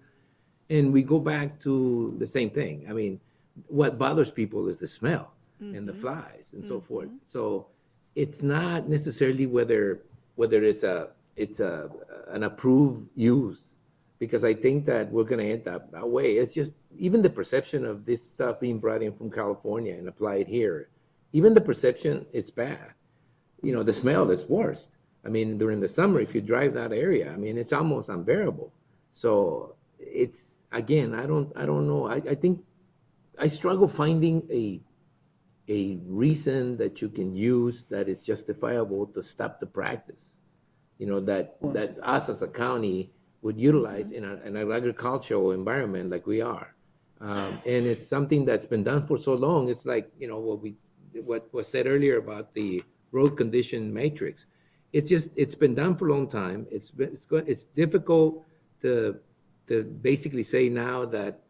And we go back to the same thing. I mean, what bothers people is the smell and the flies and so forth. So it's not necessarily whether it's an approved use, because I think that we're going to end up that way. It's just even the perception of this stuff being brought in from California and applied here, even the perception, it's bad. You know, the smell is worst. I mean, during the summer, if you drive that area, I mean, it's almost unbearable. So it's, again, I don't know. I think I struggle finding a reason that you can use that is justifiable to stop the practice. You know, that us as a county would utilize in an agricultural environment like we are. And it's something that's been done for so long. It's like, you know, what was said earlier about the road condition matrix. It's been done for a long time. It's difficult to basically say now that,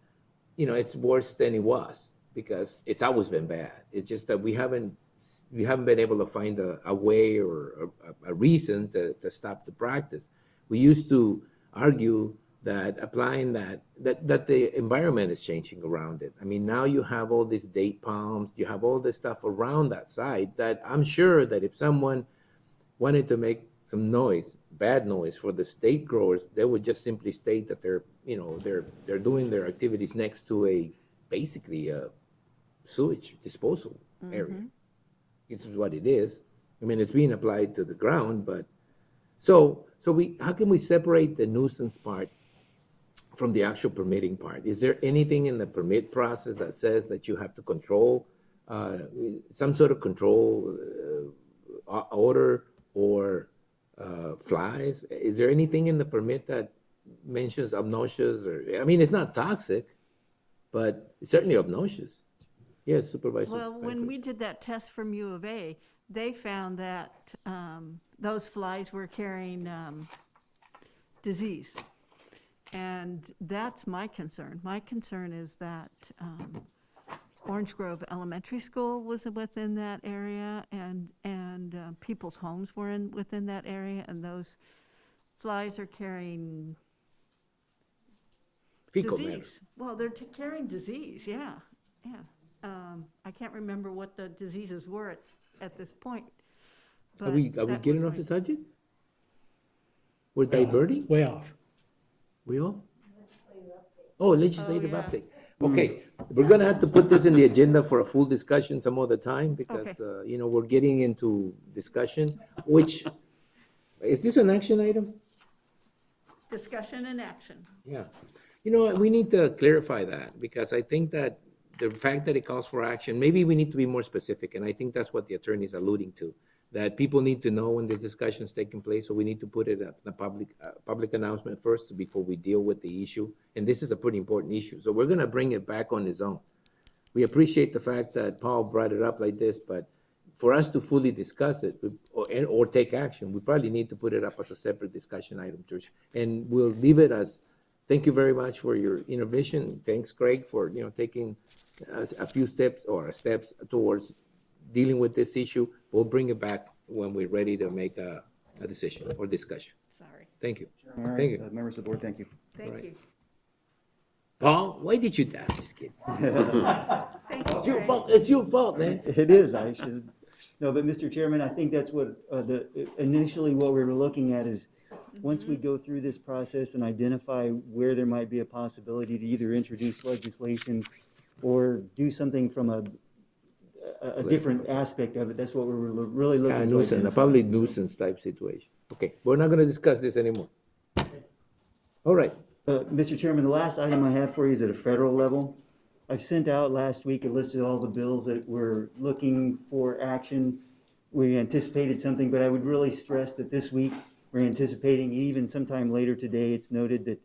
you know, it's worse than it was, because it's always been bad. It's just that we haven't been able to find a way or a reason to stop the practice. We used to argue that applying that the environment is changing around it. I mean, now you have all these date palms, you have all this stuff around that site that I'm sure that if someone wanted to make some noise, bad noise for the state growers, they would just simply state that they're doing their activities next to basically a sewage disposal area. This is what it is. I mean, it's being applied to the ground, but so how can we separate the nuisance part from the actual permitting part? Is there anything in the permit process that says that you have to control some sort of control odor or flies? Is there anything in the permit that mentions obnoxious, or, I mean, it's not toxic, but it's certainly obnoxious. Yes, Supervisor. Well, when we did that test from U of A, they found that those flies were carrying disease. And that's my concern. My concern is that Orange Grove Elementary School was within that area, and people's homes were within that area, and those flies are carrying Fecal disease. matter. Well, they're carrying disease, yeah. I can't remember what the diseases were at this point. Are we getting off the subject? We're diverting? Way off. We all? Oh, legislative yeah. update. Okay, we're gonna have to put this in the agenda for a full discussion some other time because, Okay. you know, we're getting into discussion, which, is this an action item? Discussion and action. Yeah. You know, we need to clarify that because I think that the fact that it calls for action, maybe we need to be more specific. And I think that's what the attorney is alluding to, that people need to know when this discussion is taking place. So we need to put it at the public announcement first before we deal with the issue. And this is a pretty important issue. So we're going to bring it back on its own. We appreciate the fact that Paul brought it up like this, but for us to fully discuss it or take action, we probably need to put it up as a separate discussion item, Trish. And we'll leave it as, thank you very much for your innovation. Thanks, Craig, for, you know, taking a few steps towards dealing with this issue. We'll bring it back when we're ready to make a decision or discussion. Sorry. Thank you. All Thank right, you. members of the board, thank you. Thank Right. you. Paul, why did you die? Just kidding. Thank you, It's your Craig. fault. It's your fault, man. It is, I should, no, but Mr. Chairman, I think that's what, initially what we were looking at is, once we go through this process and identify where there might be a possibility to either introduce legislation or do something from a different aspect of it, that's what we're really looking A to nuisance, a identify. public nuisance type situation. Okay, we're not gonna discuss this anymore. All right. Mr. Chairman, the last item I have for you is at a federal level. I've sent out last week a list of all the bills that we're looking for action. We anticipated something, but I would really stress that this week we're anticipating, even sometime later today, it's noted that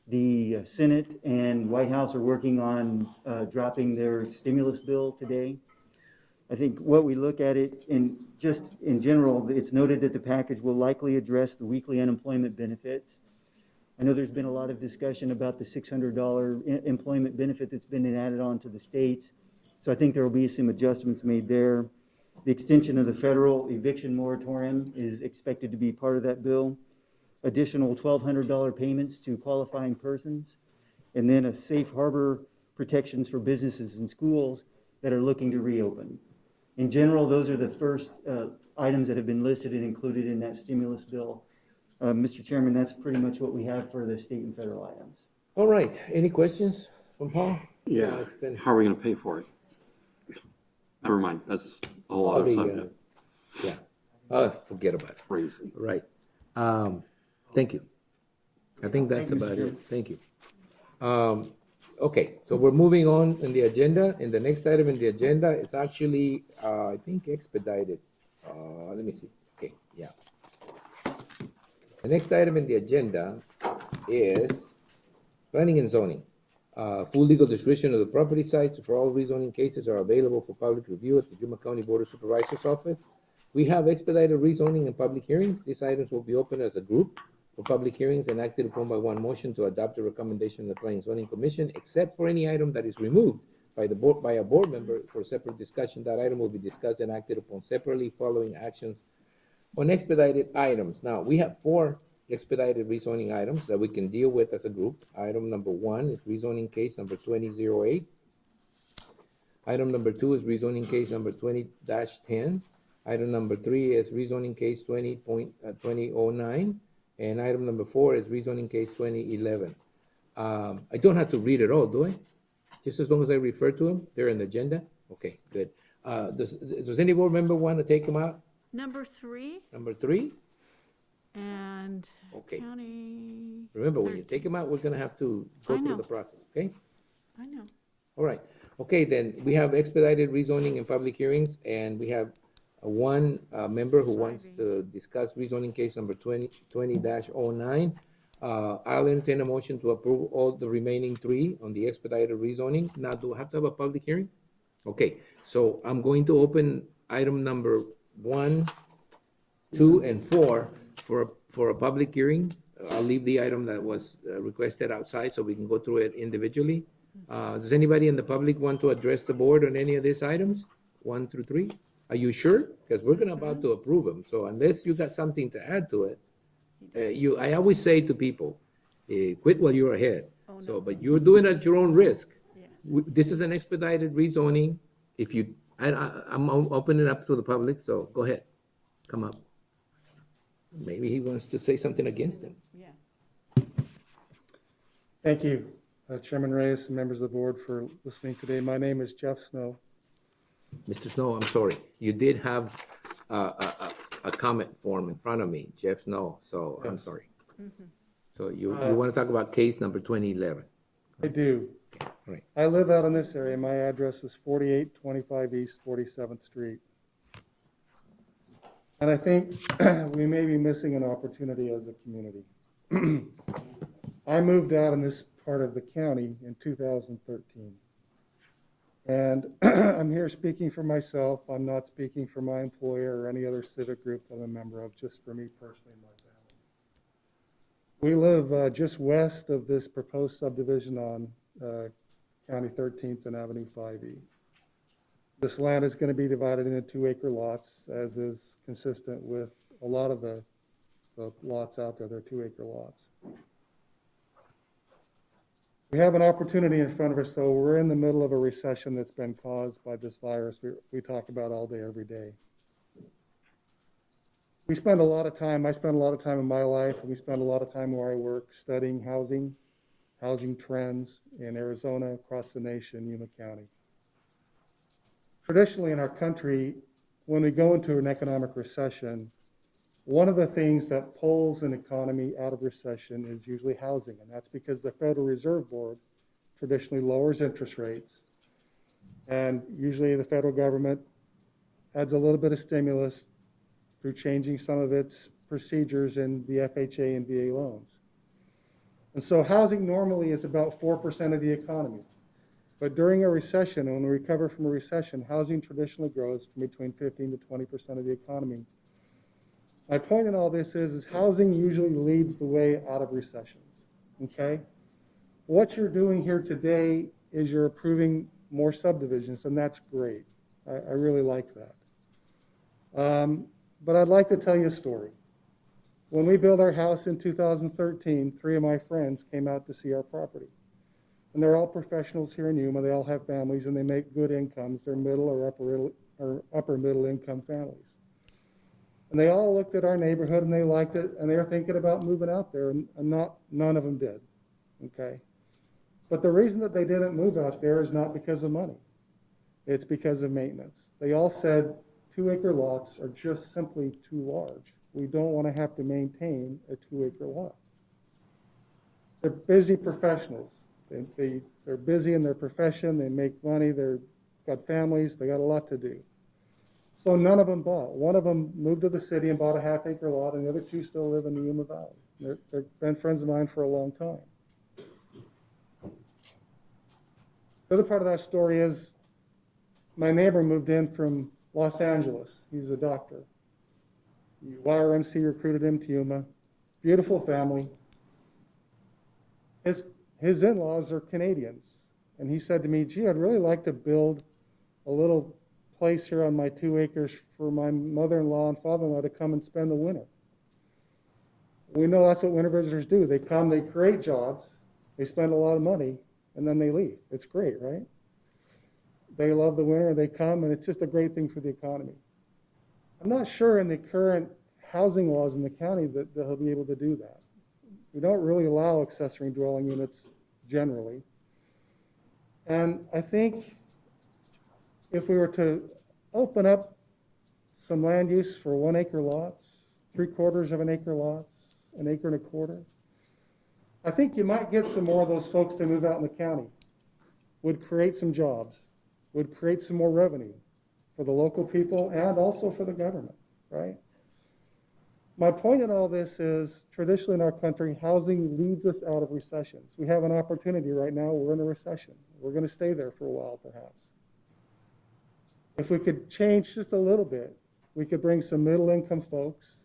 the Senate and White House are working on dropping their stimulus bill today. I think what we look at it in just in general, it's noted that the package will likely address the weekly unemployment benefits. I know there's been a lot of discussion about the $600 employment benefit that's been added on to the states. So I think there will be some adjustments made there. The extension of the federal eviction moratorium is expected to be part of that bill. Additional $1,200 payments to qualifying persons, and then a safe harbor protections for businesses and schools that are looking to reopen. In general, those are the first items that have been listed and included in that stimulus bill. Mr. Chairman, that's pretty much what we have for the state and federal items. All right, any questions from Paul? Yeah, how are we gonna pay for it? Never mind, that's a whole other subject. Yeah, forget about it. Crazy. Right. Thank you. I think that's about it. Thank you. Okay, so we're moving on in the agenda, and the next item in the agenda is actually, I think expedited. Let me see. Okay, yeah. The next item in the agenda is planning and zoning. Full legal description of the property sites for all rezoning cases are available for public review at the Yuma County Board of Supervisors office. We have expedited rezoning and public hearings. These items will be open as a group for public hearings and acted upon by one motion to adopt the recommendation of the Planning and Zoning Commission, except for any item that is removed by the board, by a board member for separate discussion. That item will be discussed and acted upon separately following actions on expedited items. Now, we have 4 expedited rezoning items that we can deal with as a group. Item number 1 is rezoning case number 2008. Item number 2 is rezoning case number 20-10. Item number 3 is rezoning case 20.2009. And item number 4 is rezoning case 2011. I don't have to read it all, do I? Just as long as I refer to them, they're in the agenda? Okay, good. Does any board member want to take them out? Number 3 Number 3? and Okay. county. Remember, when you take them out, we're gonna have to go I through know. the process, okay? I know. All right. Okay, then we have expedited rezoning and public hearings, and we have one member who wants to discuss rezoning case number 20-09. I'll entertain a motion to approve all the remaining three on the expedited rezoning. Now, do I have to have a public hearing? Okay, so I'm going to open item number 1, 2, and 4 for a public hearing. I'll leave the item that was requested outside so we can go through it individually. Does anybody in the public want to address the board on any of these items, 1 through 3? Are you sure? Because we're about to approve them. So unless you got something to add to it, I always say to people, quit while you're ahead. So, but you're doing it at your own risk. This is an expedited rezoning. If you, I'm opening it up to the public, so go ahead, come up. Maybe he wants to say something against him. Thank you, Chairman Reyes and members of the board for listening today. My name is Jeff Snow. Mr. Snow, I'm sorry. You did have a comment form in front of me, Jeff Snow, so I'm sorry. So you want to talk about case number 2011? I do. Right. I live out in this area. My address is 4825 East 47th Street. And I think we may be missing an opportunity as a community. I moved out in this part of the county in 2013. And I'm here speaking for myself. I'm not speaking for my employer or any other civic group that I'm a member of, just for me personally and my family. We live just west of this proposed subdivision on County 13th and Avenue 5E. This land is going to be divided into 2-acre lots, as is consistent with a lot of the lots out there. They're 2-acre lots. We have an opportunity in front of us, though. We're in the middle of a recession that's been caused by this virus we talk about all day, every day. I spend a lot of time in my life, and we spend a lot of time where I work studying housing trends in Arizona, across the nation, Yuma County. Traditionally in our country, when we go into an economic recession, one of the things that pulls an economy out of recession is usually housing, and that's because the Federal Reserve Board traditionally lowers interest rates, and usually the federal government adds a little bit of stimulus through changing some of its procedures in the FHA and VA loans. And so housing normally is about 4% of the economy. But during a recession, and when we recover from a recession, housing traditionally grows from between 15 to 20% of the economy. My point in all this is housing usually leads the way out of recessions, okay? What you're doing here today is you're approving more subdivisions, and that's great. I really like that. But I'd like to tell you a story. When we built our house in 2013, 3 of my friends came out to see our property. And they're all professionals here in Yuma. They all have families, and they make good incomes. They're middle or upper middle income families. And they all looked at our neighborhood, and they liked it, and they were thinking about moving out there, and none of them did, okay? But the reason that they didn't move out there is not because of money. It's because of maintenance. They all said 2-acre lots are just simply too large. We don't want to have to maintain a 2-acre lot. They're busy professionals. They're busy in their profession. They make money. They've got families. They got a lot to do. So none of them bought. One of them moved to the city and bought a 1/2-acre lot, and the other 2 still live in the Yuma Valley. They've been friends of mine for a long time. The other part of that story is my neighbor moved in from Los Angeles. He's a doctor. YRMC recruited him to Yuma. Beautiful family. His in-laws are Canadians. And he said to me, gee, I'd really like to build a little place here on my 2 acres for my mother-in-law and father-in-law to come and spend the winter. We know that's what winter visitors do. They come, they create jobs, they spend a lot of money, and then they leave. It's great, right? They love the winter, they come, and it's just a great thing for the economy. I'm not sure in the current housing laws in the county that they'll be able to do that. We don't really allow accessory dwelling units generally. And I think if we were to open up some land use for 1-acre lots, 3/4 of an acre lots, 1 1/4 acres, I think you might get some more of those folks to move out in the county. Would create some jobs, would create some more revenue for the local people and also for the government, right? My point in all this is, traditionally in our country, housing leads us out of recessions. We have an opportunity right now. We're in a recession. We're going to stay there for a while, perhaps. If we could change just a little bit, we could bring some middle-income folks,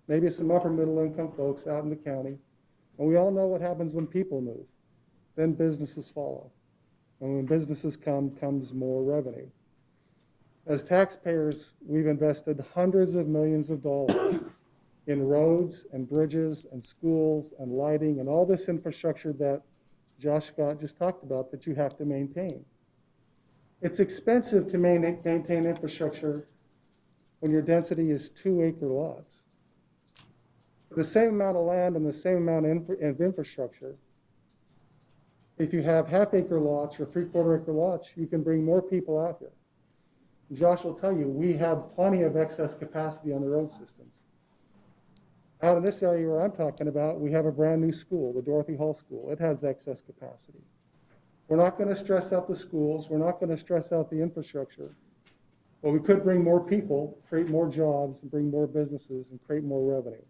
maybe some upper-middle-income folks out in the county. And we all know what happens when people move. Then businesses follow. And when businesses come, comes more revenue. As taxpayers, we've invested hundreds of millions of dollars in roads and bridges and schools and lighting and all this infrastructure that Josh Scott just talked about that you have to maintain. It's expensive to maintain infrastructure when your density is 2-acre lots. The same amount of land and the same amount of infrastructure, if you have half-acre lots or 3/4-acre lots, you can bring more people out here. And Josh will tell you, we have plenty of excess capacity on the road systems. Out in this area where I'm talking about, we have a brand new school, the Dorothy Hall School. It has excess capacity. We're not going to stress out the schools. We're not going to stress out the infrastructure. But we could bring more people, create more jobs, and bring more businesses and create more revenue.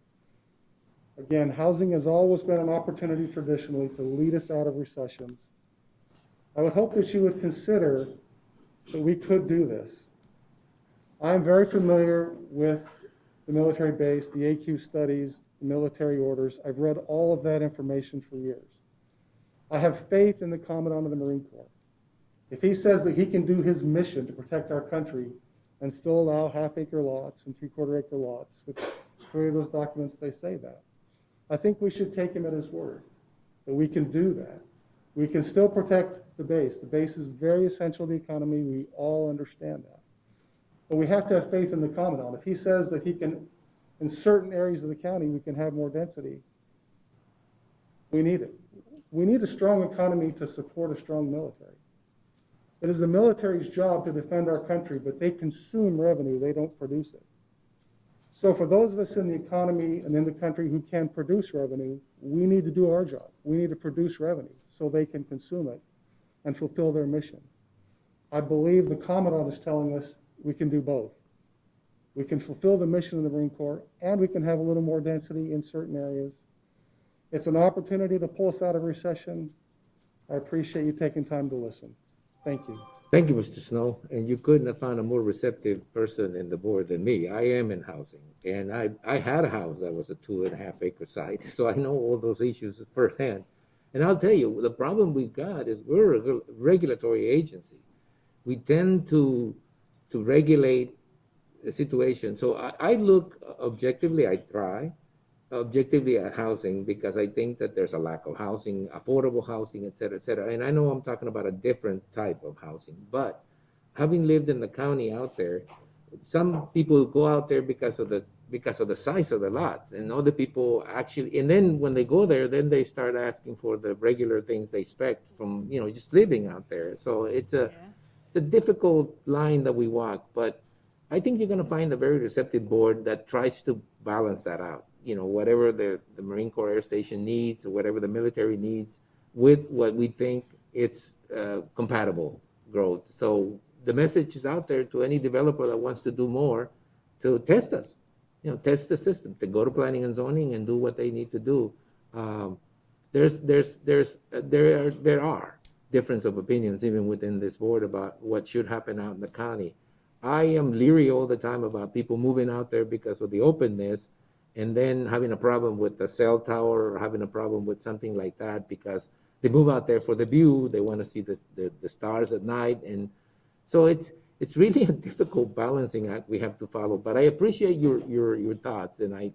Again, housing has always been an opportunity traditionally to lead us out of recessions. I would hope that you would consider that we could do this. I'm very familiar with the military base, the AQ studies, the military orders. I've read all of that information for years. I have faith in the Commandant of the Marine Corps. If he says that he can do his mission to protect our country and still allow half-acre lots and 3/4-acre lots, which 3 of those documents, they say that, I think we should take him at his word, that we can do that. We can still protect the base. The base is very essential to the economy. We all understand that. But we have to have faith in the Commandant. If he says that he can, in certain areas of the county, we can have more density, we need it. We need a strong economy to support a strong military. It is the military's job to defend our country, but they consume revenue, they don't produce it. So for those of us in the economy and in the country who can produce revenue, we need to do our job. We need to produce revenue so they can consume it and fulfill their mission. I believe the Commandant is telling us we can do both. We can fulfill the mission of the Marine Corps, and we can have a little more density in certain areas. It's an opportunity to pull us out of recession. I appreciate you taking time to listen. Thank you. Thank you, Mr. Snow. And you couldn't have found a more receptive person in the board than me. I am in housing, and I had a house that was a 2.5-acre site, so I know all those issues firsthand. And I'll tell you, the problem we've got is we're a regulatory agency. We tend to regulate the situation. So I look objectively, I try objectively at housing, because I think that there's a lack of housing, affordable housing, et cetera, et cetera. And I know I'm talking about a different type of housing, but having lived in the county out there, some people go out there because of the size of the lots, and other people actually, and then when they go there, then they start asking for the regular things they expect from, just living out there. So it's a difficult line that we walk, but I think you're going to find a very receptive board that tries to balance that out. Whatever the Marine Corps Air Station needs, or whatever the military needs, with what we think it's compatible growth. So the message is out there to any developer that wants to do more, to test us, test the system, to go to planning and zoning and do what they need to do. There are difference of opinions even within this board about what should happen out in the county. I am leery all the time about people moving out there because of the openness, and then having a problem with the cell tower, or having a problem with something like that because they move out there for the view, they want to see the stars at night. And so it's really a difficult balancing act we have to follow. But I appreciate your thoughts, and I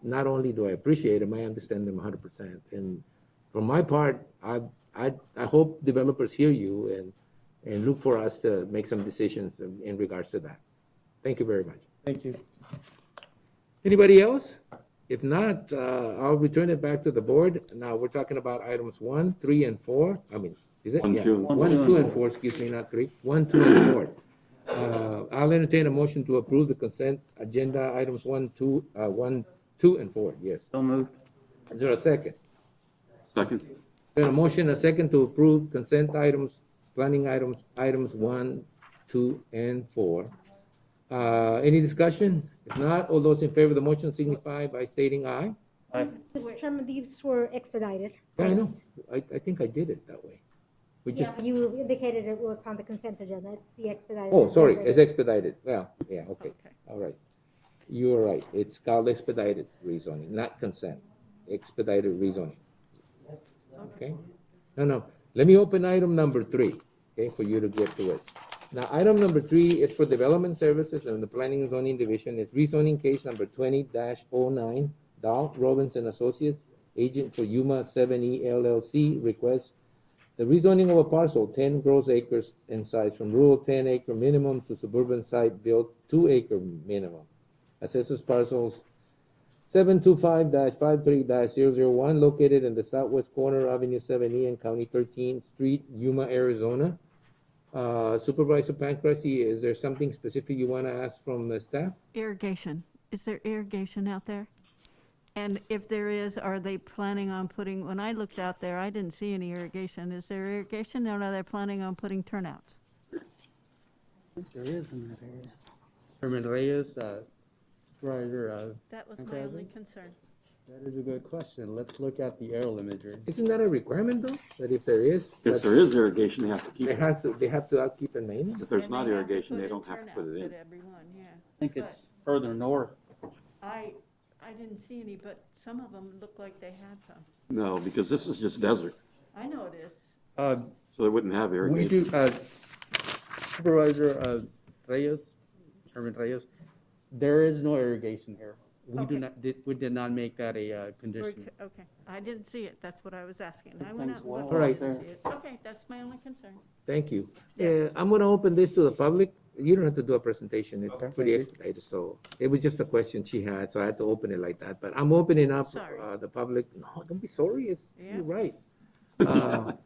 not only do I appreciate them, I understand them 100%. And from my part, I hope developers hear you and look for us to make some decisions in regards to that. Thank you very much. Thank you. Anybody else? If not, I'll return it back to the board. Now we're talking about items 1, 3, and 4. I mean, is it? 1, Yeah. 2. 1, 2, and 4, excuse me, not 3. 1, 2, and 4. I'll entertain a motion to approve the consent agenda items 1, 2, and 4. Yes. So moved. Is there a second? Second. Then a motion, a second to approve consent items, planning items 1, 2, and 4. Any discussion? If not, all those in favor of the motion signify by stating aye. Aye. Mr. Chairman, these were expedited Yeah, I know. items. I think I did it that way. We Yeah, just, you indicated it was on the consent agenda. It's the expedited. oh, sorry, agenda. it's expedited. Well, yeah, okay, all right. You are right. It's called expedited rezoning, not consent. Expedited rezoning. Okay? No. Let me open item number 3, okay, for you to get to it. Now, item number 3 is for Development Services and the Planning and Zoning Division. It's rezoning case number 20-09. Dahl Robbins and Associates, agent for Yuma 7E LLC, requests the rezoning of a parcel 10 gross acres in size from rural 10-acre minimum to suburban site built 2-acre minimum. Assessors parcels 725-53-001 located in the southwest corner Avenue 7E and County 13th Street, Yuma, Arizona. Supervisor Pancrasi, is there something specific you want to ask from the staff? Irrigation. Is there irrigation out there? And if there is, are they planning on putting, when I looked out there, I didn't see any irrigation. Is there irrigation, or are they planning on putting turnouts? There is in that area. Chairman Reyes, Supervisor. That was my only concern. That is a good question. Let's look at the aerial imagery. Isn't that a requirement though? That if there is, If there is irrigation, they have to keep they it. have to keep and maintain. If there's not irrigation, they don't have to put it in. I think it's further north. I didn't see any, but some of them looked like they had some. No, because this is just desert, I know it is. so they wouldn't have We irrigation. do, Supervisor Reyes, Chairman Reyes, there is no irrigation here. We we did not make that a condition. Okay, I didn't see it. That's what I was asking. I went out and well looked. All I right. didn't see it. Okay, that's my only concern. Thank you. I'm going to open this to the public. You don't have to do a presentation. It's pretty expedited. So it was just a question she had, so I had to open it like that. But I'm opening up the public. No, don't be sorry. You're right. I'm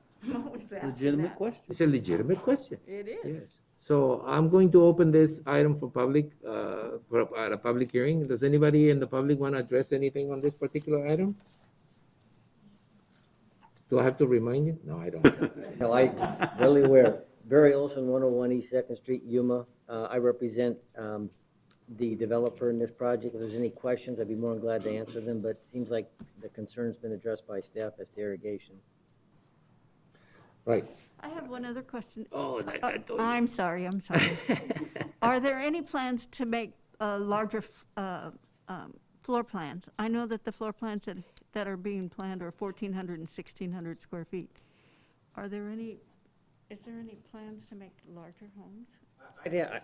always asking Legitimate that. question. It's a legitimate question. It is. Yes. So I'm going to open this item for public, for a public hearing. Does anybody in the public want to address anything on this particular item? Do I have to remind you? No, I don't. No, I'm really aware. Barry Olson, 101 East 2nd Street, Yuma. I represent the developer in this project. If there's any questions, I'd be more than glad to answer them, but it seems like the concern's been addressed by staff as to irrigation. Right. I have one other question. Oh, I'm sorry. Are there any plans to make larger floor plans? I know that the floor plans that are being planned are 1,400 and 1,600 square feet. Is there any plans to make larger homes?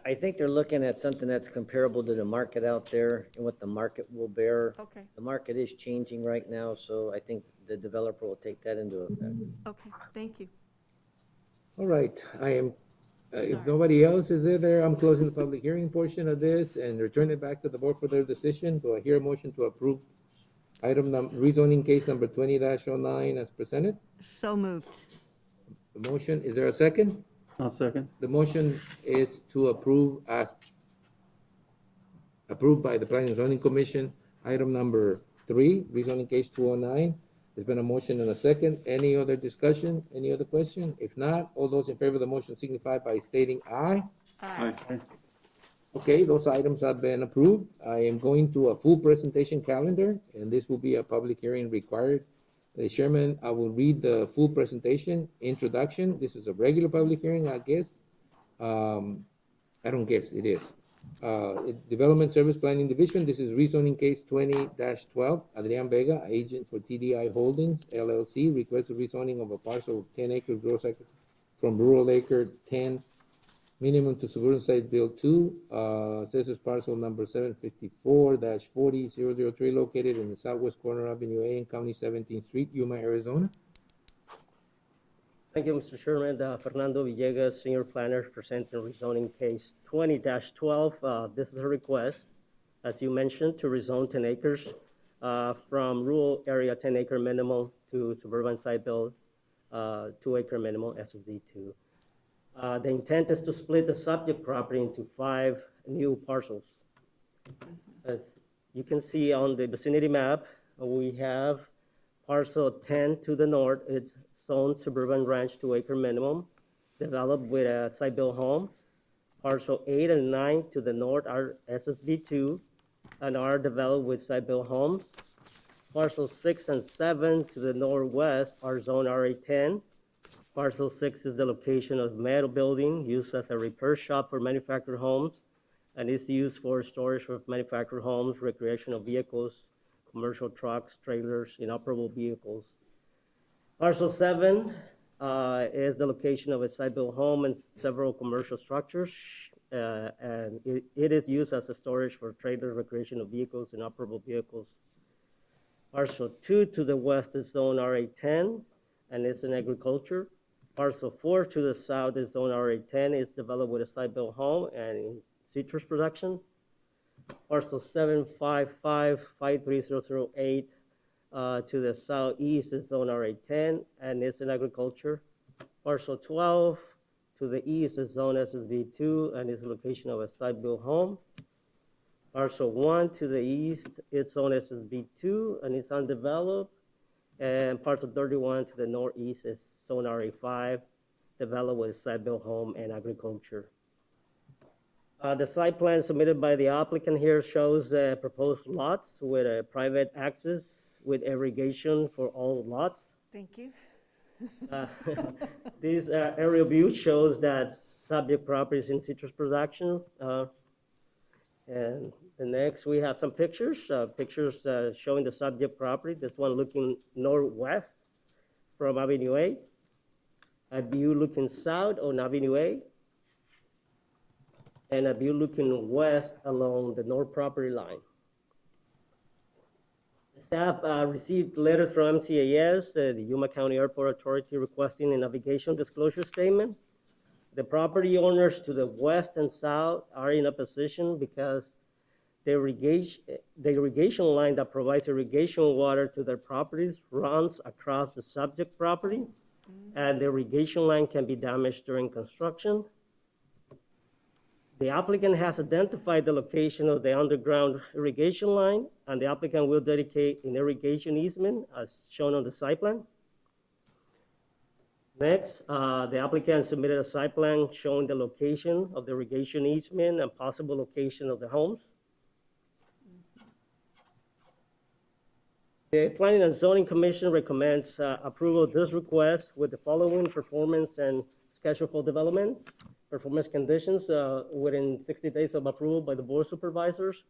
I think they're looking at something that's comparable to the market out there and what the market will bear. Okay. The market is changing right now, so I think the developer will take that into effect. Okay, thank you. All right, I am, if nobody else is there, I'm closing the public hearing portion of this and return it back to the board for their decision. Do I hear a motion to approve item rezoning case number 20-09 as presented? So moved. The motion, is there a second? I'll second. The motion is to approve as approved by the Planning and Zoning Commission, item number 3, rezoning case 209. There's been a motion and a second. Any other discussion? Any other question? If not, all those in favor of the motion signify by stating aye. Aye. Okay, those items have been approved. I am going to a full presentation calendar, and this will be a public hearing required. The chairman, I will read the full presentation, introduction. This is a regular public hearing, I guess. I don't guess, it is. Development Service Planning Division, this is rezoning case 20-12. Adrian Vega, agent for TDI Holdings, LLC, requests a rezoning of a parcel of 10 acres gross acre from rural acre 10 minimum to suburban site build 2. Assessors parcel number 754-40003 located in the southwest corner Avenue A and County 17th Street, Yuma, Arizona. Thank you, Mr. Chairman. Fernando Villegas, Senior Planner, presenting rezoning case 20-12. This is a request, as you mentioned, to rezone 10 acres from rural area 10-acre minimum to suburban site build 2-acre minimum SSD2. The intent is to split the subject property into 5 new parcels. As you can see on the vicinity map, we have parcel 10 to the north. It's zoned suburban ranch 2-acre minimum, developed with a site built home. Parcel 8 and 9 to the north are SSB2 and are developed with site-built homes. Parcel 6 and 7 to the northwest are zone RA10. Parcel 6 is the location of metal building used as a repair shop for manufactured homes and is used for storage of manufactured homes, recreational vehicles, commercial trucks, trailers, inoperable vehicles. Parcel 7 is the location of a site-built home and several commercial structures, and it is used as a storage for trailers, recreational vehicles, inoperable vehicles. Parcel 2 to the west is zone RA10 and it's in agriculture. Parcel 4 to the south is zone RA10, is developed with a site-built home and in citrus production. Parcel 755-53008 to the southeast is zone RA10 and it's in agriculture. Parcel 12 to the east is zone SSB2 and is the location of a site-built home. Parcel 1 to the east, it's zone SSB2 and it's undeveloped. And parcel 31 to the northeast is zone RA5, developed with site-built home and agriculture. The site plan submitted by the applicant here shows proposed lots with a private access with irrigation for all lots. Thank you. This aerial view shows that subject properties in citrus production. And the next, we have some pictures showing the subject property. This one looking northwest from Avenue A. A view looking south on Avenue A. And a view looking west along the north property line. Staff received letters from MCAS, the Yuma County Airport Authority, requesting a navigation disclosure statement. The property owners to the west and south are in opposition because the irrigation line that provides irrigation water to their properties runs across the subject property, and the irrigation line can be damaged during construction. The applicant has identified the location of the underground irrigation line, and the applicant will dedicate an irrigation easement as shown on the site plan. Next, the applicant submitted a site plan showing the location of the irrigation easement and possible location of the homes. The Planning and Zoning Commission recommends approval of this request with the following performance and schedule for development. Performance conditions within 60 days of approval by the Board of Supervisors.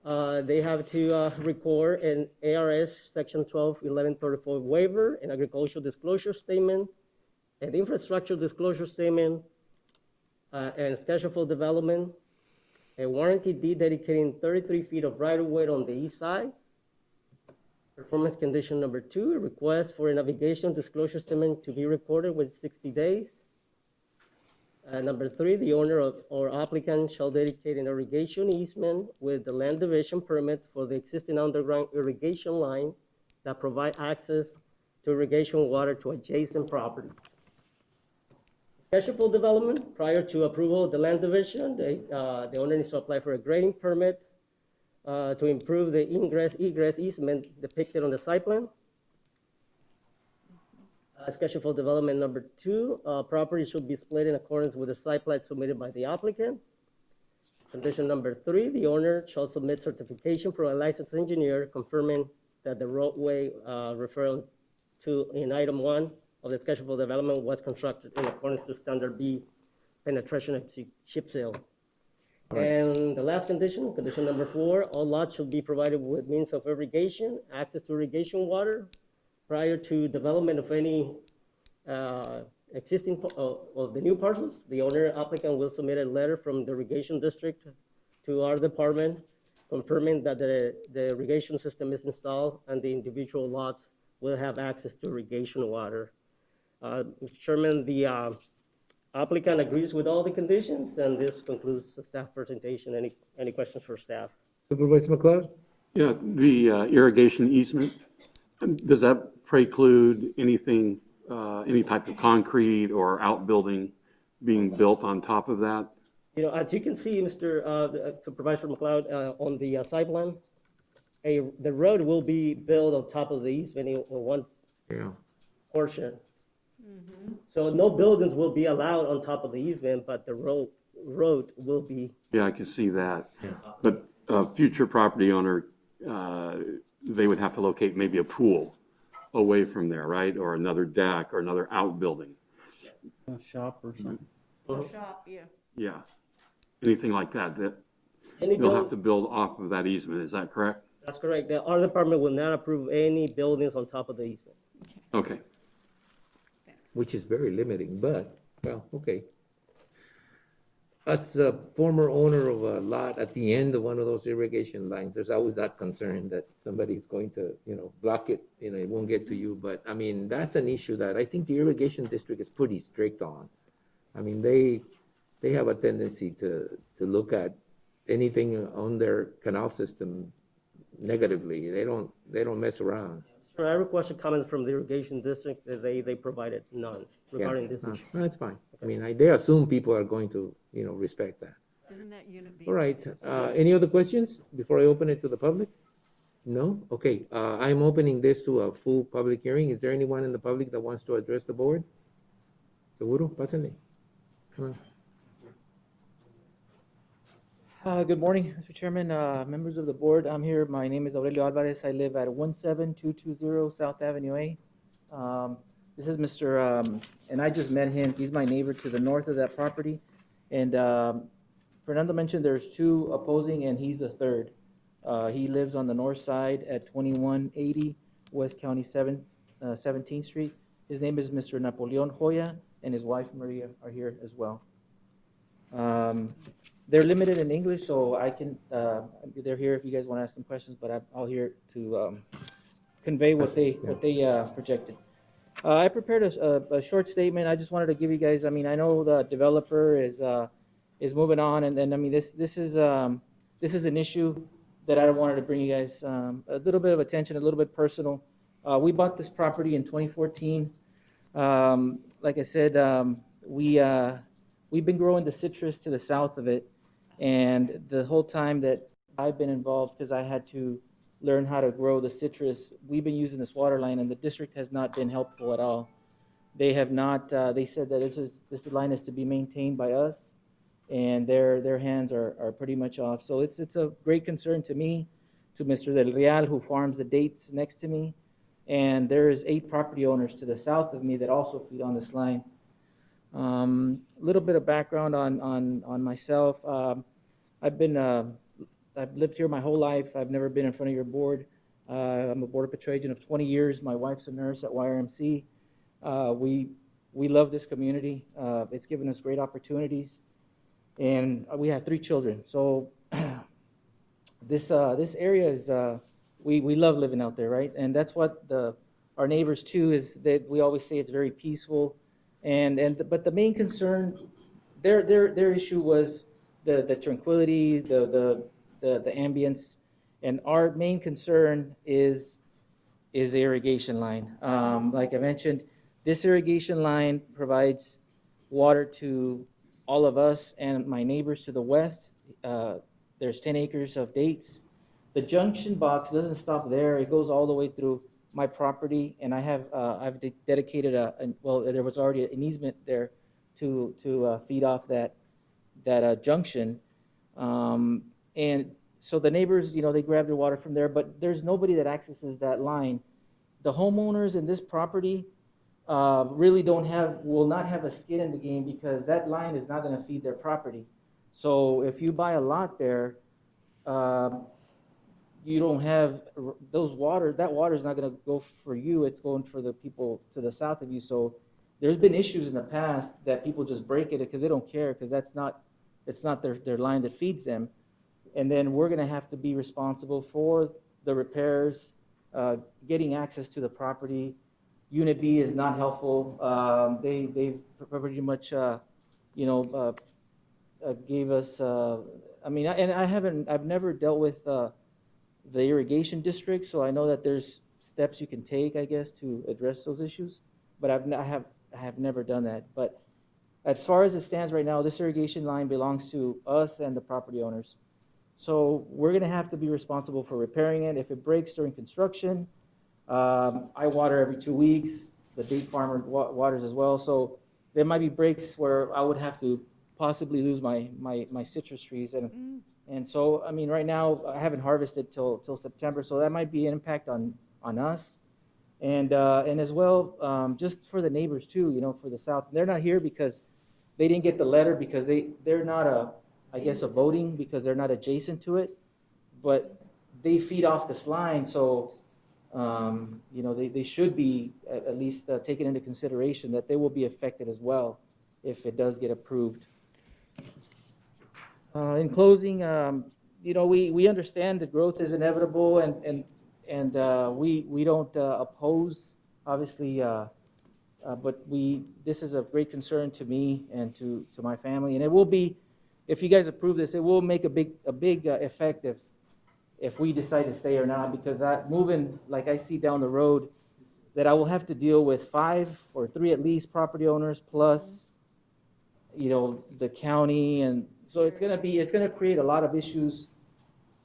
They have to record an ARS Section 12-1134 waiver, an agricultural disclosure statement, an infrastructure disclosure statement, and schedule for development, a warranty deed dedicating 33 feet of right-of-way on the east side. Performance condition number 2, a request for a navigation disclosure statement to be recorded within 60 days. Number 3, the owner or applicant shall dedicate an irrigation easement with the land division permit for the existing underground irrigation line that provide access to irrigation water to adjacent property. Schedule for development, prior to approval of the land division, the owner needs to apply for a grading permit to improve the ingress-egress easement depicted on the site plan. Schedule for development number 2, property should be split in accordance with the site plan submitted by the applicant. Condition number 3, the owner shall submit certification from a licensed engineer confirming that the roadway referred to in item 1 of the schedule for development was constructed in accordance to standard B penetration of chip seal. Right. And the last condition, condition number 4, all lots should be provided with means of irrigation, access to irrigation water, prior to development of any existing of the new parcels. The owner applicant will submit a letter from the irrigation district to our department confirming that the irrigation system is installed and the individual lots will have access to irrigation water. Mr. Chairman, the applicant agrees with all the conditions, and this concludes the staff presentation. Any questions for staff? Supervisor McLeod? Yeah, the irrigation easement, does that preclude anything, any type of concrete or outbuilding being built on top of that? You know, as you can see, Mr. Supervisor McLeod, on the site plan, the road will be built on top of the easement in one portion. So no buildings will be allowed on top of the easement, but the road road will be. Yeah, I can see that. But future property owner, they would have to locate maybe a pool away from there, right? Or another deck or another outbuilding. A shop or something. Shop, yeah. Yeah, anything like that, Any they'll buil- have to build off of that easement, is that correct? That's correct. Our department will not approve any buildings on top of the easement. Okay. Which is very limiting, but, well, okay. As a former owner of a lot at the end of one of those irrigation lines, there's always that concern that somebody's going to, block it, it won't get to you. But, I mean, that's an issue that I think the irrigation district is pretty strict on. I mean, they have a tendency to look at anything on their canal system negatively. They don't mess around. Sure, I requested comments from the irrigation district. They provided none regarding this issue. That's fine. I mean, they assume people are going to, respect that. Isn't that Unit B? All right. Any other questions before I open it to the public? No? Okay. I'm opening this to a full public hearing. Is there anyone in the public that wants to address the board? Seguro, pásale. Come on. Good morning, Mr. Chairman, members of the board. I'm here. My name is Aurelio Alvarez. I live at 17220 South Avenue A. This is Mr. And I just met him. He's my neighbor to the north of that property. And Fernando mentioned there's two opposing, and he's the third. He lives on the north side at 2180 West County 17th Street. His name is Mr. Napoleon Joya, and his wife Maria are here as well. They're limited in English, so I can. They're here if you guys want to ask some questions, but I'm here to convey what they projected. I prepared a short statement. I just wanted to give you guys. I mean, I know the developer is moving on, and I mean this is an issue that I wanted to bring you guys a little bit of attention, a little bit personal. We bought this property in 2014. Like I said, we've been growing the citrus to the south of it, and the whole time that I've been involved, because I had to learn how to grow the citrus, we've been using this water line, and the district has not been helpful at all. They have not. They said that this line is to be maintained by us, and their hands are pretty much off. So it's a great concern to me, to Mr. Del Real, who farms the dates next to me, and there is 8 property owners to the south of me that also feed on this line. A little bit of background on myself. I've lived here my whole life. I've never been in front of your board. I'm a Border Patrol agent of 20 years. My wife's a nurse at YRMC. We love this community. It's given us great opportunities, and we have 3 children. So this area is we love living out there, right? And that's what our neighbors too is that we always say it's very peaceful. But the main concern, their issue was the tranquility, the ambience, and our main concern is the irrigation line. Like I mentioned, this irrigation line provides water to all of us and my neighbors to the west. There's 10 acres of dates. The junction box doesn't stop there. It goes all the way through my property, and I've dedicated there was already an easement there to feed off that junction, and so the neighbors, they grab their water from there, but there's nobody that accesses that line. The homeowners in this property really will not have a skin in the game, because that line is not going to feed their property. So if you buy a lot there, you don't have that water is not going to go for you. It's going for the people to the south of you. So there's been issues in the past that people just break it because they don't care, because it's not their line that feeds them. And then we're going to have to be responsible for the repairs, getting access to the property. Unit B is not helpful. They've pretty much, gave us. I've never dealt with the irrigation district, so I know that there's steps you can take, I guess, to address those issues. But I have never done that. But as far as it stands right now, this irrigation line belongs to us and the property owners. So we're going to have to be responsible for repairing it. If it breaks during construction, I water every 2 weeks. The date farmer waters as well. So there might be breaks where I would have to possibly lose my citrus trees. And so, I mean, right now, I haven't harvested till September, so that might be an impact on us. And as well, just for the neighbors too, you know, for the south. They're not here because they didn't get the letter because they're not I guess a voting because they're not adjacent to it, but they feed off this line, so you know, they should be at least taken into consideration that they will be affected as well if it does get approved. In closing, you know, we understand that growth is inevitable, and we don't oppose, obviously, but this is of great concern to me and to my family, and it will be, if you guys approve this, it will make a big effect if we decide to stay or not, because moving, like I see down the road, that I will have to deal with 5 or 3 at least property owners plus, you know, the county, and so it's gonna create a lot of issues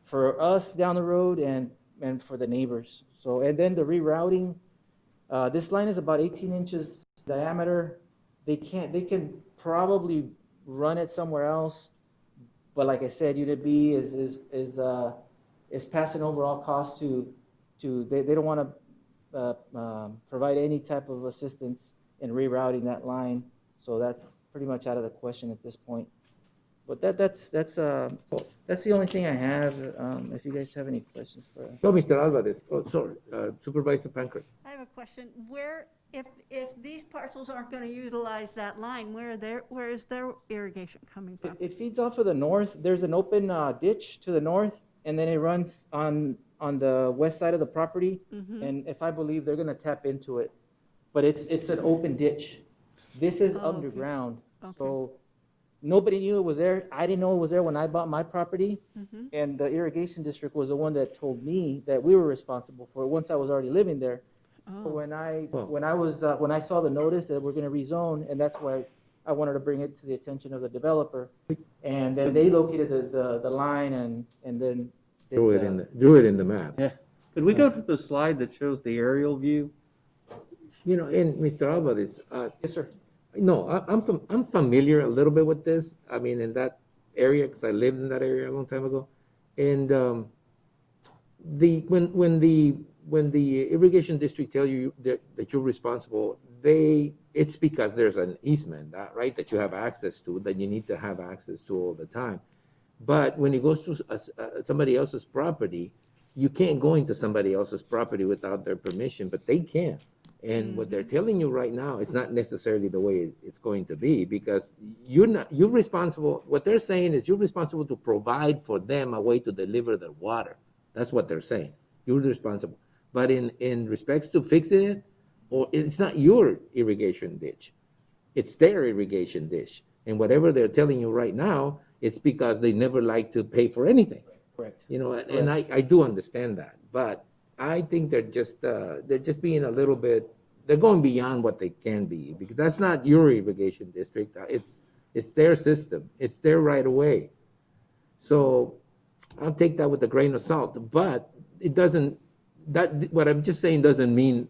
for us down the road and for the neighbors. So, and then the rerouting, this line is about 18 inches diameter. They can probably run it somewhere else, but like I said, UDB is passing overall cost to they don't want to provide any type of assistance in rerouting that line, so that's pretty much out of the question at this point. But that's the only thing I have. If you guys have any questions for Oh, Mr. Alvarez. Oh, sorry, Supervisor Pancras. I have a question. Where, if these parcels aren't going to utilize that line, where is their irrigation coming from? It feeds off of the north. There's an open ditch to the north, and then it runs on the west side of the property. And if I believe, they're going to tap into it, but it's an open ditch. This is underground, so nobody knew it was there. I didn't know it was there when I bought my property, and the irrigation district was the one that told me that we were responsible for it once I was already living there. So when I saw the notice that we're going to rezone, and that's why I wanted to bring it to the attention of the developer, and then they located the line and then drew it in the map. Yeah. Could we go to the slide that shows the aerial view? You know, and Mr. Alvarez. Yes, sir. No, I'm familiar a little bit with this. I mean, in that area, because I lived in that area a long time ago, and when the irrigation district tell you that you're responsible, it's because there's an easement, right, that you have access to, that you need to have access to all the time. But when it goes to somebody else's property, you can't go into somebody else's property without their permission, but they can. And what they're telling you right now is not necessarily the way it's going to be, because you're responsible. What they're saying is you're responsible to provide for them a way to deliver their water. That's what they're saying. You're responsible. But in respects to fixing it, or it's not your irrigation ditch, it's their irrigation ditch. And whatever they're telling you right now, it's because they never like to pay for anything. Correct. You know, and I do understand that, but I think they're just being a little bit, they're going beyond what they can be, because that's not your irrigation district. It's their system. It's their right of way. So I'll take that with a grain of salt, but it doesn't, what I'm just saying doesn't mean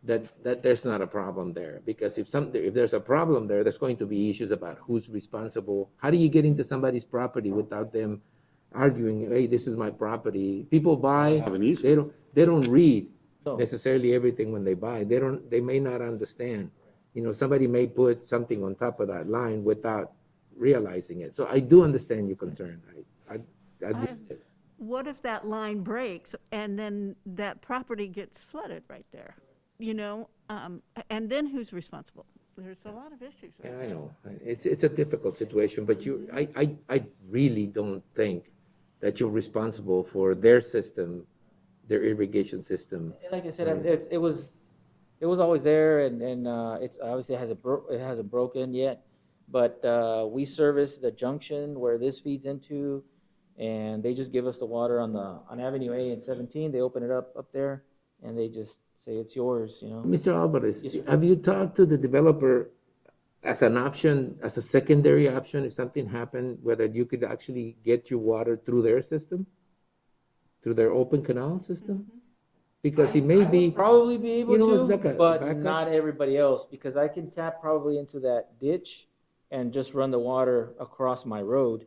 that there's not a problem there, because if there's a problem there, there's going to be issues about who's responsible. How do you get into somebody's property without them arguing, hey, this is my property? People buy, they don't read necessarily everything when they buy. They may not understand. You know, somebody may put something on top of that line without realizing it. So I do understand your concern. What if that line breaks and then that property gets flooded right there? You know, and then who's responsible? There's a lot of issues. Yeah, I know. It's a difficult situation, but I really don't think that you're responsible for their system, their irrigation system. Like I said, it was always there, and it's obviously it hasn't broken yet, but we service the junction where this feeds into, and they just give us the water on Avenue A and 17. They open it up there, and they just say it's yours. You know. Mr. Alvarez, yes, have you talked to the developer as an option, as a secondary option, if something happened, whether you could actually get your water through their system, through their open canal system? Because it may be probably be able to, like but not everybody else, because I can tap probably into that ditch, and just run the water across my road,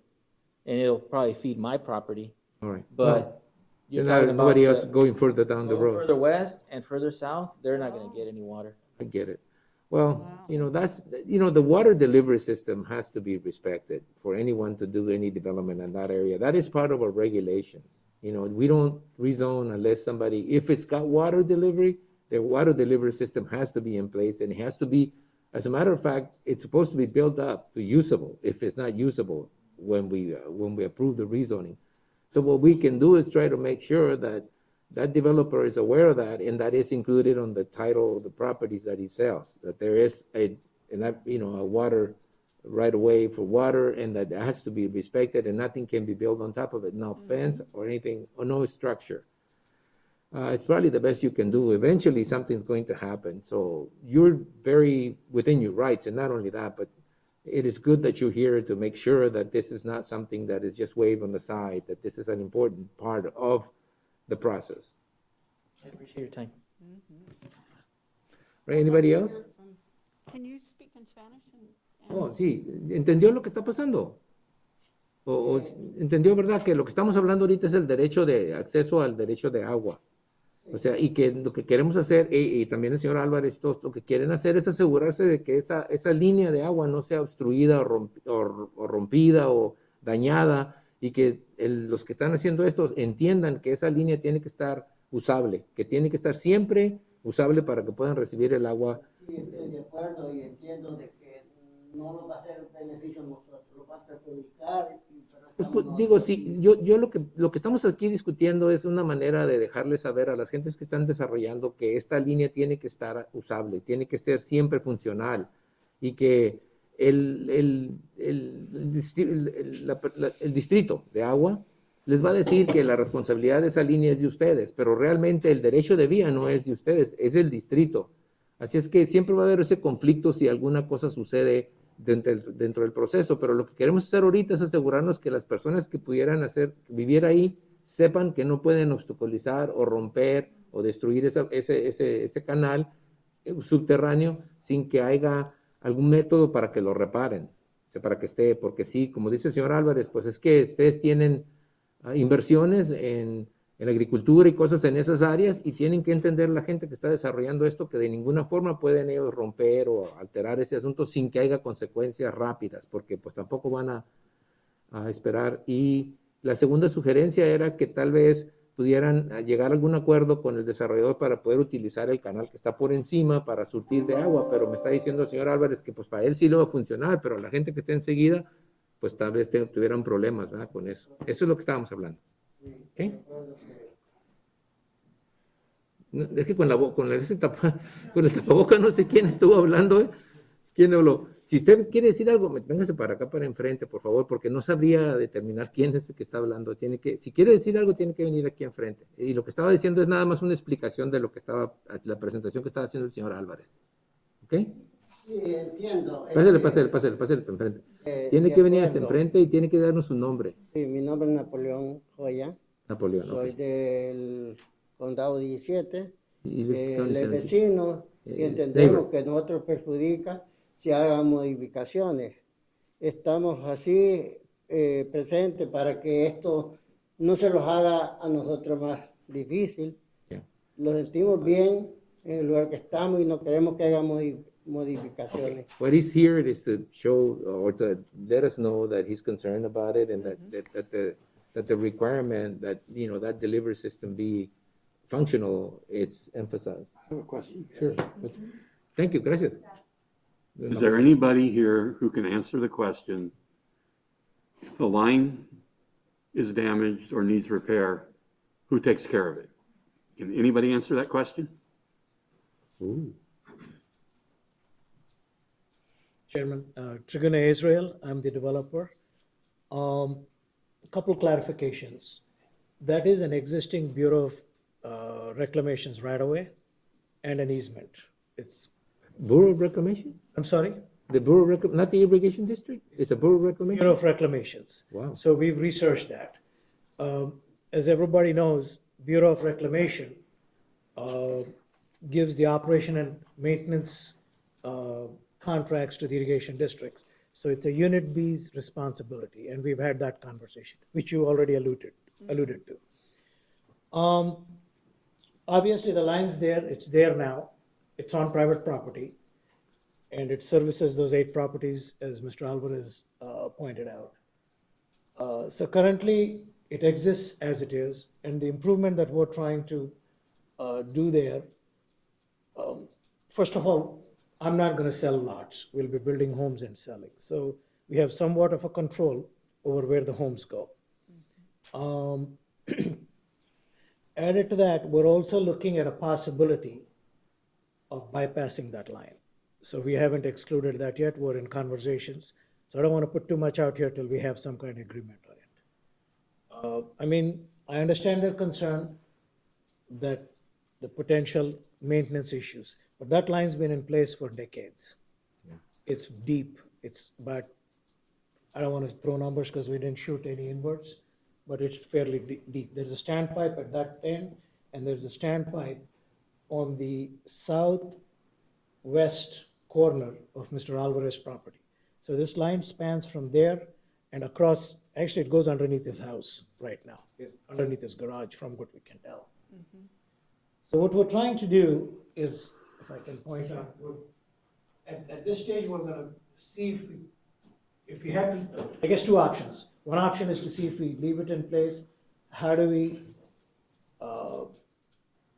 and it'll probably feed my property. All right. But Well, you're then talking about nobody else going further down the going road. further west and further south, they're not going to get any water. I get it. Well, that's, the water delivery system has to be respected for anyone to do any development in that area. That is part of our regulations. We don't rezone unless somebody, if it's got water delivery, the water delivery system has to be in place, and it has to be, as a matter of fact, it's supposed to be built up to usable if it's not usable when we approve the rezoning. So what we can do is try to make sure that that developer is aware of that, and that is included on the title of the properties that he sells, that there is a water right away for water, and that has to be respected, and nothing can be built on top of it, no fence or anything, or no structure. It's probably the best you can do. Eventually, something's going to happen. So you're very within your rights, and not only that, but it is good that you're here to make sure that this is not something that is just waved on the side, that this is an important part of the process. I appreciate your time. Right, anybody else? Can you speak in Spanish? Oh, sí, ¿entendió lo que está pasando? O entendió, ¿verdad? Que lo que estamos hablando ahorita es el derecho de acceso al derecho de agua. O sea, y que lo que queremos hacer, y también el señor Álvarez, todos lo que quieren hacer es asegurarse de que esa línea de agua no sea obstruida o rompida o dañada, y que los que están haciendo esto entiendan que esa línea tiene que estar usable, que tiene que estar siempre usable para que puedan recibir el agua. Sí, estoy de acuerdo y entiendo de que no nos va a hacer beneficio a nosotros, nos va a perjudicar. Pues, digo, sí, yo lo que estamos aquí discutiendo es una manera de dejarles saber a las gentes que están desarrollando que esta línea tiene que estar usable, tiene que ser siempre funcional, y que el distrito de agua les va a decir que la responsabilidad de esa línea es de ustedes, pero realmente el derecho de vía no es de ustedes, es del distrito. Así es que siempre va a haber ese conflicto si alguna cosa sucede dentro del proceso, pero lo que queremos hacer ahorita es asegurarnos que las personas que pudieran vivir ahí sepan que no pueden obstaculizar o romper o destruir ese canal subterráneo sin que haya algún método para que lo reparen, o sea, para que esté, porque sí, como dice el señor Álvarez, pues es que ustedes tienen inversiones en agricultura y cosas en esas áreas, y tienen que entender la gente que está desarrollando esto que de ninguna forma pueden ellos romper o alterar ese asunto sin que haya consecuencias rápidas, porque pues tampoco van a esperar. Y la segunda sugerencia era que tal vez pudieran llegar a algún acuerdo con el desarrollador para poder utilizar el canal que está por encima para surtir de agua, pero me está diciendo el señor Álvarez que pues para él sí lo va a funcionar, pero la gente que está enseguida pues tal vez tuvieran problemas, ¿verdad? Con eso. Eso es lo que estábamos hablando. ¿Okay? No, es que con el tapaboca no sé quién estuvo hablando, ¿eh? ¿Quién habló? Si usted quiere decir algo, véngase para acá, para enfrente, por favor, porque no sabría determinar quién es el que está hablando. Si quiere decir algo, tiene que venir aquí enfrente. Y lo que estaba diciendo es nada más una explicación de lo que estaba, la presentación que estaba haciendo el señor Álvarez. ¿Ok? Sí, entiendo. Pásale enfrente. Tiene que venir hasta enfrente y tiene que darnos su nombre. Sí, mi nombre es Napoleón Joya. Napoleón. Soy del condado 17, Y el vecino, y entendemos que nosotros perjudica si hagan modificaciones. Estamos así presentes para que esto no se los haga a nosotros más difícil. Lo sentimos bien en el lugar que estamos y no queremos que hagan modificaciones. What he's here is to show or to let us know that he's concerned about it, and that the requirement that that delivery system be functional is emphasized. I have a question. Sure. Thank you. Gracias. Is there anybody here who can answer the question, if the line is damaged or needs repair, who takes care of it? Can anybody answer that question? Ooh. Chairman, Triguna Israel, I'm the developer. A couple clarifications. That is an existing Bureau of Reclamations right away and an easement. It's Bureau of Reclamation? I'm sorry? The Bureau of not the irrigation district? It's a Bureau of Reclamation? Bureau of Reclamations. Wow. So we've researched that. As everybody knows, Bureau of Reclamation gives the operation and maintenance contracts to the irrigation districts. So it's a Unit B's responsibility, and we've had that conversation, which you already alluded to. Obviously, the line's there, it's there now, it's on private property, and it services those 8 properties, as Mr. Alvarez pointed out. So currently, it exists as it is, and the improvement that we're trying to do there, first of all, I'm not going to sell lots. We'll be building homes and selling. So we have somewhat of a control over where the homes go. Added to that, we're also looking at a possibility of bypassing that line. So we haven't excluded that yet. We're in conversations. So I don't want to put too much out here till we have some kind of agreement on it. I mean, I understand their concern that the potential maintenance issues, but that line's been in place for decades. Yeah. It's deep. It's about, I don't want to throw numbers because we didn't shoot any inverts, but it's fairly deep. There's a standpipe at that end, and there's a standpipe on the southwest corner of Mr. Alvarez's property. So this line spans from there and across, actually it goes underneath his house right now, it's underneath his garage from what we can tell. Mm-hmm. So what we're trying to do is, if I can point out, at this stage we're going to see if we have, I guess 2 options. One option is to see if we leave it in place, how do we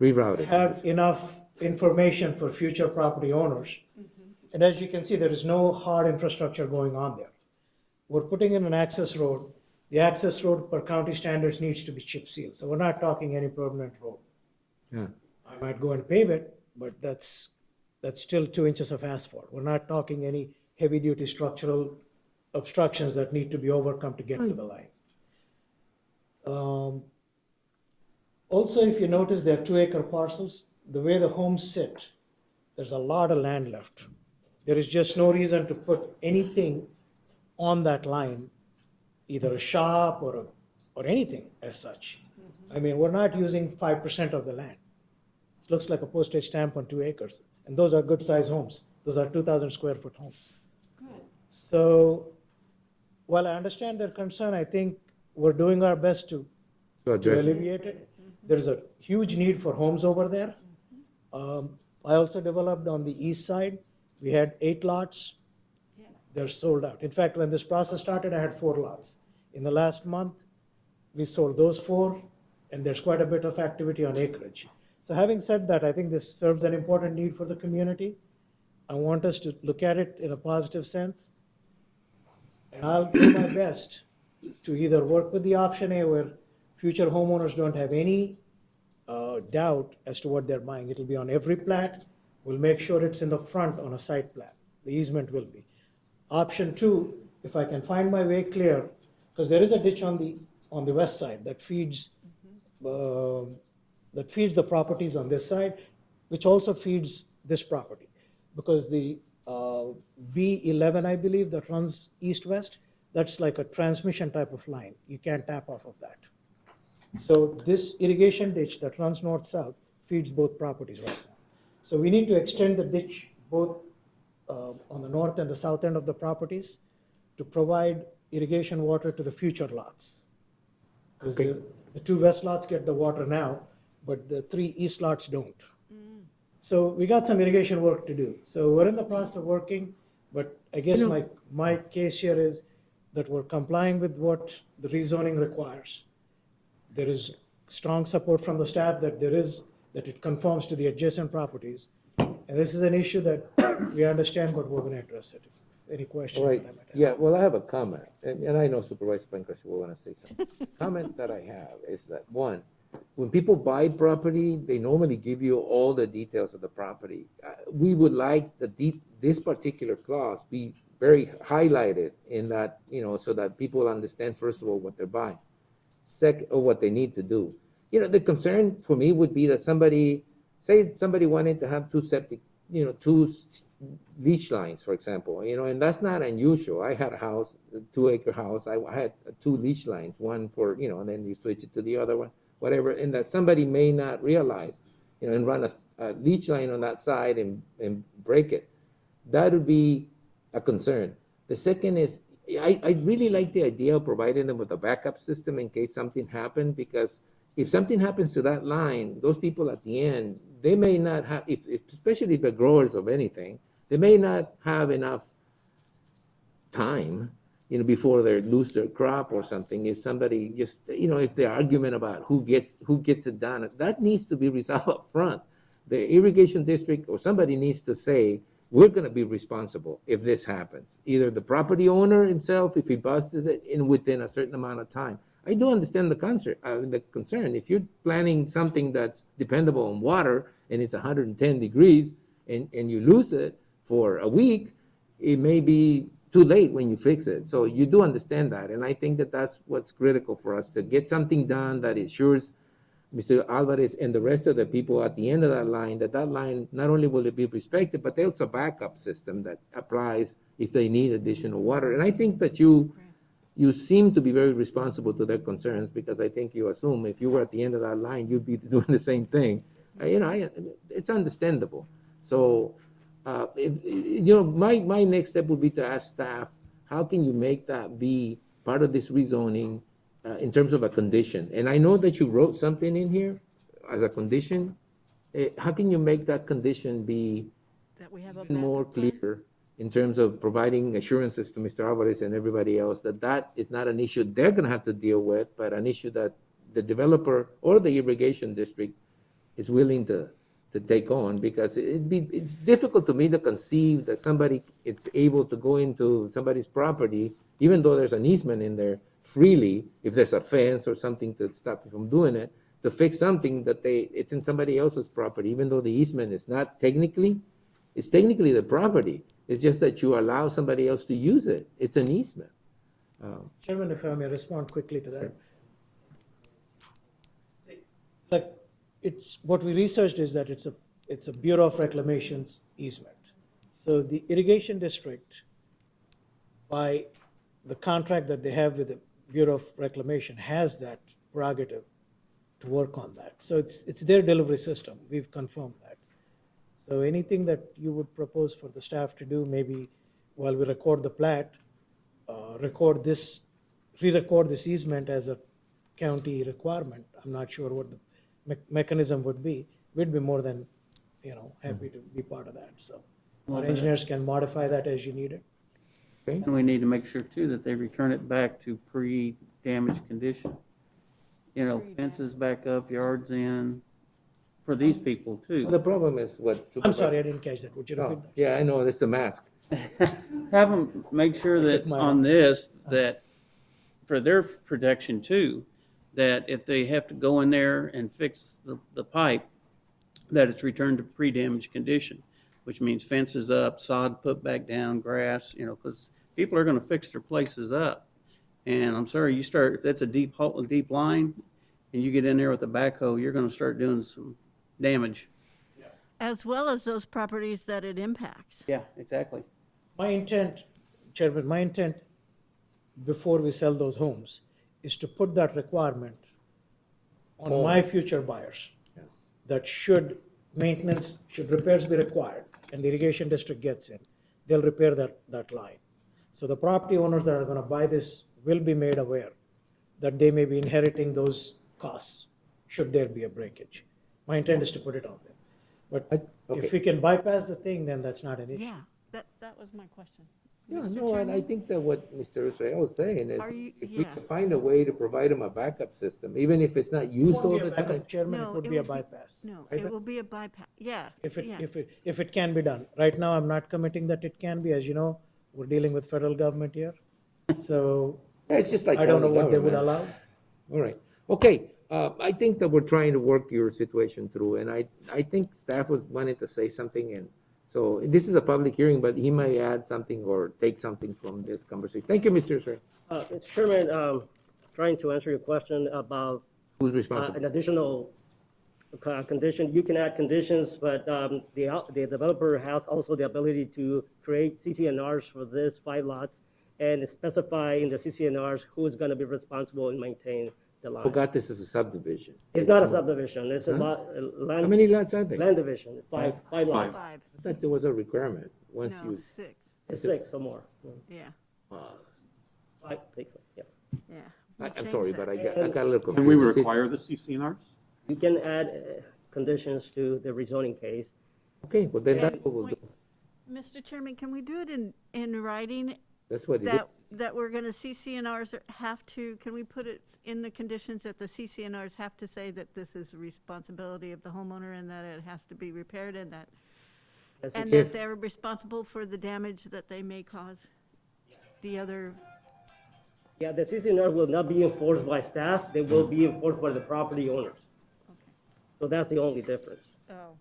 reroute it, have enough information for future property owners. Mm-hmm. And as you can see, there is no hard infrastructure going on there. We're putting in an access road. The access road per county standards needs to be chip sealed. So we're not talking any permanent road. Yeah. I might go and pave it, but that's still 2 inches of asphalt. We're not talking any heavy duty structural obstructions that need to be overcome to get to the line. Also, if you notice, there are 2-acre parcels. The way the homes sit, there's a lot of land left. There is just no reason to put anything on that line, either a shop or anything as such. Mm-hmm. I mean, we're not using 5% of the land. It looks like a postage stamp on 2 acres. And those are good size homes. Those are 2,000 square foot homes. Good. So while I understand their concern, I think we're doing our best to alleviate it. There's a huge need for homes over there. I also developed on the east side. We had 8 lots. Yeah. They're sold out. In fact, when this process started, I had 4 lots. In the last month, we sold those 4, and there's quite a bit of activity on acreage. So having said that, I think this serves an important need for the community. I want us to look at it in a positive sense. And I'll do my best to either work with the option A where future homeowners don't have any doubt as to what they're buying. It'll be on every plat. We'll make sure it's in the front on a site plat. The easement will be. Option 2, if I can find my way clear, because there is a ditch on the west side that feeds the properties on this side, which also feeds this property, because the B11, I believe, that runs east-west, that's like a transmission type of line. You can't tap off of that. So this irrigation ditch that runs north-south feeds both properties right now. So we need to extend the ditch both on the north and the south end of the properties to provide irrigation water to the future lots. Because the 2 west lots get the water now, but the 3 east lots don't. So we got some irrigation work to do. So we're in the process of working, but I guess my case here is that we're complying with what the rezoning requires. There is strong support from the staff that it conforms to the adjacent properties. And this is an issue that we understand, but we're going to address it. Any questions? Right. Yeah, well, I have a comment, and I know Supervisor Pancras will want to say something. Comment that I have is that, one, when people buy property, they normally give you all the details of the property. We would like this particular clause be very highlighted in that, so that people understand, first of all, what they're buying, second, or what they need to do. The concern for me would be that somebody wanted to have 2 septic, 2 leach lines, for example, and that's not unusual. I had a house, a 2-acre house. I had 2 leach lines, one for, and then you switch it to the other one, whatever, and that somebody may not realize, and run a leach line on that side and break it. That would be a concern. The second is, I really like the idea of providing them with a backup system in case something happened, because if something happens to that line, those people at the end, they may not have, especially if they're growers of anything, they may not have enough time, before they lose their crop or something. If somebody just, if the argument about who gets it done, that needs to be resolved up front. The irrigation district or somebody needs to say, we're going to be responsible if this happens. Either the property owner himself, if he busts it in within a certain amount of time. I do understand the concern. If you're planting something that's dependable on water and it's 110 degrees and you lose it for a week, it may be too late when you fix it. So you do understand that. And I think that that's what's critical for us, to get something done that ensures Mr. Alvarez and the rest of the people at the end of that line, that line, not only will it be respected, but there's a backup system that applies if they need additional water. And I think that you seem to be very responsible to their concerns, because I think you assume if you were at the end of that line, you'd be doing the same thing. It's understandable. So, my next step would be to ask staff, how can you make that be part of this rezoning in terms of a condition? And I know that you wrote something in here as a condition. How can you make that condition be even more clear in terms of providing assurances to Mr. Alvarez and everybody else that is not an issue they're going to have to deal with, but an issue that the developer or the irrigation district is willing to take on? Because it's difficult to me to conceive that somebody is able to go into somebody's property, even though there's an easement in there, freely, if there's a fence or something to stop you from doing it, to fix something that it's in somebody else's property, even though the easement is not technically, it's technically the property. It's just that you allow somebody else to use it. It's an easement. Chairman, if I may respond quickly to that. Like, what we researched is that it's a Bureau of Reclamation's easement. So the irrigation district, by the contract that they have with the Bureau of Reclamation, has that prerogative to work on that. So it's their delivery system. We've confirmed that. So anything that you would propose for the staff to do, maybe while we record the plat, re-record this easement as a county requirement. I'm not sure what the mechanism would be. We'd be more than, happy to be part of that. So our engineers can modify that as you need it. And we need to make sure too that they return it back to pre-damaged condition. Fences back up, yards in, for these people too. The problem is what? I'm sorry, I didn't catch that. Would you repeat that? Yeah, I know, it's the mask. Have them make sure that on this, that for their protection too, that if they have to go in there and fix the pipe, that it's returned to pre-damaged condition, which means fences up, sod put back down, grass, because people are going to fix their places up. And I'm sorry, if that's a deep line, and you get in there with a backhoe, you're going to start doing some damage. As well as those properties that it impacts. Yeah, exactly. My intent, Chairman, before we sell those homes is to put that requirement on my future buyers. Yeah. That should repairs be required, and the irrigation district gets in, they'll repair that line. So the property owners that are going to buy this will be made aware that they may be inheriting those costs should there be a breakage. My intent is to put it on them. But if we can bypass the thing, then that's not an issue. Yeah, that was my question. Yeah, Mr. no, and I Chairman? think that what Mr. Israel was saying is, if we yeah. can find a way to provide them a backup system, even if it's not used all the time. Chairman, No, it would be a bypass. No, it will be a bypass. Yeah. If yeah. it can be done. Right now, I'm not committing that it can be. As you know, we're dealing with federal government here. So Yeah, it's just like I don't know county what they would government. allow. All right. Okay. I think that we're trying to work your situation through, and I think staff was wanting to say something, and so this is a public hearing, but he may add something or take something from this conversation. Thank you, Mr. Israel. Mr. Chairman, trying to answer your question about Who's responsible? an additional condition. You can add conditions, but the developer has also the ability to create CCNRs for this 5 lots and specify in the CCNRs who is going to be responsible and maintain the line. Forgot this is a subdivision. It's not a subdivision. It's a Huh? lot. Land, How many lots are there? Land division. Five lots. I thought there was a requirement once No, you. 6. It's 6 or more. Yeah. I think so, yeah. Yeah. I'm sorry, but I got a little confused. Can we require the CCNRs? You can add conditions to the rezoning case. Okay, well then that's what we'll do. Mr. Chairman, can we do it in writing? That's what it That, is. that we're gonna CCNRs have to, can we put it in the conditions that the CCNRs have to say that this is a responsibility of the homeowner and that it has to be repaired and that, Yes, and if- that they're responsible for the damage that they may cause the other? Yeah, the CCNR will not be enforced by staff, they will be enforced by the property owners. So that's the only difference. Oh.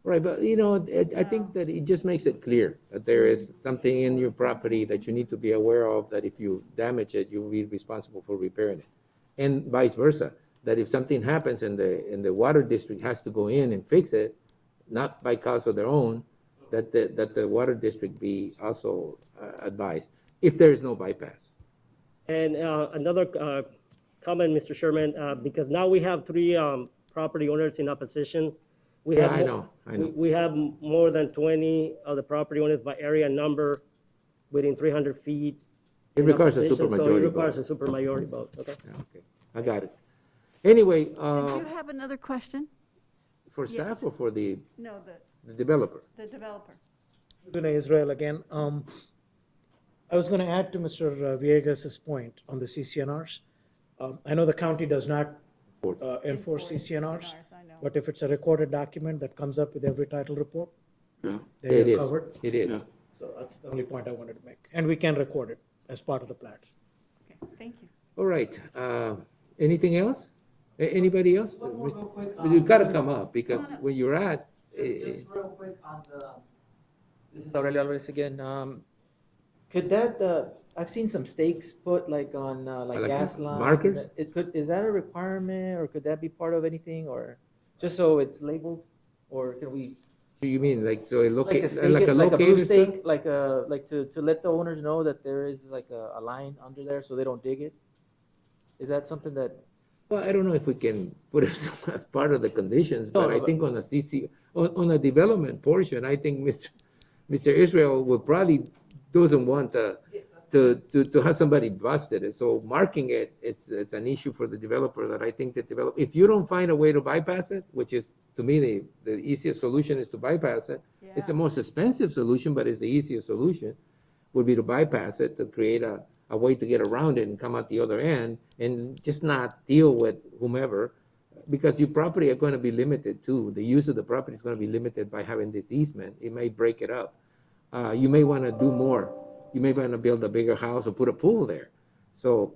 Right, but you know, I think that it just makes it clear that there is something in your property that you need to be aware of, that if you damage it, you'll be responsible for repairing it. And vice versa, that if something happens and the water district has to go in and fix it, not by cause of their own, that the water district be also advised, if there is no bypass. And another comment, Mr. Sherman, because now we have three property owners in opposition. We Yeah, have I mo- know. We have more than 20 of the property owners by area number within 300 feet. It in requires a opposition, So supermajority it requires vote. a supermajority vote, okay? Okay, I got it. Anyway, Did you have another question? for Yes. staff or for the No, the developer? the developer. Guna Israel again. I was going to add to Mr. Villegas' point on the CCNRs. I know the county does not enforce CCNRs, but if it's a recorded document that comes up with every title report, Yeah. then It you're is. covered. It is. Yeah. So that's the only point I wanted to make. And we can record it as part of the plat. Okay, thank you. All right, anything else? Anybody else? Real quick, You've got to come up, because where you're at, Just real quick on the, this is Aurelio Alvarez again. Could that, I've seen some stakes put like on like Like gas lines. markers? It could, is that a requirement or could that be part of anything or just so it's labeled? Or can we, you mean like, so it like a locates, stake, like a like a blue locator stuff? stake, like to let the owners know that there is like a line under there so they don't dig it? Is that something that? Well, I don't know if we can put it as part of the conditions, but No, I but- think on a on a development portion, I think Mr. Israel will probably doesn't want to have somebody busted it. So marking it, it's an issue for the developer that I think if you don't find a way to bypass it, which is, to me, the easiest solution is to bypass it. It's the most expensive solution, but it's the easiest solution, would be to bypass it, to create a way to get around it and come out the other end and just not deal with whomever, because your property are going to be limited too. The use of the property is going to be limited by having this easement. It may break it up. You may want to do more. You may want to build a bigger house or put a pool there. So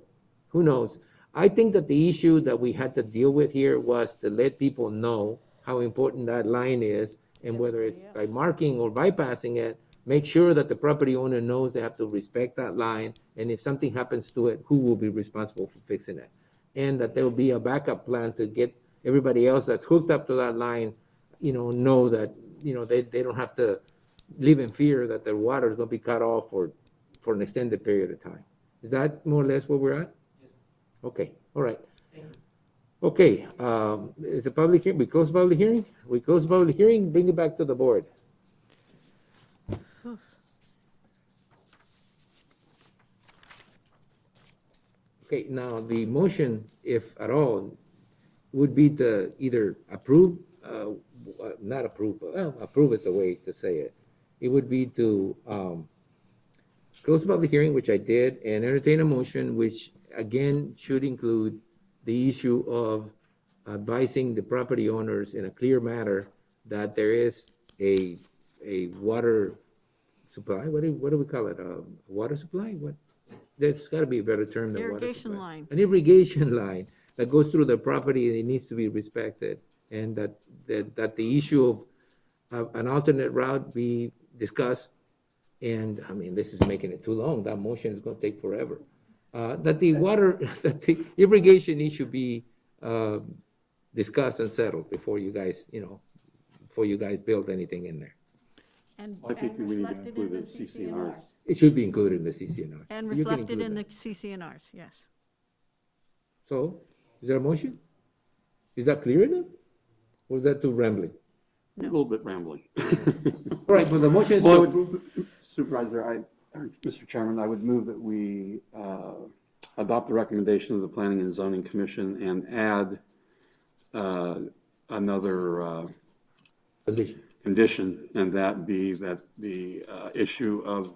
who knows? I think that the issue that we had to deal with here was to let people know how important that line is, and whether it's by marking or bypassing it, make sure that the property owner knows they have to respect that line, and if something happens to it, who will be responsible for fixing it? And that there will be a backup plan to get everybody else that's hooked up to that line, know that, they don't have to live in fear that their water is going to be cut off for an extended period of time. Is that more or less where we're at? Okay, all right. Okay, is a public hearing, we close public hearing? We close public hearing, bring it back to the board. Okay, now the motion, if at all, would be to either approve, not approve, well, approve is a way to say it. It would be to close the public hearing, which I did, and entertain a motion, which again should include the issue of advising the property owners in a clear manner that there is a water supply. What do we call it? A water supply? What? There's got to be a better term than water Irrigation supply. line. An irrigation line that goes through the property, and it needs to be respected, and that the issue of an alternate route be discussed. And I mean, this is making it too long. That motion is going to take forever. That the irrigation issue be discussed and settled before you guys, build anything in there. And I think we need to reflected include in the CCNRs. It should be included in the CCNR. And You can reflected include in that. the CCNRs, yes. So, is there a motion? Is that clear enough? Or is that too rambling? A little bit rambling. Right, but the motion is to Well, approve. Supervisor, Mr. Chairman, I would move that we adopt the recommendation of the Planning and Zoning Commission and add another condition, and that be that the issue of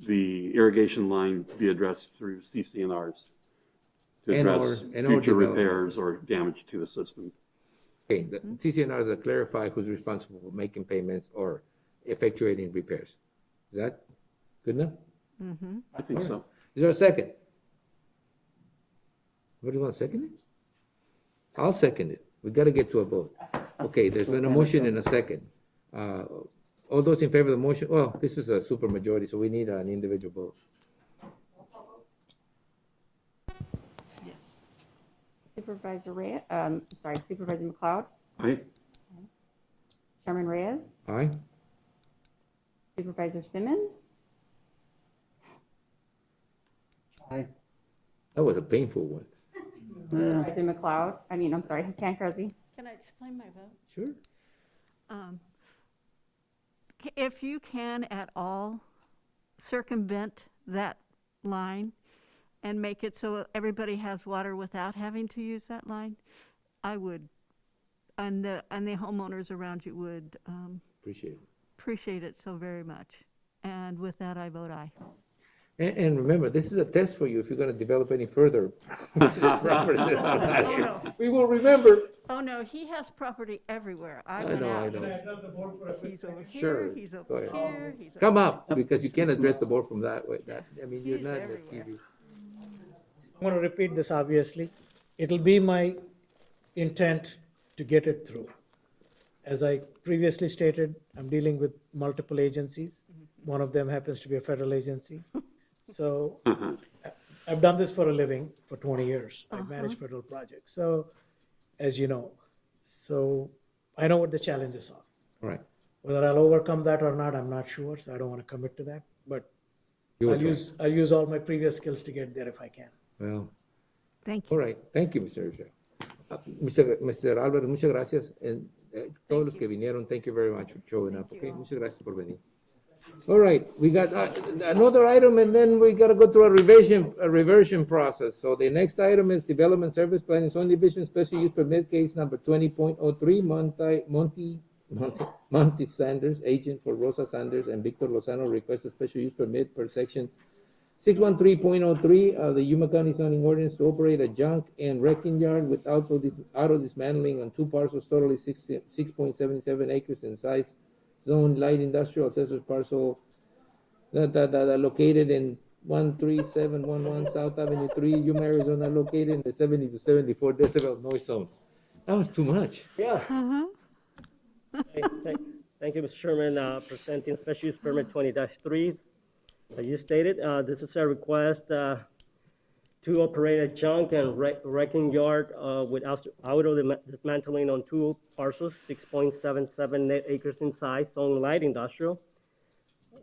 the irrigation line be addressed through CCNRs to address future repairs or damage to the system. Okay, the CCNR to clarify who's responsible for making payments or effectuating repairs. Is that good enough? Mm-hmm. I think so. Is there a second? What do you want to second it? I'll second it. We got to get to a vote. Okay, there's been a motion and a second. All those in favor of the motion, well, this is a super majority, so we need an individual vote. Supervisor Reyes, Supervisor McLeod, Aye. Chairman Reyes, Aye. Supervisor Simmons, Aye. That was a painful one. Supervisor McLeod, I'm sorry, Cancarzy. Can I explain my vote? Sure. If you can at all circumvent that line and make it so everybody has water without having to use that line, I would, and the homeowners around you would appreciate it so very much. And with that, I vote aye. And remember, this is a test for you if you're going to develop any further property. Oh, no. We will remember. Oh, no, he has property everywhere. I know. He's over here, Sure. he's Go over ahead. here, he's over Come up, because you can't address the board from that way. You're He's not everywhere. the TV. I'm going to repeat this obviously. It'll be my intent to get it through. As I previously stated, I'm dealing with multiple agencies. One of them happens to be a federal agency. So I've done this for a living for 20 years. I've managed federal projects. So, as you know, so I know what the challenges are. Right. Whether I'll overcome that or not, I'm not sure. So I don't want to commit to that. But I'll use all my previous skills to get there if I can. Well, thank you. All right. Thank you, Mr. Richard. Mr. Álvaro, muchas gracias. And todos los que vinieron, thank you very much for showing up. Okay, muchas gracias por venir. All right, we got another item, and then we got to go through a reversion process. So the next item is Development Service Planning Zone Division Special Use Permit Case number 20.03. Monty Sanders, agent for Rosa Sanders and Victor Lozano, requests a special use permit per section 613.03 of the Yuma County zoning ordinance to operate a junk and wrecking yard with auto dismantling on two parcels, totally 6.77 acres in size. Zone light industrial assessors parcel located in 13711 South Avenue 3, Yuma, Arizona, located in the 70 to 74 decibel noise zone. That was too much. Yeah. Thank you, Mr. Chairman. Presenting special use permit 20-3. As you stated, this is a request to operate a junk and wrecking yard with auto dismantling on two parcels, 6.77 net acres in size, zone light industrial.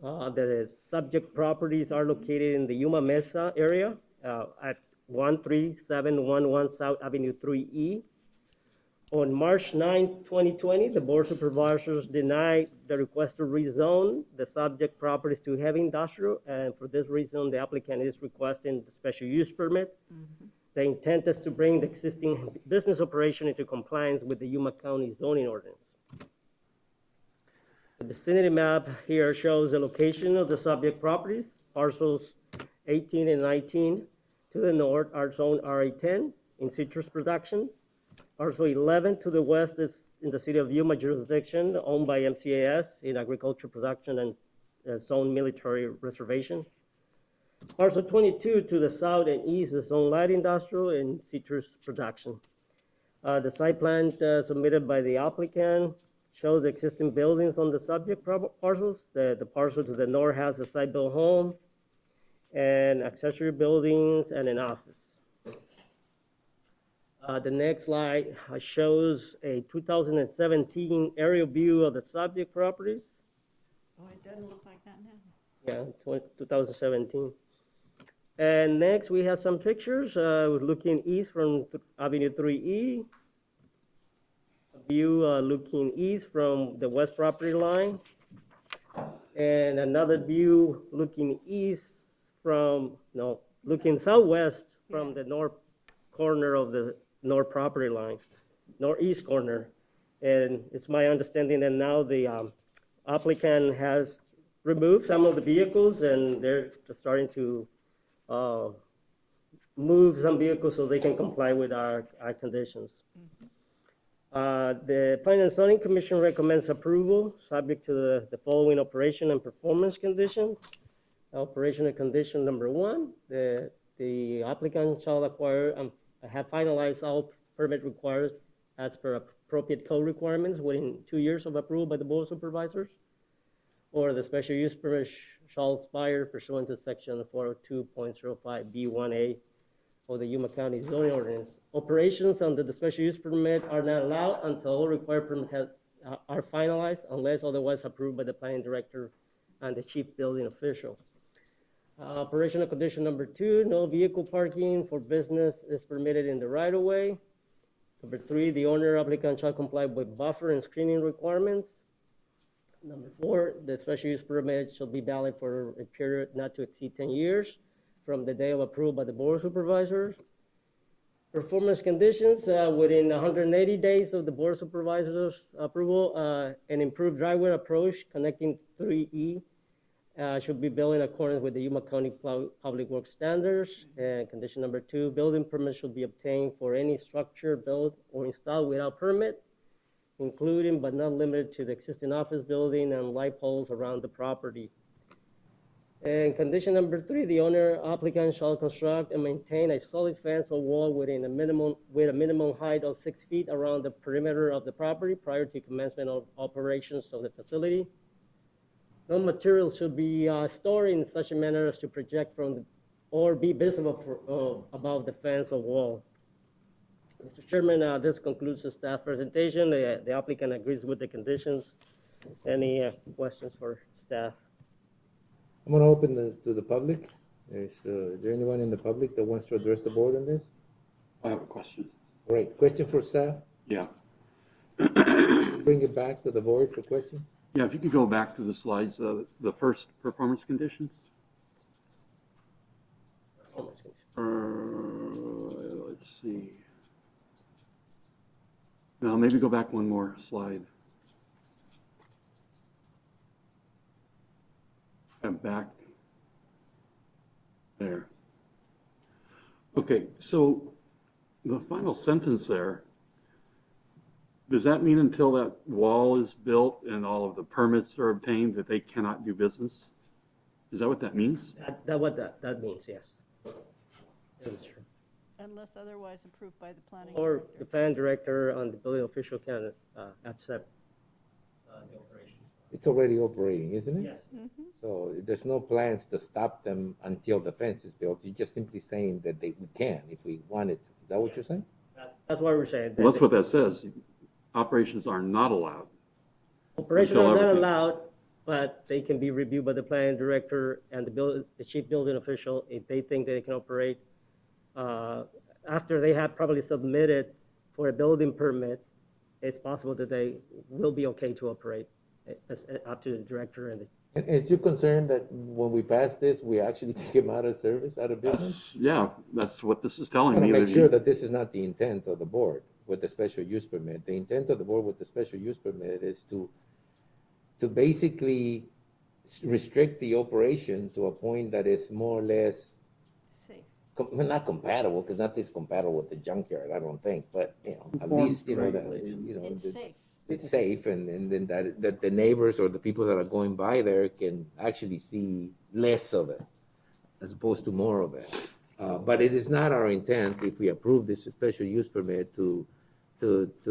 The subject properties are located in the Yuma Mesa area at 13711 South Avenue 3E. On March 9, 2020, the Board of Supervisors denied the request to rezone the subject properties to heavy industrial, and for this reason, the applicant is requesting the special use permit. The intent is to bring the existing business operation into compliance with the Yuma County zoning ordinance. The vicinity map here shows the location of the subject properties. Parcels 18 and 19 to the north are zone RA10 in citrus production. Parcel 11 to the west is in the city of Yuma jurisdiction, owned by MCAS in agriculture production and zone military reservation. Parcel 22 to the south and east is zone light industrial and citrus production. The site plan submitted by the applicant shows the existing buildings on the subject parcels. The parcel to the north has a site-built home and accessory buildings and an office. The next slide shows a 2017 aerial view of the subject properties. Oh, it doesn't look like that now. Yeah, 2017. And next we have some pictures looking east from Avenue 3E. A view looking east from the west property line. and another view looking east looking southwest from the north corner of the north property line, northeast corner. And it's my understanding that now the applicant has removed some of the vehicles, and they're starting to move some vehicles so they can comply with our conditions. The Planning and Zoning Commission recommends approval, subject to the following operation and performance conditions. Operational condition number 1, the applicant shall acquire and have finalized all permit required as per appropriate code requirements within 2 years of approval by the Board of Supervisors, or the special use permit shall expire pursuant to section 402.05B1A of the Yuma County zoning ordinance. Operations under the special use permit are not allowed until all required permits are finalized unless otherwise approved by the planning director and the chief building official. Operational condition number 2, no vehicle parking for business is permitted in the right-of-way. Number 3, the owner applicant shall comply with buffer and screening requirements. Number 4, the special use permit shall be valid for a period not to exceed 10 years from the day of approval by the Board of Supervisors. Performance conditions, within 180 days of the Board of Supervisors approval, an improved driveway approach connecting 3E should be built in accordance with the Yuma County Public Works standards. And condition number 2, building permit should be obtained for any structure built or installed without permit, including but not limited to the existing office building and light poles around the property. And condition number 3, the owner applicant shall construct and maintain a solid fence or wall with a minimum height of 6 feet around the perimeter of the property prior to commencement of operations of the facility. No material should be stored in such a manner as to project from or be visible above the fence or wall. Mr. Chairman, this concludes the staff presentation. The applicant agrees with the conditions. Any questions for staff? I'm going to open to the public. Is there anyone in the public that wants to address the board on this? I have a question. Great. Question for staff? Yeah. Bring it back to the board for questions. Yeah, if you could go back to the slides, the first performance conditions. Let's see. No, maybe go back one more slide. And back there. Okay, so the final sentence there, does that mean until that wall is built and all of the permits are obtained that they cannot do business? Is that what that means? That means, yes. That is true. Unless otherwise approved by the planning Or director. the planning director and the building official can accept the operation. It's already operating, isn't it? Yes. So there's no plans to stop them until the fence is built. You're just simply saying that we can if we wanted to. Is that what you're saying? That's what we're saying. Well, that's what that says. Operations are not allowed. Operations are not allowed, but they can be reviewed by the planning director and the chief building official if they think they can operate. After they have probably submitted for a building permit, it's possible that they will be okay to operate. It's up to the director and the. And is you concerned that when we pass this, we actually take them out of service, out of business? Yeah, that's what this is telling I me. want to make sure that this is not the intent of the board with the special use permit. The intent of the board with the special use permit is to basically restrict the operation to a point that is more or less safe. Not compatible, because nothing's compatible with the junkyard, I don't think, but at least It's safe. It's safe, and then that the neighbors or the people that are going by there can actually see less of it as opposed to more of it. But it is not our intent, if we approve this special use permit, to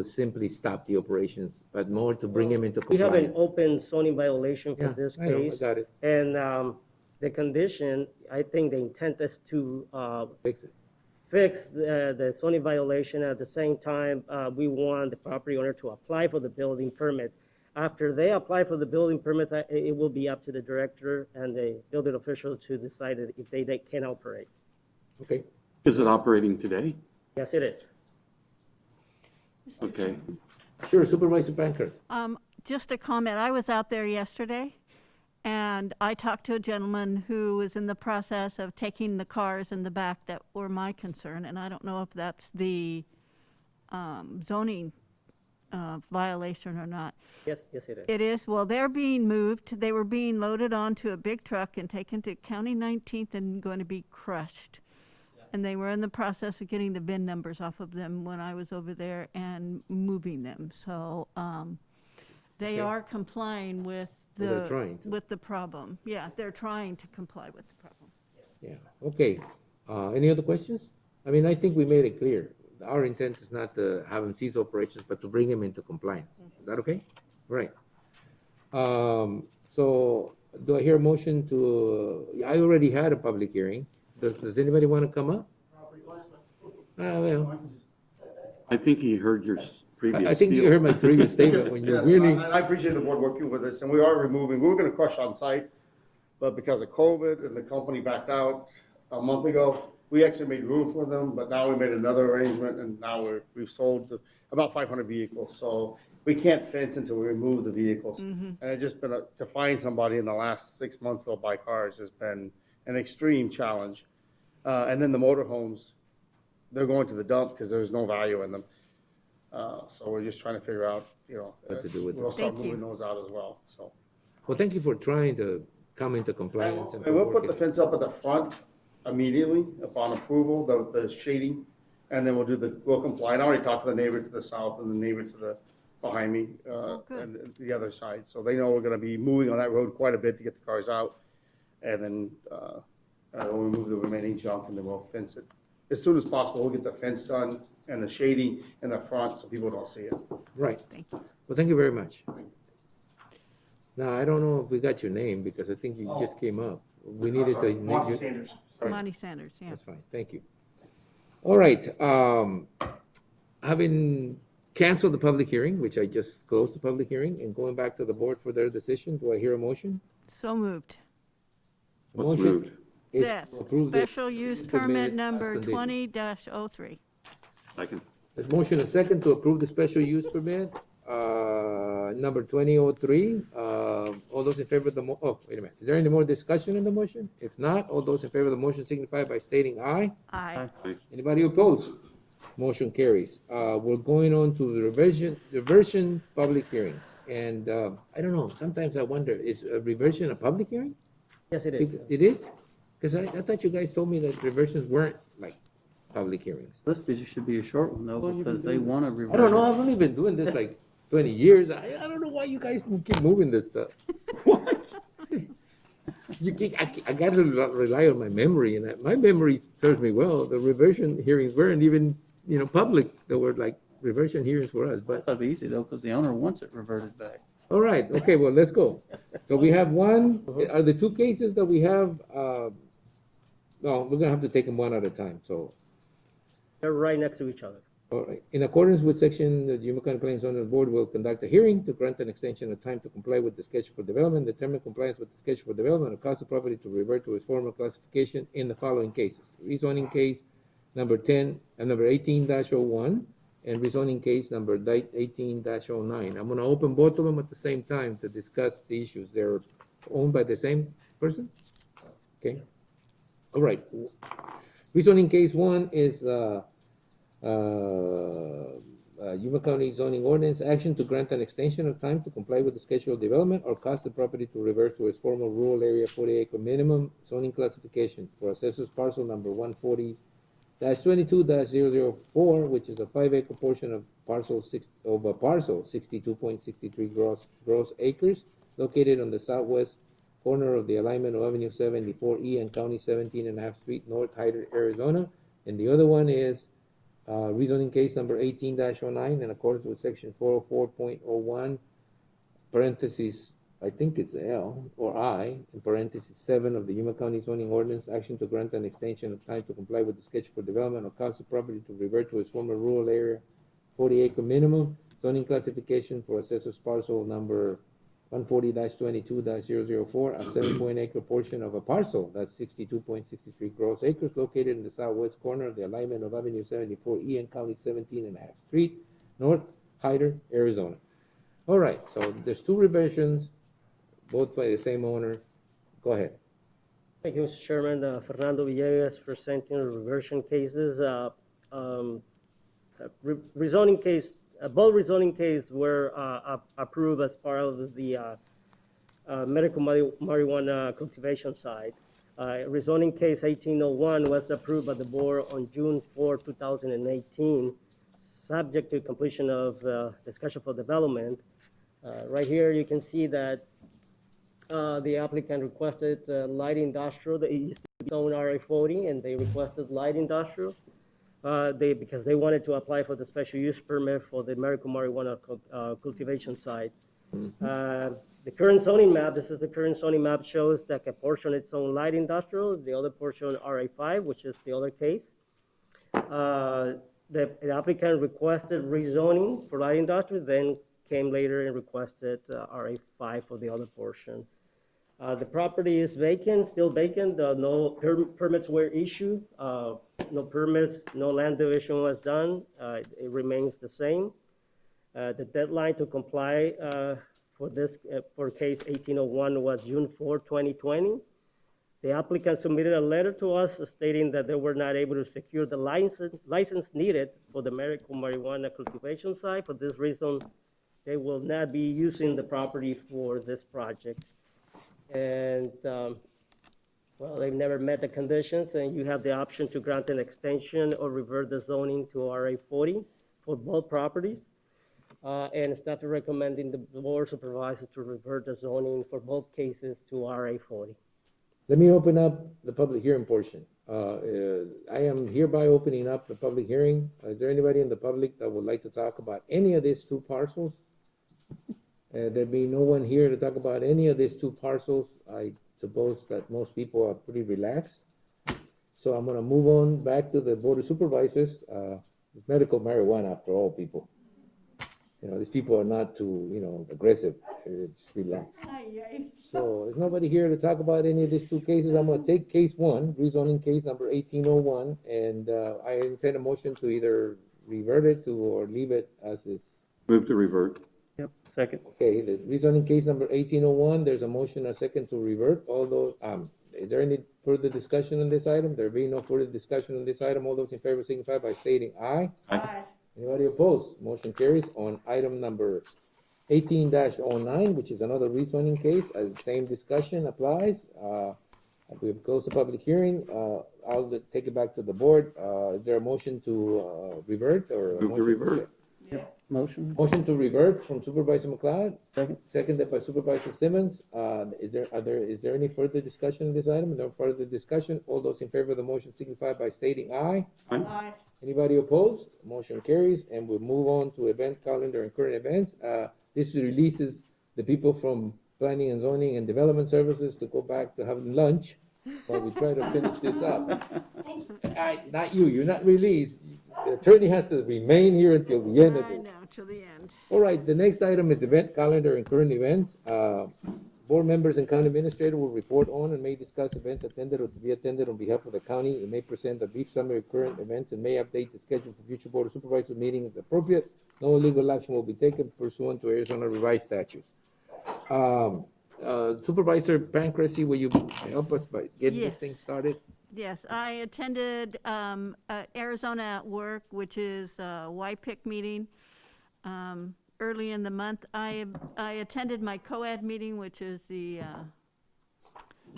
simply stop the operations, but more to bring them into We have compliance. an open zoning violation for this I know, I case. got it. And the condition, I think the intent is to Fix it. fix the zoning violation. At the same time, we want the property owner to apply for the building permits. After they apply for the building permits, it will be up to the director and the building official to decide if they can operate. Okay. Is it operating today? Yes, it is. Okay. Sure, Supervisor Bankers. Just a comment. I was out there yesterday, And I talked to a gentleman who was in the process of taking the cars in the back that were my concern, and I don't know if that's the zoning violation or not. Yes, yes, it is. It is? Well, they're being moved. They were being loaded onto a big truck and taken to County 19th and going to be crushed. And they were in the process of getting the VIN numbers off of them when I was over there and moving them. So they Okay. are complying with Well, they're trying to. with the problem. Yeah, they're trying to comply with the problem. Yeah, okay. Any other questions? I mean, I think we made it clear. Our intent is not to have them cease operations, but to bring them into compliance. Is that okay? Right. So do I hear a motion to, I already had a public hearing. Does anybody want to come up? Well, I think he heard your previous I think you spiel. heard my previous statement when you're Yes, really. I appreciate the board working with us, and we are removing, we were gonna crush on site, but because of COVID and the company backed out a month ago, we actually made room for them, but now we made another arrangement, and now we've sold about 500 vehicles, so we can't fence until we remove the vehicles. And it's just been, to find somebody in the last 6 months that'll buy cars has been an extreme challenge. And then the motorhomes, they're going to the dump because there's no value in them. So we're just trying to figure out, What to do with we'll them. start Thank you. moving those out as well, so. Well, thank you for trying to come into compliance. And we'll put the fence up at the front immediately upon approval, the shading, and then we'll comply. And I already talked to the neighbor to the south and the neighbor to the, behind me, and the other side. So they know we're gonna be moving on that road quite a bit to get the cars out. And then, we'll remove the remaining junk and then we'll fence it. As soon as possible, we'll get the fence done and the shading in the front so people don't see it. Right. Thank you. Well, thank you very much. Now, I don't know if we got your name because I think you just came up. We needed to. Monty Sanders. Sorry. Monty Sanders, yeah. That's fine, thank you. All right, having canceled the public hearing, which I just closed the public hearing, and going back to the board for their decision, do I hear a motion? So moved. The What's motion moved? is Yes, to approve the special use permit permit as number conditioned. 20-03. Second. There's motion and second to approve the special use permit, number 2003. All those in favor of the wait a minute. Is there any more discussion in the motion? If not, all those in favor of the motion signify by stating aye. Aye. Anybody opposed? Motion carries. We're going on to the reversion public hearings. And I don't know, sometimes I wonder, is a reversion a public hearing? Yes, it is. It is? Because I thought you guys told me that reversions weren't like public hearings. This should be a short one though, because they want to I revert. don't know, I've only been doing this like 20 years. I don't know why you guys keep moving this stuff. I got to rely on my memory, and my memory serves me well. The reversion hearings weren't even, public. They were like reversion hearings for us, but. That'd be easy though, because the owner wants it reverted back. All right, okay, well, let's go. So we have one, are the two cases that we have, no, we're gonna have to take them one at a time, so. They're right next to each other. All right, in accordance with section, the Yuma County Planning Zoning Board will conduct a hearing to grant an extension of time to comply with the schedule for development, determine compliance with the schedule for development, and cause the property to revert to its former classification in the following cases. Rezoning case number 18-01, and rezoning case number 18-09. I'm gonna open both of them at the same time to discuss the issues. They're owned by the same person? Okay. All right. Rezoning case 1 is Yuma County zoning ordinance action to grant an extension of time to comply with the schedule of development or cause the property to revert to its former rural area 40-acre minimum zoning classification for assessors parcel number 140-22-004, which is a 5-acre portion of parcel 62.63 gross acres located on the southwest corner of the alignment of Avenue 74E and County 17.5 Street, North Hyder, Arizona. And the other one is rezoning case number 18-09 in accordance with section 404.01, parentheses, I think it's L or I, in parentheses 7 of the Yuma County zoning ordinance, action to grant an extension of time to comply with the schedule for development or cause the property to revert to its former rural area 40-acre minimum zoning classification for assessors parcel number 140-22-004, a 7-acre portion of a parcel that's 62.63 gross acres located in the southwest corner of the alignment of Avenue 74E and County 17.5 Street, North Hyder, Arizona. All right, so there's two revisions. both by the same owner. Go ahead. Thank you, Mr. Chairman. Fernando Villegas presenting reversion cases. Rezoning case, both rezoning cases were approved as part of the medical marijuana cultivation site. Rezoning case 1801 was approved by the board on June 4, 2018, subject to completion of discussion for development. Right here, you can see that the applicant requested light industrial. It used to be zoned RA40, and they requested light industrial because they wanted to apply for the special use permit for the medical marijuana cultivation site. The current zoning map, this is the current zoning map, shows that a portion is zoned light industrial, the other portion RA5, which is the other case. The applicant requested rezoning for light industrial, then came later and requested RA5 for the other portion. The property is vacant, still vacant. No permits were issued. No permits, no land division was done. It remains the same. The deadline to comply for case 1801 was June 4, 2020. The applicant submitted a letter to us stating that they were not able to secure the license needed for the medical marijuana cultivation site. For this reason, they will not be using the property for this project. And well, they've never met the conditions, and you have the option to grant an extension or revert the zoning to RA40 for both properties. And staff is recommending the board supervisor to revert the zoning for both cases to RA40. Let me open up the public hearing portion. I am hereby opening up the public hearing. Is there anybody in the public that would like to talk about any of these two parcels? There being no one here to talk about any of these two parcels, I suppose that most people are pretty relaxed. So I'm going to move on back to the Board of Supervisors. It's medical marijuana, after all, people. You know, these people are not too, aggressive. Just relax. So there's nobody here to talk about any of these two cases. I'm going to take case one, rezoning case number 1801, and I intend a motion to either revert it or leave it as is. Move to revert. Yep, second. Okay, the rezoning case number 1801, there's a motion, a second to revert. Although, is there any further discussion on this item? There being no further discussion on this item, all those in favor signify by stating aye. Aye. Anybody opposed? Motion carries. On item number 18-09, which is another rezoning case, same discussion applies. We have closed the public hearing. I'll take it back to the board. Is there a motion to revert or? Move to revert. Yep. Motion. Motion to revert from Supervisor McLeod. Second. Seconded by Supervisor Simmons. Is there any further discussion on this item? No further discussion. All those in favor of the motion signify by stating aye. Aye. Anybody opposed? Motion carries, and we'll move on to event calendar and current events. This releases the people from planning and zoning and development services to go back to having lunch while we try to finish this up. Not you, you're not released. The attorney has to remain here until the end of it. I know, till the end. All right, the next item is event calendar and current events. Board members and county administrator will report on and may discuss events attended or to be attended on behalf of the county, and may present a brief summary of current events and may update the schedule for future Board of Supervisors meetings as appropriate. No legal action will be taken pursuant to Arizona revised statutes. Supervisor Pancrase, will you help us by getting this thing started? Yes, I attended Arizona at Work, which is a YPIC meeting early in the month. I attended my co-ed meeting, which is the,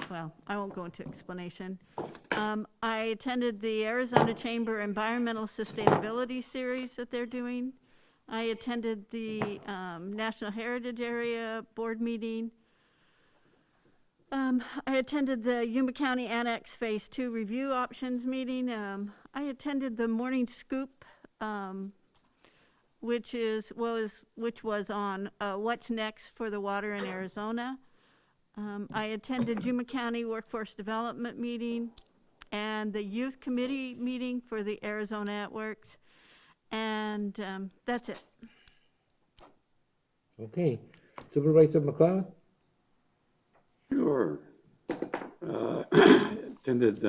well, I won't go into explanation. I attended the Arizona Chamber Environmental Sustainability Series that they're doing. I attended the National Heritage Area Board meeting. I attended the Yuma County Annex Phase 2 Review Options meeting. I attended the Morning Scoop, which was on what's next for the water in Arizona. I attended Yuma County Workforce Development meeting and the Youth Committee meeting for the Arizona at Works, and that's it. Okay, Supervisor McLeod? Sure. Attended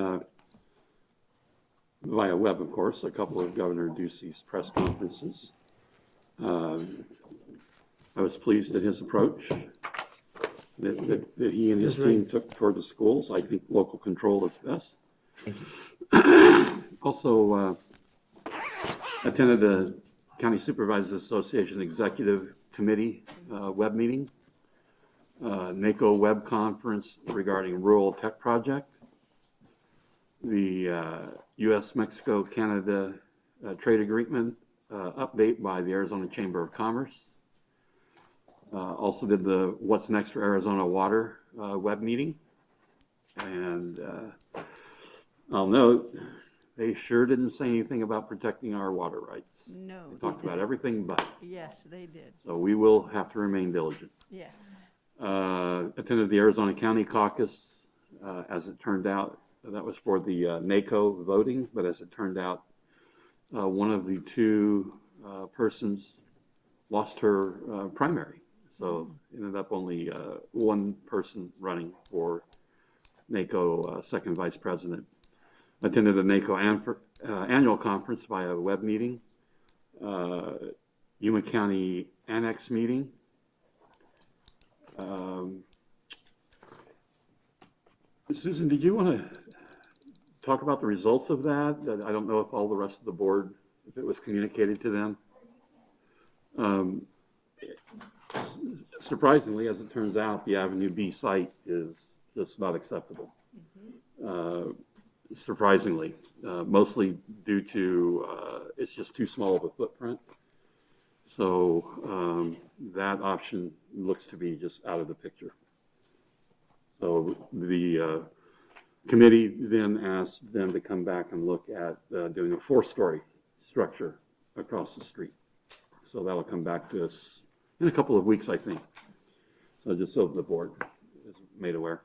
via web, of course, a couple of Governor Ducey's press conferences. I was pleased at his approach. that he and his That's right. team took toward the schools. I think local control is best. Also, attended the County Supervisors Association Executive Committee web meeting, NACO web conference regarding rural tech project, the U.S.-Mexico-Canada trade agreement update by the Arizona Chamber of Commerce. Also did the What's Next for Arizona Water web meeting. And I'll note, they sure didn't say anything about protecting our water rights. No. They talked about everything but. Yes, they did. So we will have to remain diligent. Yes. Attended the Arizona County Caucus. As it turned out, that was for the NACO voting, but as it turned out, one of the two persons lost her primary. So it ended up only one person running for NACO second vice president. Attended the NACO annual conference via web meeting, Yuma County Annex meeting. Susan, did you want to talk about the results of that? I don't know if all the rest of the board, if it was communicated to them. Surprisingly, as it turns out, the Avenue B site is just not acceptable. Surprisingly, mostly due to it's just too small of a footprint. So that option looks to be just out of the picture. So the committee then asked them to come back and look at doing a 4-story structure across the street. So that'll come back to us in a couple of weeks, I think. So just so the board is made aware.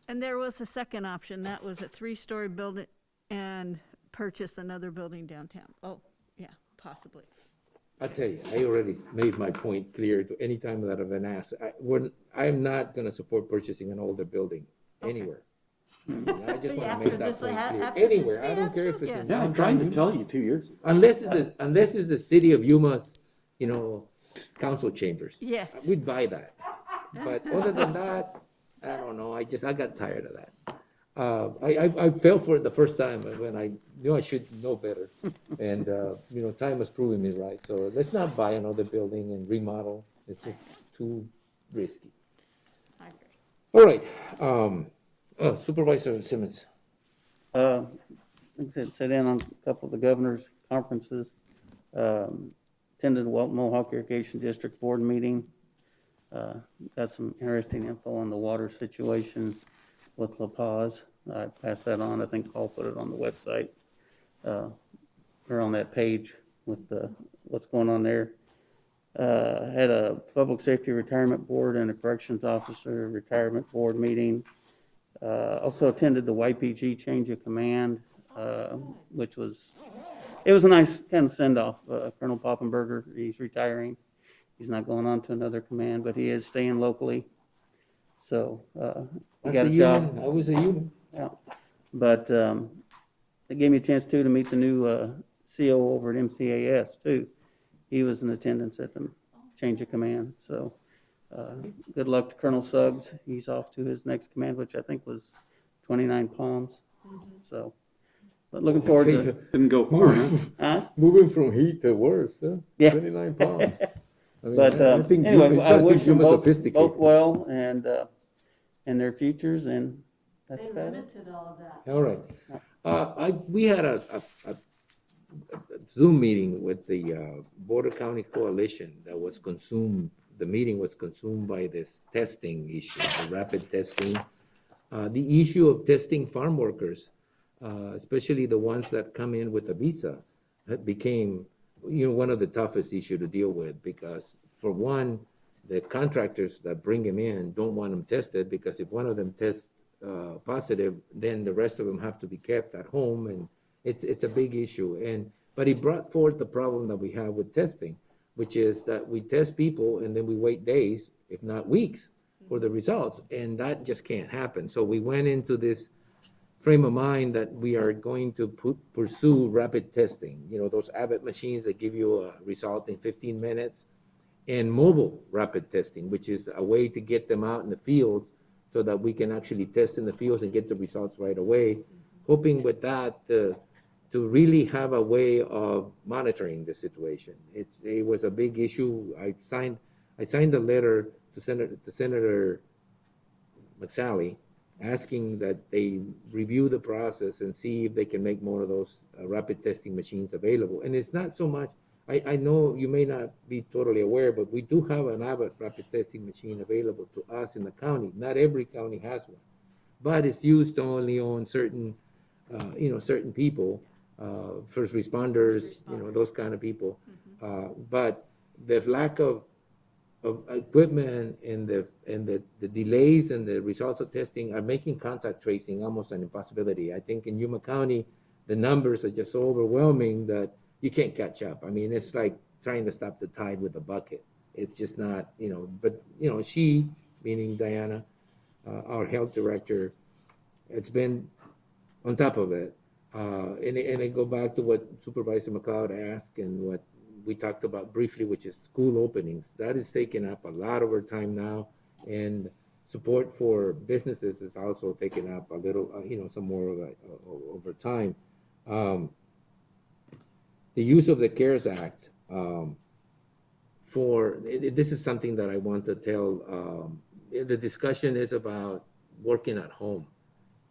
And there was a second option. That was a 3-story building and purchase another building downtown. Oh, yeah, possibly. I tell you, I already made my point clear to any time that I've been asked. I'm not going to support purchasing an older building anywhere. I just want to make that point clear. Anywhere, I don't care if it's in downtown. I'm trying to tell you 2 years ago. Unless it's the city of Yuma's, council chambers. Yes. We'd buy that. But other than that, I don't know. I got tired of that. I fell for it the first time when I knew I should know better. And, time has proven me right. So let's not buy another building and remodel. It's just too risky. I agree. All right. Supervisor Simmons. Like I said, sat in on a couple of the governor's conferences. Attended the Welton Mohawk Irrigation District Board meeting. Got some interesting info on the water situation with La Paz. I passed that on. I think Paul put it on the website, or on that page with what's going on there. Had a Public Safety Retirement Board and a Corrections Officer Retirement Board meeting. Also attended the YPG Change of Command, which was a nice kind of send-off. Colonel Poppenberger, he's retiring. He's not going on to another command, but he is staying locally. So he got a job. I was a human. Yeah, but it gave me a chance too to meet the new CO over at MCAS too. He was in attendance at the change of command. So good luck to Colonel Suggs. He's off to his next command, which I think was 29 Palms. So, but looking forward to. Didn't go far, huh? Moving from heat to worse, huh? Yeah. 29 pounds. I mean, But I think anyway, I wish them both sophisticated. well and their futures, and that's They about it. limited all of that. All right. We had a Zoom meeting with the Border County Coalition that was consumed. The meeting was consumed by this testing issue, the rapid testing. The issue of testing farm workers, especially the ones that come in with a visa, became one of the toughest issues to deal with, because for one, the contractors that bring them in don't want them tested, because if one of them tests positive, then the rest of them have to be kept at home, and it's a big issue. But it brought forth the problem that we have with testing, which is that we test people and then we wait days, if not weeks, for the results, and that just can't happen. So we went into this frame of mind that we are going to pursue rapid testing, those Abbott machines that give you a result in 15 minutes. and mobile rapid testing, which is a way to get them out in the fields so that we can actually test in the fields and get the results right away, hoping with that to really have a way of monitoring the situation. It was a big issue. I signed a letter to Senator McSally asking that they review the process and see if they can make more of those rapid testing machines available. And it's not so much, I know you may not be totally aware, but we do have an Abbott rapid testing machine available to us in the county. Not every county has one, but it's used only on certain, certain people, first responders, those kind of people. But the lack of equipment and the delays and the results of testing are making contact tracing almost an impossibility. I think in Yuma County, the numbers are just so overwhelming that you can't catch up. I mean, it's like trying to stop the tide with a bucket. It's just not, but, she, meaning Diana, our health director, it's been on top of it. And I go back to what Supervisor McLeod asked and what we talked about briefly, which is school openings. That is taking up a lot of our time now, and support for businesses is also taking up a little, some more of it over time. The use of the CARES Act this is something that I want to tell. The discussion is about working at home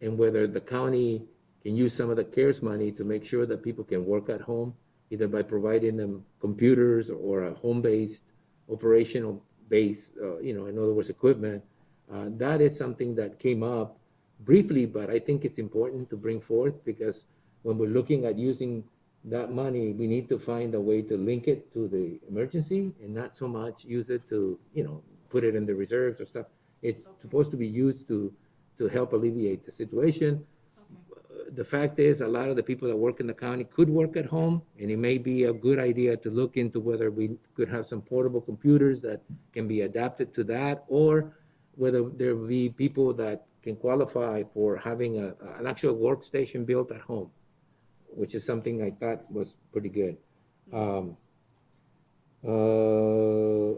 and whether the county can use some of the CARES money to make sure that people can work at home, either by providing them computers or a home-based, operational base, in other words, equipment. That is something that came up briefly, but I think it's important to bring forth because when we're looking at using that money, we need to find a way to link it to the emergency and not so much use it to, put it in the reserves or stuff. It's supposed to be used to help alleviate the situation. The fact is, a lot of the people that work in the county could work at home, and it may be a good idea to look into whether we could have some portable computers that can be adapted to that, or whether there will be people that can qualify for having an actual workstation built at home, which is something I thought was pretty good.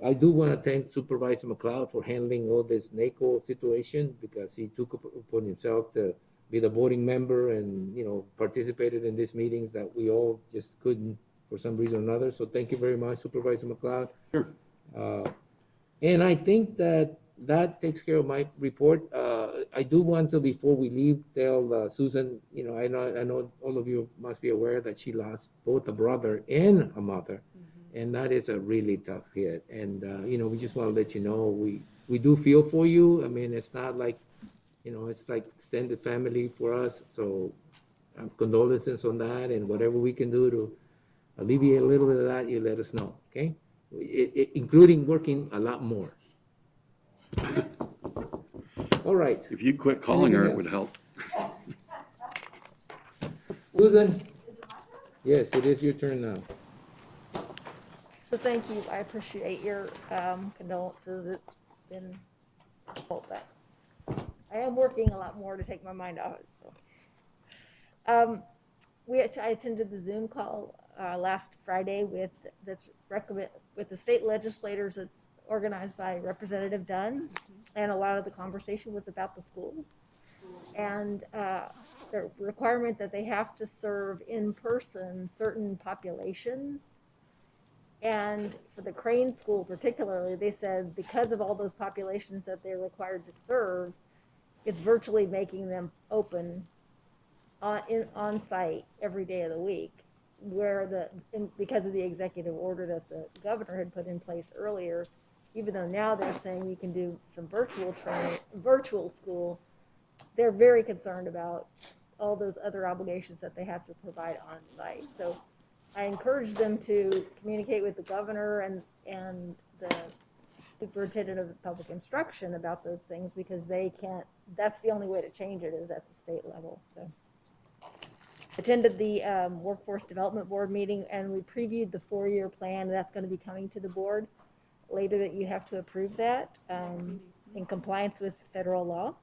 I do want to thank Supervisor McLeod for handling all this NACO situation because he took upon himself to be the voting member and, participated in these meetings that we all just couldn't for some reason or another. So thank you very much, Supervisor McLeod. Sure. And I think that takes care of my report. I do want to, before we leave, tell Susan, I know all of you must be aware that she lost both a brother and a mother. And that is a really tough hit. And, we just want to let you know, we do feel for you. I mean, it's not like, it's like extended family for us. So condolences on that, and whatever we can do to alleviate a little bit of that, you let us know, okay? Including working a lot more. All right. If you quit calling her, it would help. Susan? Yes, it is your turn now. So thank you. I appreciate your condolences. It's been difficult, but I am working a lot more to take my mind off it. So, I attended the Zoom call last Friday with the state legislators. It's organized by Representative Dunn, and a lot of the conversation was about the schools and the requirement that they have to serve in person certain populations. And for the Crane School particularly, they said because of all those populations that they're required to serve, it's virtually making them open on site every day of the week, where because of the executive order that the governor had put in place earlier, even though now they're saying you can do some virtual training, virtual school, they're very concerned about all those other obligations that they have to provide on site. So I encourage them to communicate with the governor and the superintendent of public instruction about those things, because they can't, that's the only way to change it is at the state level. So attended the Workforce Development Board meeting, and we previewed the 4-year plan that's going to be coming to the board later, that you have to approve that in compliance with federal law.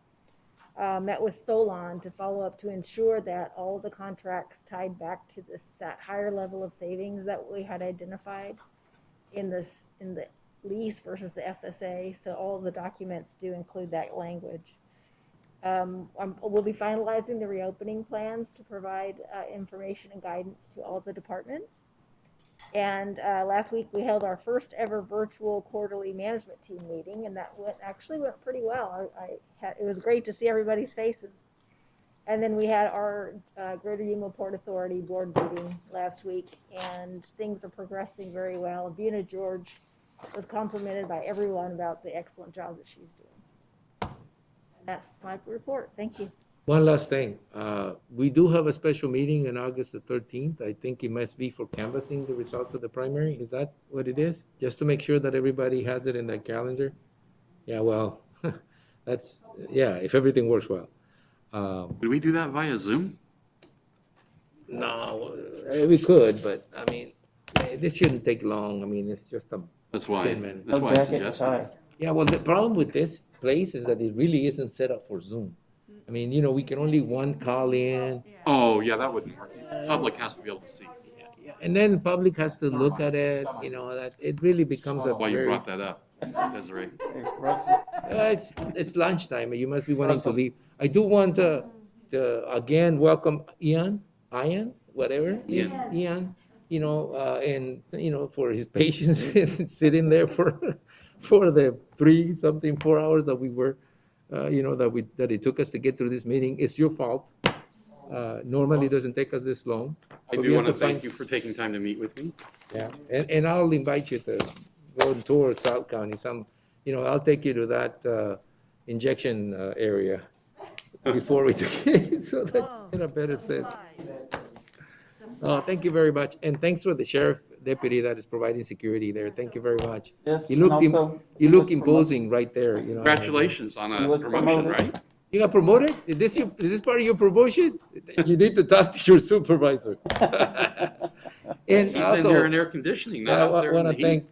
Met with Solon to follow up to ensure that all the contracts tied back to that higher level of savings that we had identified in the lease versus the SSA, so all of the documents do include that language. We'll be finalizing the reopening plans to provide information and guidance to all the departments. And last week we held our first ever virtual quarterly management team meeting, and that actually went pretty well. It was great to see everybody's faces. And then we had our Greater Yuma Port Authority board meeting last week, and things are progressing very well. Buna George was complimented by everyone about the excellent job that she's doing. That's my report. Thank you. One last thing. We do have a special meeting on August the 13th. I think it must be for canvassing the results of the primary. Is that what it is? Just to make sure that everybody has it in their calendar? Yeah, well, if everything works well. Could we do that via Zoom? No, we could, but I mean, this shouldn't take long. I mean, it's just a 10 minutes. That's why I suggested. Yeah, well, the problem with this place is that it really isn't set up for Zoom. I mean, we can only one call in. Oh, yeah, that wouldn't work. Public has to be able to see. And then public has to look at it, that it really becomes a Why you very... brought that up, Desiree? It's lunchtime. You must be wanting to leave. I do want to again welcome Ian, whatever. Ian, and for his patience sitting there for the 4 hours that we were, that it took us to get through this meeting. It's your fault. Normally it doesn't take us this long. I do want to thank you for taking time to meet with me. Yeah, and I'll invite you to go and tour South County. I'll take you to that injection area before we take it, so that you get a better sense. Oh, thank you very much, and thanks for the sheriff deputy that is providing security there. Thank you very much. Yes, You look and also, you look imposing right there. Congratulations on a promotion, right? You got promoted? Is this part of your promotion? You need to talk to your supervisor. And He's also, in there in air conditioning, not out there in want the to heat.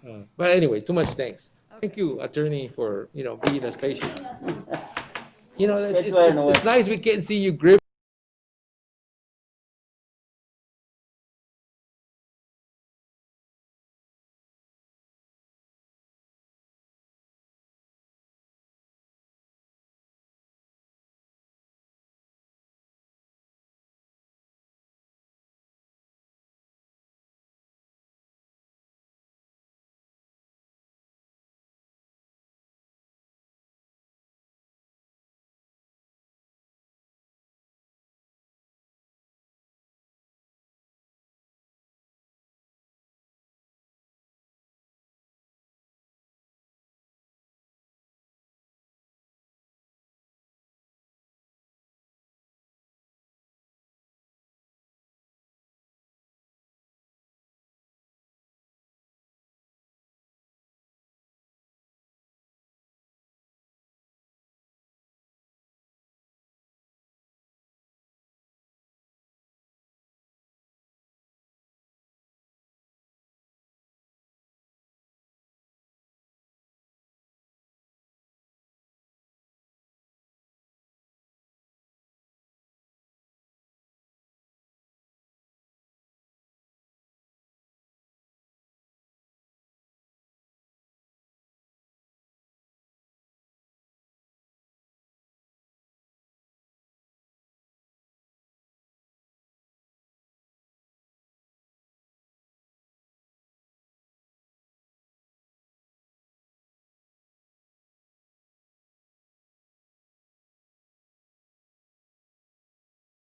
thank. But anyway, too much thanks. Thank you, attorney, for being as patient. It's nice we can see you grip.